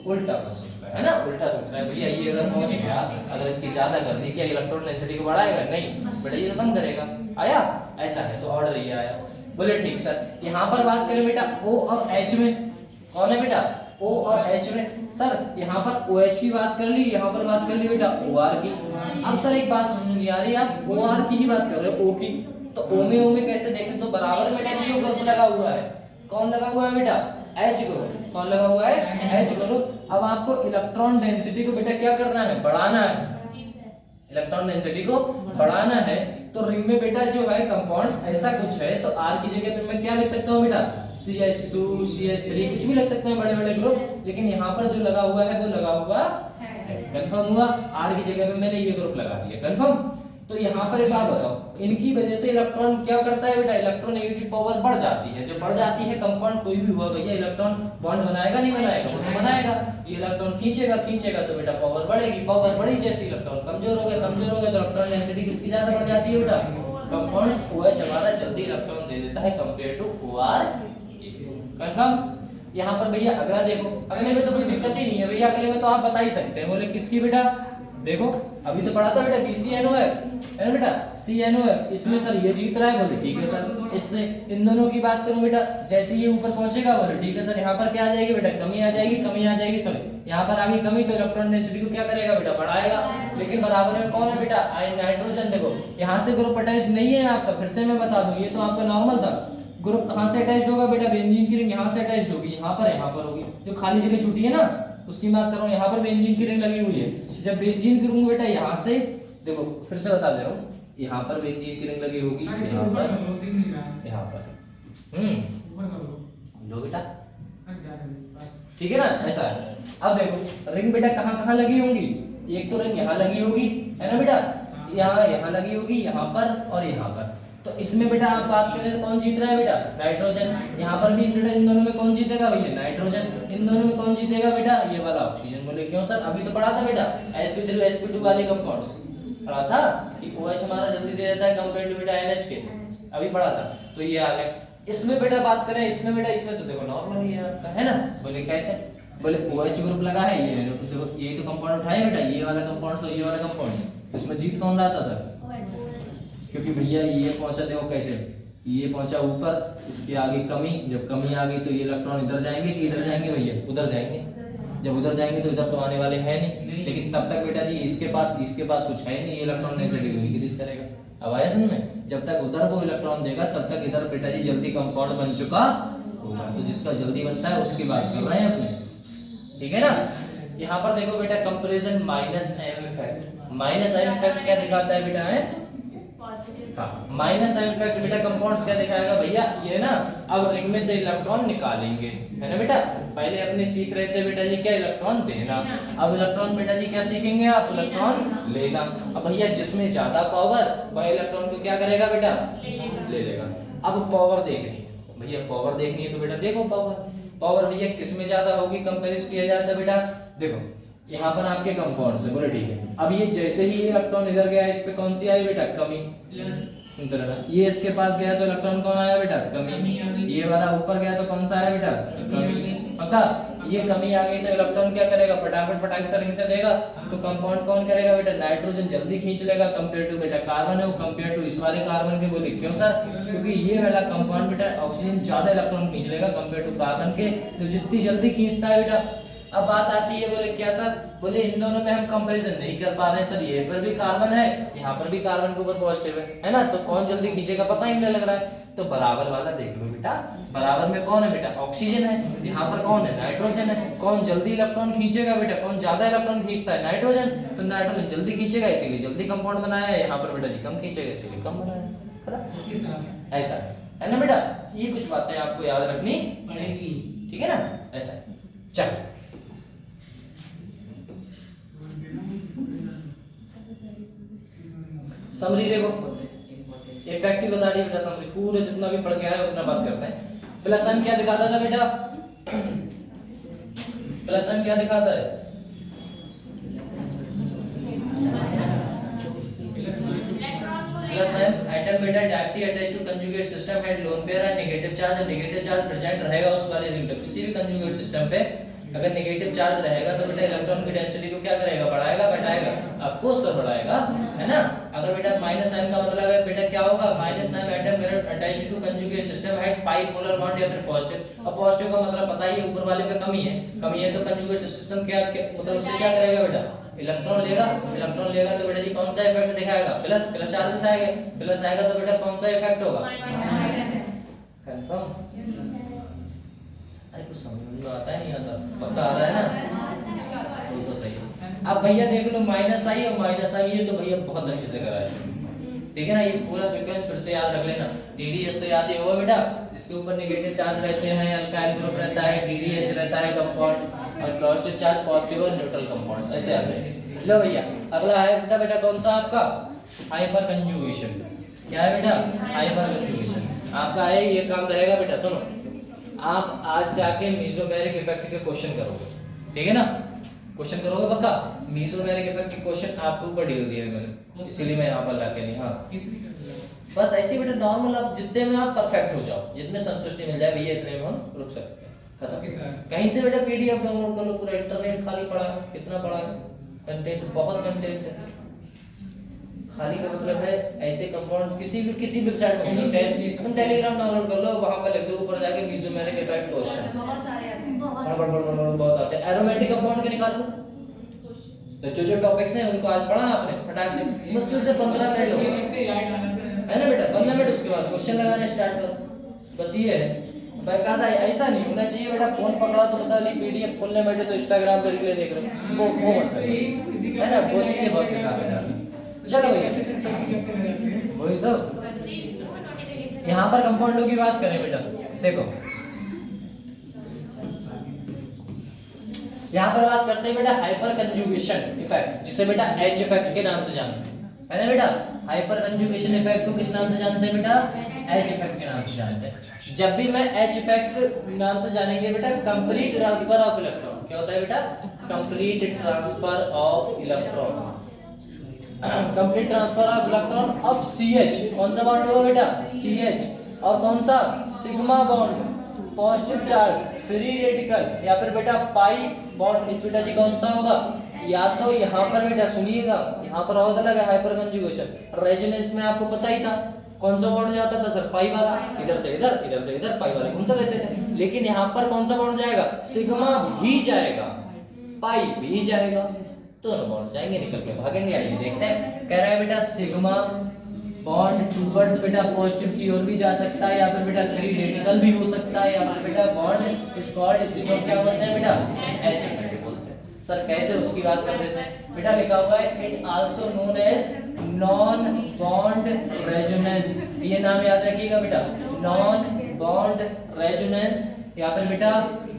उल्टा सोच रहा है ना, उल्टा सोच रहा है भैया। ये अगर पहुंच गया, अगर इसकी ज्यादा कर दी, क्या इलेक्ट्रॉन डेंसिटी को बढ़ाएगा? नहीं बेटा, ये तो कम करेगा। आया? ऐसा है, तो ऑर्डर ये आया। बोले ठीक सर। यहाँ पर बात करें बेटा O और H में, कौन है बेटा? O और H में। सर यहाँ पर OH की बात कर ली, यहाँ पर बात कर ली बेटा OR की। अब सर एक बात समझ नहीं आ रही, आप OR की ही बात कर रहे हो, O की। तो O में कैसे देखें? तो बराबर बेटा जी ग्रुप लगा हुआ है। कौन लगा हुआ है बेटा? H group. कौन लगा हुआ है? H group. अब आपको इलेक्ट्रॉन डेंसिटी को बेटा क्या करना है? बढ़ाना है। इलेक्ट्रॉन डेंसिटी को बढ़ाना है, तो रिंग में बेटा जो है कंपाउंड्स ऐसा कुछ है, तो R की जगह पे मैं क्या लिख सकता हूँ बेटा? CH2, CH3, कुछ भी लिख सकते हैं बड़े बड़े ग्रुप। लेकिन यहाँ पर जो लगा हुआ है वो लगा हुआ है। कंफर्म हुआ? R की जगह पे मैंने ये ग्रुप लगा दिया। कंफर्म? तो यहाँ पर एक बात बताओ, इनकी वजह से इलेक्ट्रॉन क्या करता है बेटा? इलेक्ट्रोनेगेटिव पावर बढ़ जाती है। जब बढ़ जाती है कंपाउंड कोई भी हुआ भैया, इलेक्ट्रॉन बॉन्ड बनाएगा नहीं बनाएगा? वो तो बनाएगा। ये इलेक्ट्रॉन खींचेगा तो बेटा पावर बढ़ेगी। पावर बढ़ी जैसे इलेक्ट्रॉन कमजोर हो गए तो इलेक्ट्रॉन डेंसिटी किसकी ज्यादा बढ़ जाती है बेटा? कंपाउंड्स OH हमारा जल्दी इलेक्ट्रॉन दे देता है कंपेयर टू OR। कंफर्म? यहाँ पर भैया अगला देखो, अगले में तो कोई दिक्कत ही नहीं है भैया। अगले में तो आप बता ही सकते हैं। बोले किसकी बेटा? देखो अभी तो पढ़ा था बेटा BCNOF, है ना बेटा? CNOF। इसमें सर ये जीत रहा है। बोले ठीक है सर। इससे इन दोनों की बात करूं बेटा, जैसे ये ऊपर पहुंचेगा, बोले ठीक है सर। यहाँ पर क्या आ जाएगी बेटा? कमी आ जाएगी, सॉरी यहाँ पर आ गई कमी, तो इलेक्ट्रॉन डेंसिटी को क्या करेगा बेटा? बढ़ाएगा। लेकिन बराबर में कौन है बेटा? नाइट्रोजन। देखो यहाँ से ग्रुप अटैच नहीं है आपका, फिर से मैं बता दूं, ये तो आपका नॉर्मल था। ग्रुप कहाँ से अटैच्ड होगा बेटा? बेंजीन की रिंग यहाँ से अटैच्ड होगी, यहाँ पर होगी। जो खाली जगह छूटी है ना, उसकी बात कर रहा हूँ। यहाँ पर बेंजीन की रिंग लगी हुई है। जब बेंजीन की रिंग बेटा यहाँ से, देखो फिर से बता दे रहा हूँ, यहाँ पर बेंजीन की रिंग लगी होगी, यहाँ पर लो बेटा, ठीक है ना? ऐसा है। अब देखो रिंग बेटा कहाँ लगी होंगी? एक तो रिंग यहाँ लगी होगी, है ना बेटा? यहाँ लगी होगी, यहाँ पर और यहाँ पर। तो इसमें बेटा आप बात करें तो कौन जीत रहा है बेटा? नाइट्रोजन। यहाँ पर भी बेटा इन दोनों में कौन जीतेगा भैया? नाइट्रोजन। इन दोनों में कौन जीतेगा बेटा? ये वाला ऑक्सीजन। बोले क्यों सर? अभी तो पढ़ा था बेटा sp3 sp2 वाले कंपाउंड्स पढ़ा था कि OH हमारा जल्दी दे देता है कंपेयर टू बेटा NH के, अभी पढ़ा था। तो ये आ गया। इसमें बेटा बात करें, इसमें बेटा इसमें तो देखो नॉर्मल ही है आपका, है ना? बोले कैसे? बोले OH ग्रुप लगा है, ये देखो ये तो कंपाउंड उठाए बेटा, ये वाला कंपाउंड और ये वाला कंपाउंड। इसमें जीत कौन रहा था सर? क्योंकि भैया ये पहुंचा, देखो कैसे ये पहुंचा ऊपर, इसके आगे कमी। जब कमी आ गई तो ये इलेक्ट्रॉन इधर जाएंगे कि इधर जाएंगे भैया? उधर जाएंगे। जब उधर जाएंगे तो इधर तो आने वाले हैं नहीं। लेकिन तब तक बेटा जी इसके पास कुछ है नहीं, ये इलेक्ट्रॉन डेंसिटी को इंक्रीज करेगा। अब आया समझ में? जब तक उधर वो इलेक्ट्रॉन देगा तब तक इधर बेटा जी जल्दी कंपाउंड बन चुका होगा। तो जिसका जल्दी बनता है उसकी बात कर रहे हैं अपने, ठीक है ना? यहाँ पर देखो बेटा comparison -m effect. -m effect क्या दिखाता है बेटा? है -m इफेक्ट बेटा कंपाउंड्स क्या दिखाएगा भैया? ये ना अब रिंग में से इलेक्ट्रॉन निकालेंगे, है ना बेटा? पहले अपने सीख रहे थे बेटा जी क्या? इलेक्ट्रॉन देना। अब इलेक्ट्रॉन बेटा जी क्या सीखेंगे आप? इलेक्ट्रॉन लेना। अब भैया जिसमें ज्यादा पावर वह इलेक्ट्रॉन को क्या करेगा बेटा? ले लेगा। अब पावर देखनी, भैया पावर देखनी है तो बेटा देखो पावर भैया किस में ज्यादा होगी कंपेयर किया जाता है बेटा। देखो यहाँ पर आपके कंपाउंड से बोले ठीक है, अब ये जैसे ही ये इलेक्ट्रॉन इधर गया इस पे कौन सी आई बेटा कमी, सुनते रहना, ये इसके पास गया तो इलेक्ट्रॉन कौन आया बेटा कमी, ये वाला ऊपर गया तो कौन सा आया बेटा कमी, पक्का। ये कमी आ गई तो इलेक्ट्रॉन क्या करेगा फटाफट से रिंग से देगा, तो कंपाउंड कौन करेगा बेटा नाइट्रोजन जल्दी खींच लेगा कंपेयर टू बेटा कार्बन है वो कंपेयर टू इस वाले कार्बन के, बोले क्यों सर, क्योंकि ये वाला कंपाउंड बेटा ऑक्सीजन ज्यादा इलेक्ट्रॉन खींच लेगा कंपेयर टू कार्बन के, तो जितनी जल्दी खींचता है बेटा। अब बात आती है बोले क्या सर, बोले इन दोनों में हम कंपैरिजन नहीं कर पा रहे हैं सर, ये पर भी कार्बन है यहाँ पर भी कार्बन के ऊपर पॉजिटिव है ना, तो कौन जल्दी खींचेगा पता ही नहीं लग रहा है। तो बराबर वाला देख लो बेटा, बराबर में कौन है बेटा ऑक्सीजन है, यहाँ पर कौन है नाइट्रोजन है, कौन जल्दी इलेक्ट्रॉन खींचेगा बेटा, कौन ज्यादा इलेक्ट्रॉन खींचता है नाइट्रोजन, तो नाइट्रोजन जल्दी खींचेगा इसीलिए जल्दी कंपाउंड बनाया है, यहाँ पर बेटा जी कम खींचेगा इसीलिए कम बनाया है, ऐसा है ना बेटा। ये कुछ बातें आपको याद रखनी पड़ेगी, ठीक है ना, ऐसा। चलो समरी देखो, इफेक्टिव बता रही बेटा समरी, पूरे जितना भी पढ़ के आए उतना बात करते हैं। प्लस वन क्या दिखाता था बेटा, प्लस वन क्या दिखाता है, प्लस वन एटम बेटा directly attached to conjugate system had lone pair and negative charge, और नेगेटिव चार्ज प्रेजेंट रहेगा उस वाले रिंग पे, किसी भी कंजुगेट सिस्टम पे अगर नेगेटिव चार्ज रहेगा तो बेटा इलेक्ट्रॉन की डेंसिटी को क्या करेगा बढ़ाएगा घटाएगा, ऑफ कोर्स सर बढ़ाएगा, है ना। अगर बेटा माइनस साइन का मतलब है बेटा क्या होगा, minus sign atom attached to conjugate system had pi polar bond या फिर पॉजिटिव, और पॉजिटिव का मतलब पता ही है ऊपर वाले पे कमी है तो कंजुगेट सिस्टम क्या मतलब उससे क्या करेगा बेटा इलेक्ट्रॉन लेगा तो बेटा जी कौन सा इफेक्ट दिखाएगा, प्लस चार्जेस आएगा, प्लस आएगा तो बेटा कौन सा इफेक्ट होगा कंफर्म। कुछ समझ में आता है नहीं आता, पक्का आ रहा है ना, वो तो सही है। अब भैया देख लो माइनस आई और माइनस आई, ये तो भैया बहुत अच्छे से करा है, ठीक है ना। ये पूरा सीक्वेंस फिर से याद रख लेना, TDS तो याद ही होगा बेटा, जिसके ऊपर नेगेटिव चार्ज रहते हैं, अल्काइल ग्रुप रहता है, TDH रहता है कंपाउंड, और पॉजिटिव चार्ज पॉजिटिव और न्यूट्रल कंपाउंड्स, ऐसे आते हैं। लो भैया अगला है बेटा कौन सा आपका हाइपर कंजुगेशन, क्या है बेटा हाइपर कंजुगेशन आपका है, ये काम रहेगा बेटा। सुनो आप आज जाके मेसोमेरिक इफेक्ट के क्वेश्चन करोगे, ठीक है ना, क्वेश्चन करोगे पक्का, मेसोमेरिक इफेक्ट के क्वेश्चन आपके ऊपर डील दिए मैंने, इसीलिए मैं यहाँ पर लाके नहीं, हाँ बस ऐसे बेटा नॉर्मल आप जितने में आप परफेक्ट हो जाओ, जितने संतुष्टि मिल जाए भैया इतने में हम रुक सकते हैं, खत्म। कहीं से बेटा PDF डाउनलोड कर लो, पूरा इंटरनेट खाली पड़ा है, कितना पड़ा है कंटेंट, बहुत कंटेंट है, खाली का मतलब है ऐसे कंपाउंड्स किसी भी वेबसाइट में तुम टेलीग्राम डाउनलोड कर लो, वहां पर लिख दो ऊपर जाके मेसोमेरिक इफेक्ट क्वेश्चन, बहुत सारे आते हैं, बहुत आते हैं। एरोमेटिक कंपाउंड के निकालो, तो जो टॉपिक्स हैं उनको आज पढ़ा आपने फटाक से, मुश्किल से 15 मिनट हो है ना बेटा, 15 मिनट उसके बाद क्वेश्चन लगाना स्टार्ट करो, बस ये है। बेकायदा ऐसा नहीं होना चाहिए बेटा, फोन पकड़ा तो पता नहीं PDF खोलने बैठे तो इंस्टाग्राम पे रील देख रहे हो, वो मत करो, है ना, वो चीजें बहुत बेकार है। चलो भैया वही तो यहाँ पर कंपाउंडों की बात करें बेटा, देखो यहाँ पर बात करते हैं बेटा हाइपर कंजुगेशन इफेक्ट, जिसे बेटा H इफेक्ट के नाम से जानते हैं, है ना बेटा। हाइपर कंजुगेशन इफेक्ट को किस नाम से जानते हैं बेटा, H इफेक्ट के नाम से जानते हैं। जब भी मैं H इफेक्ट के नाम से जानेंगे बेटा कंप्लीट ट्रांसफर ऑफ इलेक्ट्रॉन, क्या होता है बेटा complete transfer of electron, complete transfer of electron of CH, कौन सा बॉन्ड होगा बेटा CH, और कौन सा sigma bond positive charge free radical, या फिर बेटा पाई बॉन्ड, इस बेटा जी कौन सा होगा, या तो यहाँ पर बेटा सुनिएगा यहाँ पर और अलग है हाइपर कंजुगेशन, रेजोनेंस में आपको पता ही था कौन सा बॉन्ड जाता था सर पाई वाला, इधर से इधर इधर से इधर पाई वाले घूमते रहते थे, लेकिन यहाँ पर कौन सा बॉन्ड जाएगा सिग्मा भी जाएगा पाई भी जाएगा, दोनों बॉन्ड जाएंगे निकल के भागेंगे। आइए देखते हैं, कह रहा है बेटा सिग्मा बॉन्ड टूवर्ड्स बेटा पॉजिटिव की ओर भी जा सकता है, या फिर बेटा फ्री रेडिकल भी हो सकता है, या फिर बेटा बॉन्ड इज कॉल्ड, इसी को क्या बोलते हैं बेटा H इफेक्ट बोलते हैं। सर कैसे उसकी बात कर देते हैं बेटा, लिखा हुआ है it also known as non bond resonance, ये नाम याद रखिएगा बेटा नॉन बॉन्ड रेजोनेंस, या फिर बेटा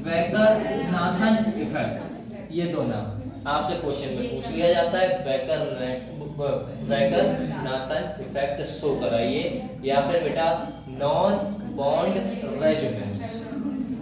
बेकर नाथन इफेक्ट, ये दो नाम आपसे क्वेश्चन में पूछ लिया जाता है, बेकर वैकरनाथन इफेक्ट शो कराइए, या फिर बेटा non bond resonance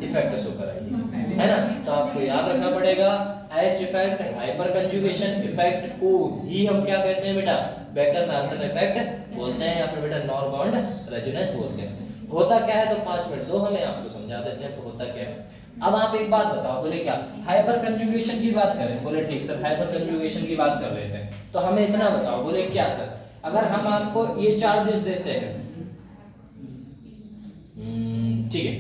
effect show कराइए, है ना। तो आपको याद रखना पड़ेगा H effect, hyper conjugation effect को ही हम क्या कहते हैं बेटा, वैकरनाथन इफेक्ट बोलते हैं, या फिर बेटा नॉन बॉन्ड रेजोनेंस बोलते हैं। होता क्या है तो 5 मिनट दो हमें, आपको समझा देते हैं तो होता क्या है। अब आप एक बात बताओ, बोले क्या हाइपर कंजुगेशन की बात करें, बोले ठीक सर हाइपर कंजुगेशन की बात कर लेते हैं, तो हमें इतना बताओ, बोले क्या सर अगर हम आपको ये चार्जेस देते हैं, ठीक है,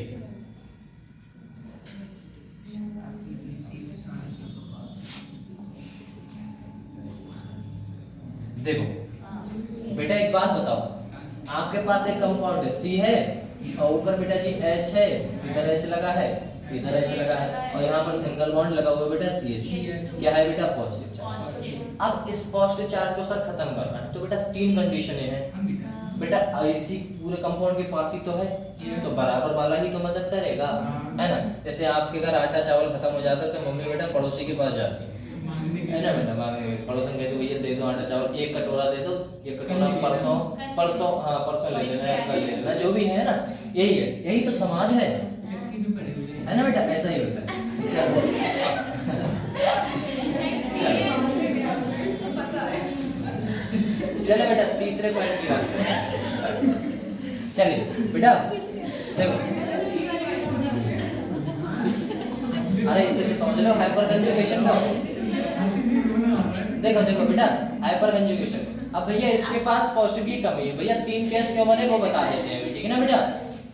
देखो बेटा एक बात बताओ, आपके पास एक कंपाउंड है C है और ऊपर बेटा जी H है, इधर H लगा है, इधर H लगा है, और यहाँ पर सिंगल बॉन्ड लगा हुआ है बेटा CH, क्या है बेटा पॉजिटिव चार्ज। अब इस पॉजिटिव चार्ज को सर खत्म करना है तो बेटा 3 कंडीशनें हैं बेटा, IC पूरे कंपाउंड के पास ही तो है, तो बराबर वाला ही तो मदद करेगा, है ना। जैसे आपके घर आटा चावल खत्म हो जाता है तो मम्मी बेटा पड़ोसी के पास जाती है ना बेटा, मांगने पड़ोसन कहते भैया दे दो आटा चावल, एक कटोरा दे दो, एक कटोरा परसों ले लेना है, कल ले लेना, जो भी है ना, यही है, यही तो समाज है ना बेटा, ऐसा ही होता है। चलो बेटा तीसरे पॉइंट की बात करें, चलिए बेटा देखो, अरे इसे भी समझ लो हाइपर कंजुगेशन का, देखो देखो बेटा हाइपर कंजुगेशन। अब भैया इसके पास पॉजिटिव की कमी है, भैया 3 केस क्यों बने वो बता देते हैं, ठीक है ना बेटा।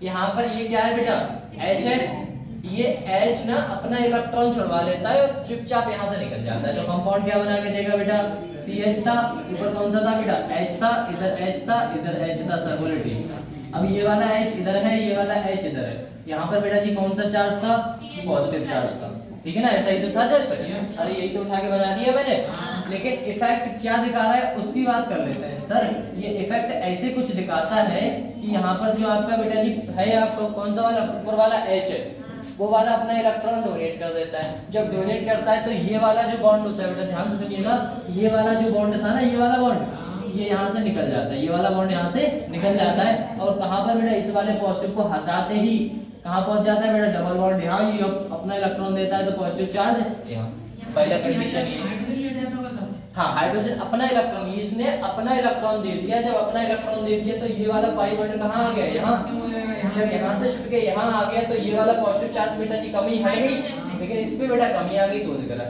यहाँ पर ये क्या है बेटा H है, ये H ना अपना इलेक्ट्रॉन छुड़वा लेता है और चुपचाप यहाँ से निकल जाता है, तो कंपाउंड क्या बना के देगा बेटा CH था, ऊपर कौन सा था बेटा H था, इधर H था, इधर H था, सर बोले ठीक। अब ये वाला H इधर है, ये वाला H इधर है, यहाँ पर बेटा जी कौन सा चार्ज था, पॉजिटिव चार्ज था, ठीक है ना, ऐसा ही तो था जस्ट, अरे यही तो उठा के बना दिया मैंने। लेकिन इफेक्ट क्या दिखा रहा है उसकी बात कर लेते हैं। सर ये इफेक्ट ऐसे कुछ दिखाता है कि यहाँ पर जो आपका बेटा जी है, आपको कौन सा वाला ऊपर वाला H है, वो वाला अपना इलेक्ट्रॉन डोनेट कर देता है। जब डोनेट करता है तो ये वाला जो बॉन्ड होता है बेटा ध्यान से सुनिएगा, ये वाला जो बॉन्ड था ना, ये वाला बॉन्ड ये यहाँ से निकल जाता है, ये वाला बॉन्ड यहाँ से निकल जाता है, और कहाँ पर बेटा इस वाले पॉजिटिव को हटाते ही कहाँ पहुंच जाता है बेटा, डबल बॉन्ड यहाँ ही अपना इलेक्ट्रॉन देता है, तो पॉजिटिव चार्ज यहाँ। पहला कंडीशन ये, हाँ हाइड्रोजन अपना इलेक्ट्रॉन, इसने अपना इलेक्ट्रॉन दे दिया, जब अपना इलेक्ट्रॉन दे दिया तो ये वाला पाई बॉन्ड कहाँ आ गया, यहाँ, जब यहाँ से छुट के यहाँ आ गया तो ये वाला पॉजिटिव चार्ज बेटा जी कमी हट गई, लेकिन इस पे बेटा कमी आ गई तो दिख रहा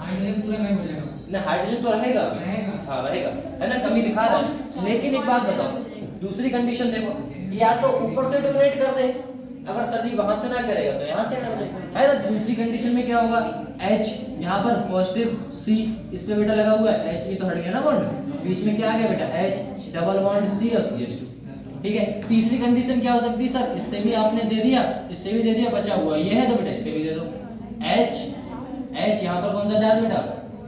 है ना, हाइड्रोजन तो रहेगा, हाँ रहेगा, है ना, कमी दिखा रहा है। लेकिन एक बात बताओ, दूसरी कंडीशन देखो, या तो ऊपर से डोनेट कर दे, अगर सर्दी वहां से ना करेगा तो यहाँ से कर दे, है ना। दूसरी कंडीशन में क्या होगा, H यहाँ पर पॉजिटिव, C इस पे बेटा लगा हुआ है, H ये तो हट गया ना बॉन्ड, बीच में क्या आ गया बेटा H डबल बॉन्ड C और CH2, ठीक है। तीसरी कंडीशन क्या हो सकती है सर, इससे भी आपने दे दिया, इससे भी दे दिया, बचा हुआ ये है तो बेटा इससे भी दे दो, H यहाँ पर कौन सा चार्ज बेटा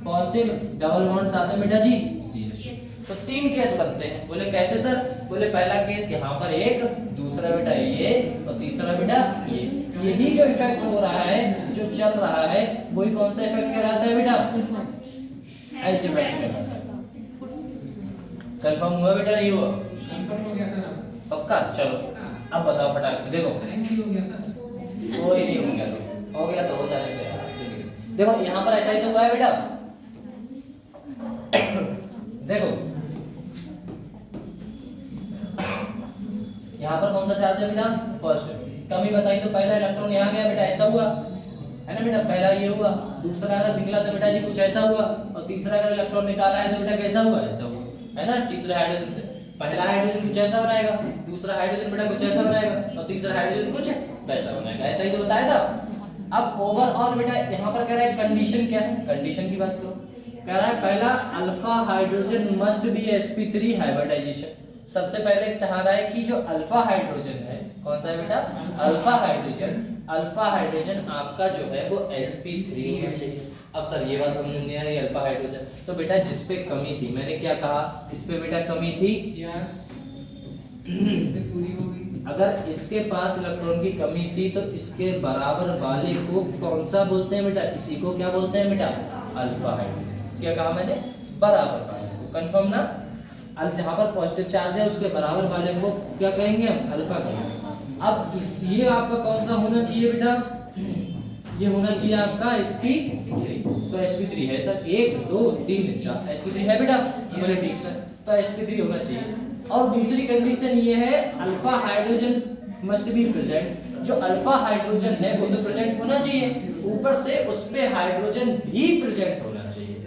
पॉजिटिव, डबल बॉन्ड साथ में बेटा जी CH2, तो 3 केस बनते हैं। बोले कैसे सर, बोले पहला केस यहाँ पर एक, दूसरा बेटा ये, और तीसरा बेटा ये। यही जो इफेक्ट हो रहा है, जो चल रहा है, वही कौन सा इफेक्ट कहलाता है बेटा, H इफेक्ट। कंफर्म हुआ बेटा, नहीं हुआ, पक्का। चलो अब बताओ फटाक से, देखो कोई नहीं हो गया तो हो गया, तो हो जाएगा। देखो यहाँ पर ऐसा ही तो हुआ है बेटा, देखो यहाँ पर कौन सा चार्ज है बेटा पॉजिटिव, कमी बताई तो पहला इलेक्ट्रॉन यहाँ गया बेटा, ऐसा हुआ है ना बेटा, पहला ये हुआ, दूसरा अगर निकला तो बेटा जी कुछ ऐसा हुआ, और तीसरा अगर इलेक्ट्रॉन निकाला है तो बेटा कैसा हुआ, ऐसा हुआ, है ना। तीसरा हाइड्रोजन से पहला हाइड्रोजन कुछ ऐसा बनाएगा, दूसरा हाइड्रोजन बेटा कुछ ऐसा बनाएगा, और तीसरा हाइड्रोजन कुछ वैसा बनाएगा, ऐसा ही तो बताया था। अब ओवरऑल बेटा यहाँ पर कह रहा है कंडीशन क्या है, कंडीशन की बात करो, कह रहा है पहला alpha hydrogen must be sp3 hybridization. सबसे पहले चाह रहा है कि जो अल्फा हाइड्रोजन है, कौन सा है बेटा अल्फा हाइड्रोजन आपका जो है वो sp3 होना चाहिए। अब सर ये बात समझ नहीं आ रही, अल्फा हाइड्रोजन तो बेटा जिस पे कमी थी, मैंने क्या कहा, इस पे बेटा कमी थी, अगर इसके पास इलेक्ट्रॉन की कमी थी तो इसके बराबर वाले को कौन सा बोलते हैं बेटा, इसी को क्या बोलते हैं बेटा अल्फा हाइड्रोजन। क्या कहा मैंने, बराबर वाले को। कंफर्म ना। जहाँ पर पॉजिटिव चार्ज है उसके बराबर वाले को क्या कहेंगे हम, अल्फा कहेंगे। अब इस ये आपका कौन सा होना चाहिए बेटा, ये होना चाहिए आपका sp3। तो sp3 है सर, 1 2 3 4 sp3 है बेटा, बोले ठीक सर, तो sp3 होना चाहिए। और दूसरी कंडीशन ये है alpha hydrogen must be present, जो अल्फा हाइड्रोजन है वो तो प्रेजेंट होना चाहिए, ऊपर से उस पे हाइड्रोजन भी प्रेजेंट होना चाहिए।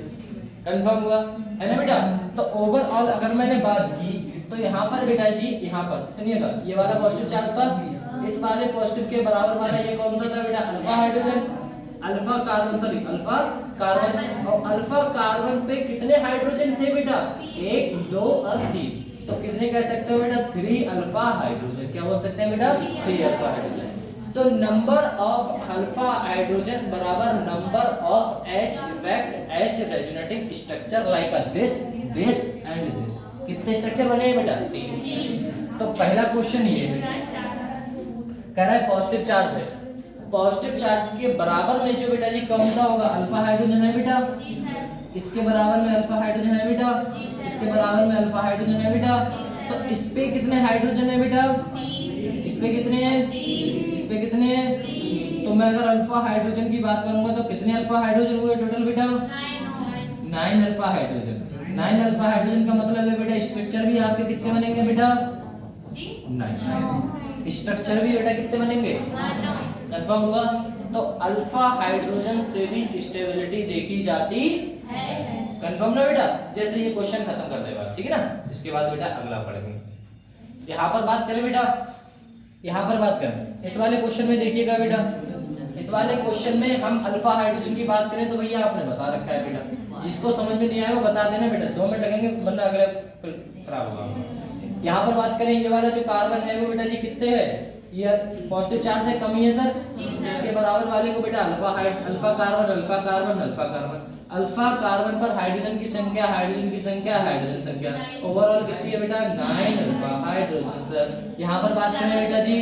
कंफर्म हुआ है ना बेटा। तो ओवरऑल अगर मैंने बात की तो यहाँ पर बेटा जी, यहाँ पर सुनिएगा, ये वाला पॉजिटिव चार्ज था, इस वाले पॉजिटिव के बराबर वाला ये कौन सा था बेटा, alpha hydrogen, alpha carbon, sorry alpha carbon. और अल्फा कार्बन पे कितने हाइड्रोजन थे बेटा, 1 2 और 3, तो कितने कह सकते हो बेटा, 3 अल्फा हाइड्रोजन। क्या बोल सकते हैं बेटा, 3 अल्फा हाइड्रोजन। तो नंबर ऑफ अल्फा हाइड्रोजन बराबर number of H effect H resonating structure like this this and this. कितने स्ट्रक्चर बने हैं बेटा, 3। तो पहला क्वेश्चन ये है, कह रहा है पॉजिटिव चार्ज है, पॉजिटिव चार्ज के बराबर में जो बेटा जी कौन सा होगा, अल्फा हाइड्रोजन है बेटा, इसके बराबर में अल्फा हाइड्रोजन है बेटा, इसके बराबर में अल्फा हाइड्रोजन है बेटा। तो इस पे कितने हाइड्रोजन है बेटा, इस पे कितने हैं, इस पे कितने हैं। तो मैं अगर अल्फा हाइड्रोजन की बात करूंगा तो कितने अल्फा हाइड्रोजन हुए टोटल बेटा, 9 अल्फा हाइड्रोजन। 9 अल्फा हाइड्रोजन का मतलब है बेटा स्ट्रक्चर भी आपके कितने बनेंगे बेटा, 9। स्ट्रक्चर भी बेटा कितने बनेंगे, कंफर्म हुआ। तो अल्फा हाइड्रोजन से भी स्टेबिलिटी देखी जाती है, कंफर्म ना बेटा। जैसे ये क्वेश्चन खत्म कर दे बात, ठीक है ना, इसके बाद बेटा अगला पढ़ेंगे। यहाँ पर बात करें बेटा, यहाँ पर बात करें इस वाले क्वेश्चन में, देखिएगा बेटा इस वाले क्वेश्चन में हम अल्फा हाइड्रोजन की बात करें तो भैया आपने बता रखा है बेटा, जिसको समझ में नहीं आया वो बता देना बेटा, 2 मिनट लगेंगे वरना अगले खराब होगा। यहाँ पर बात करें ये वाला जो कार्बन है वो बेटा जी कितने है, ये पॉजिटिव चार्ज है, कमी है सर, इसके बराबर वाले को बेटा alpha carbon alpha carbon alpha carbon. Alpha carbon पर हाइड्रोजन की संख्या, हाइड्रोजन की संख्या, हाइड्रोजन संख्या, ओवरऑल कितनी है बेटा, 9 अल्फा हाइड्रोजन सर। यहाँ पर बात करें बेटा जी,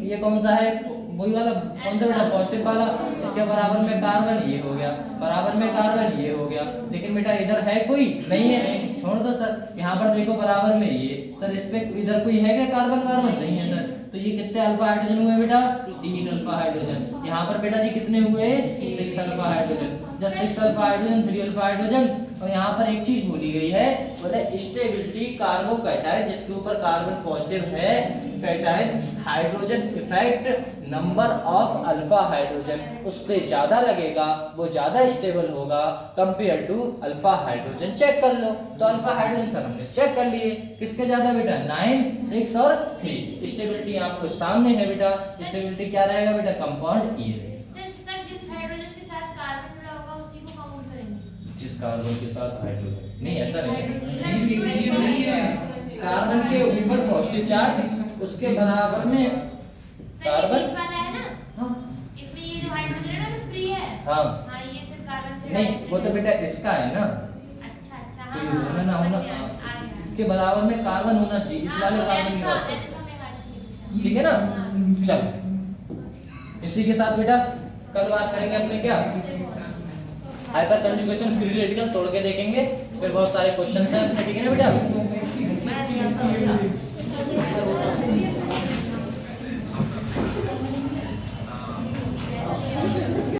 ये कौन सा है, वही वाला कौन सा बेटा, पॉजिटिव वाला, इसके बराबर में कार्बन ये हो गया, बराबर में कार्बन ये हो गया। लेकिन बेटा इधर है कोई नहीं है, छोड़ दो सर। यहाँ पर देखो बराबर में ये सर, इस पे इधर कोई है क्या कार्बन, कार्बन नहीं है सर। तो ये कितने अल्फा हाइड्रोजन हुए बेटा, 3 अल्फा हाइड्रोजन। यहाँ पर बेटा जी कितने हुए, 6 अल्फा हाइड्रोजन। जब 6 अल्फा हाइड्रोजन 3 अल्फा हाइड्रोजन। और यहाँ पर एक चीज बोली गई है, बोले स्टेबिलिटी कार्बोकैटायन जिसके ऊपर कार्बन पॉजिटिव है, cation hydrogen effect number of alpha hydrogen उस पे ज्यादा लगेगा, वो ज्यादा स्टेबल होगा compare to alpha hydrogen. Check कर लो, तो अल्फा हाइड्रोजन सर हमने चेक कर लिए, किसके ज्यादा बेटा, 9 6 और 3। स्टेबिलिटी आपको सामने है बेटा, स्टेबिलिटी क्या रहेगा बेटा, कंपाउंड ई रहेगा। जिस कार्बन के साथ हाइड्रोजन नहीं, ऐसा नहीं है, कार्बन के ऊपर पॉजिटिव चार्ज उसके बराबर में कार्बन वाला है ना, हाँ इसमें ये जो हाइड्रोजन है ना वो फ्री है, हाँ हाँ ये सिर्फ कार्बन से नहीं, वो तो बेटा इसका है ना, अच्छा अच्छा तो ये हाँ होना ना होना, इसके बराबर में कार्बन होना चाहिए, इस वाले कार्बन की बात करें, ठीक है ना। चलो इसी के साथ बेटा कल बात करेंगे अपने क्या, हाइपर कंजुगेशन फ्री रेडिकल तोड़ के देखेंगे, फिर बहुत सारे क्वेश्चंस हैं अपने, ठीक है ना बेटा।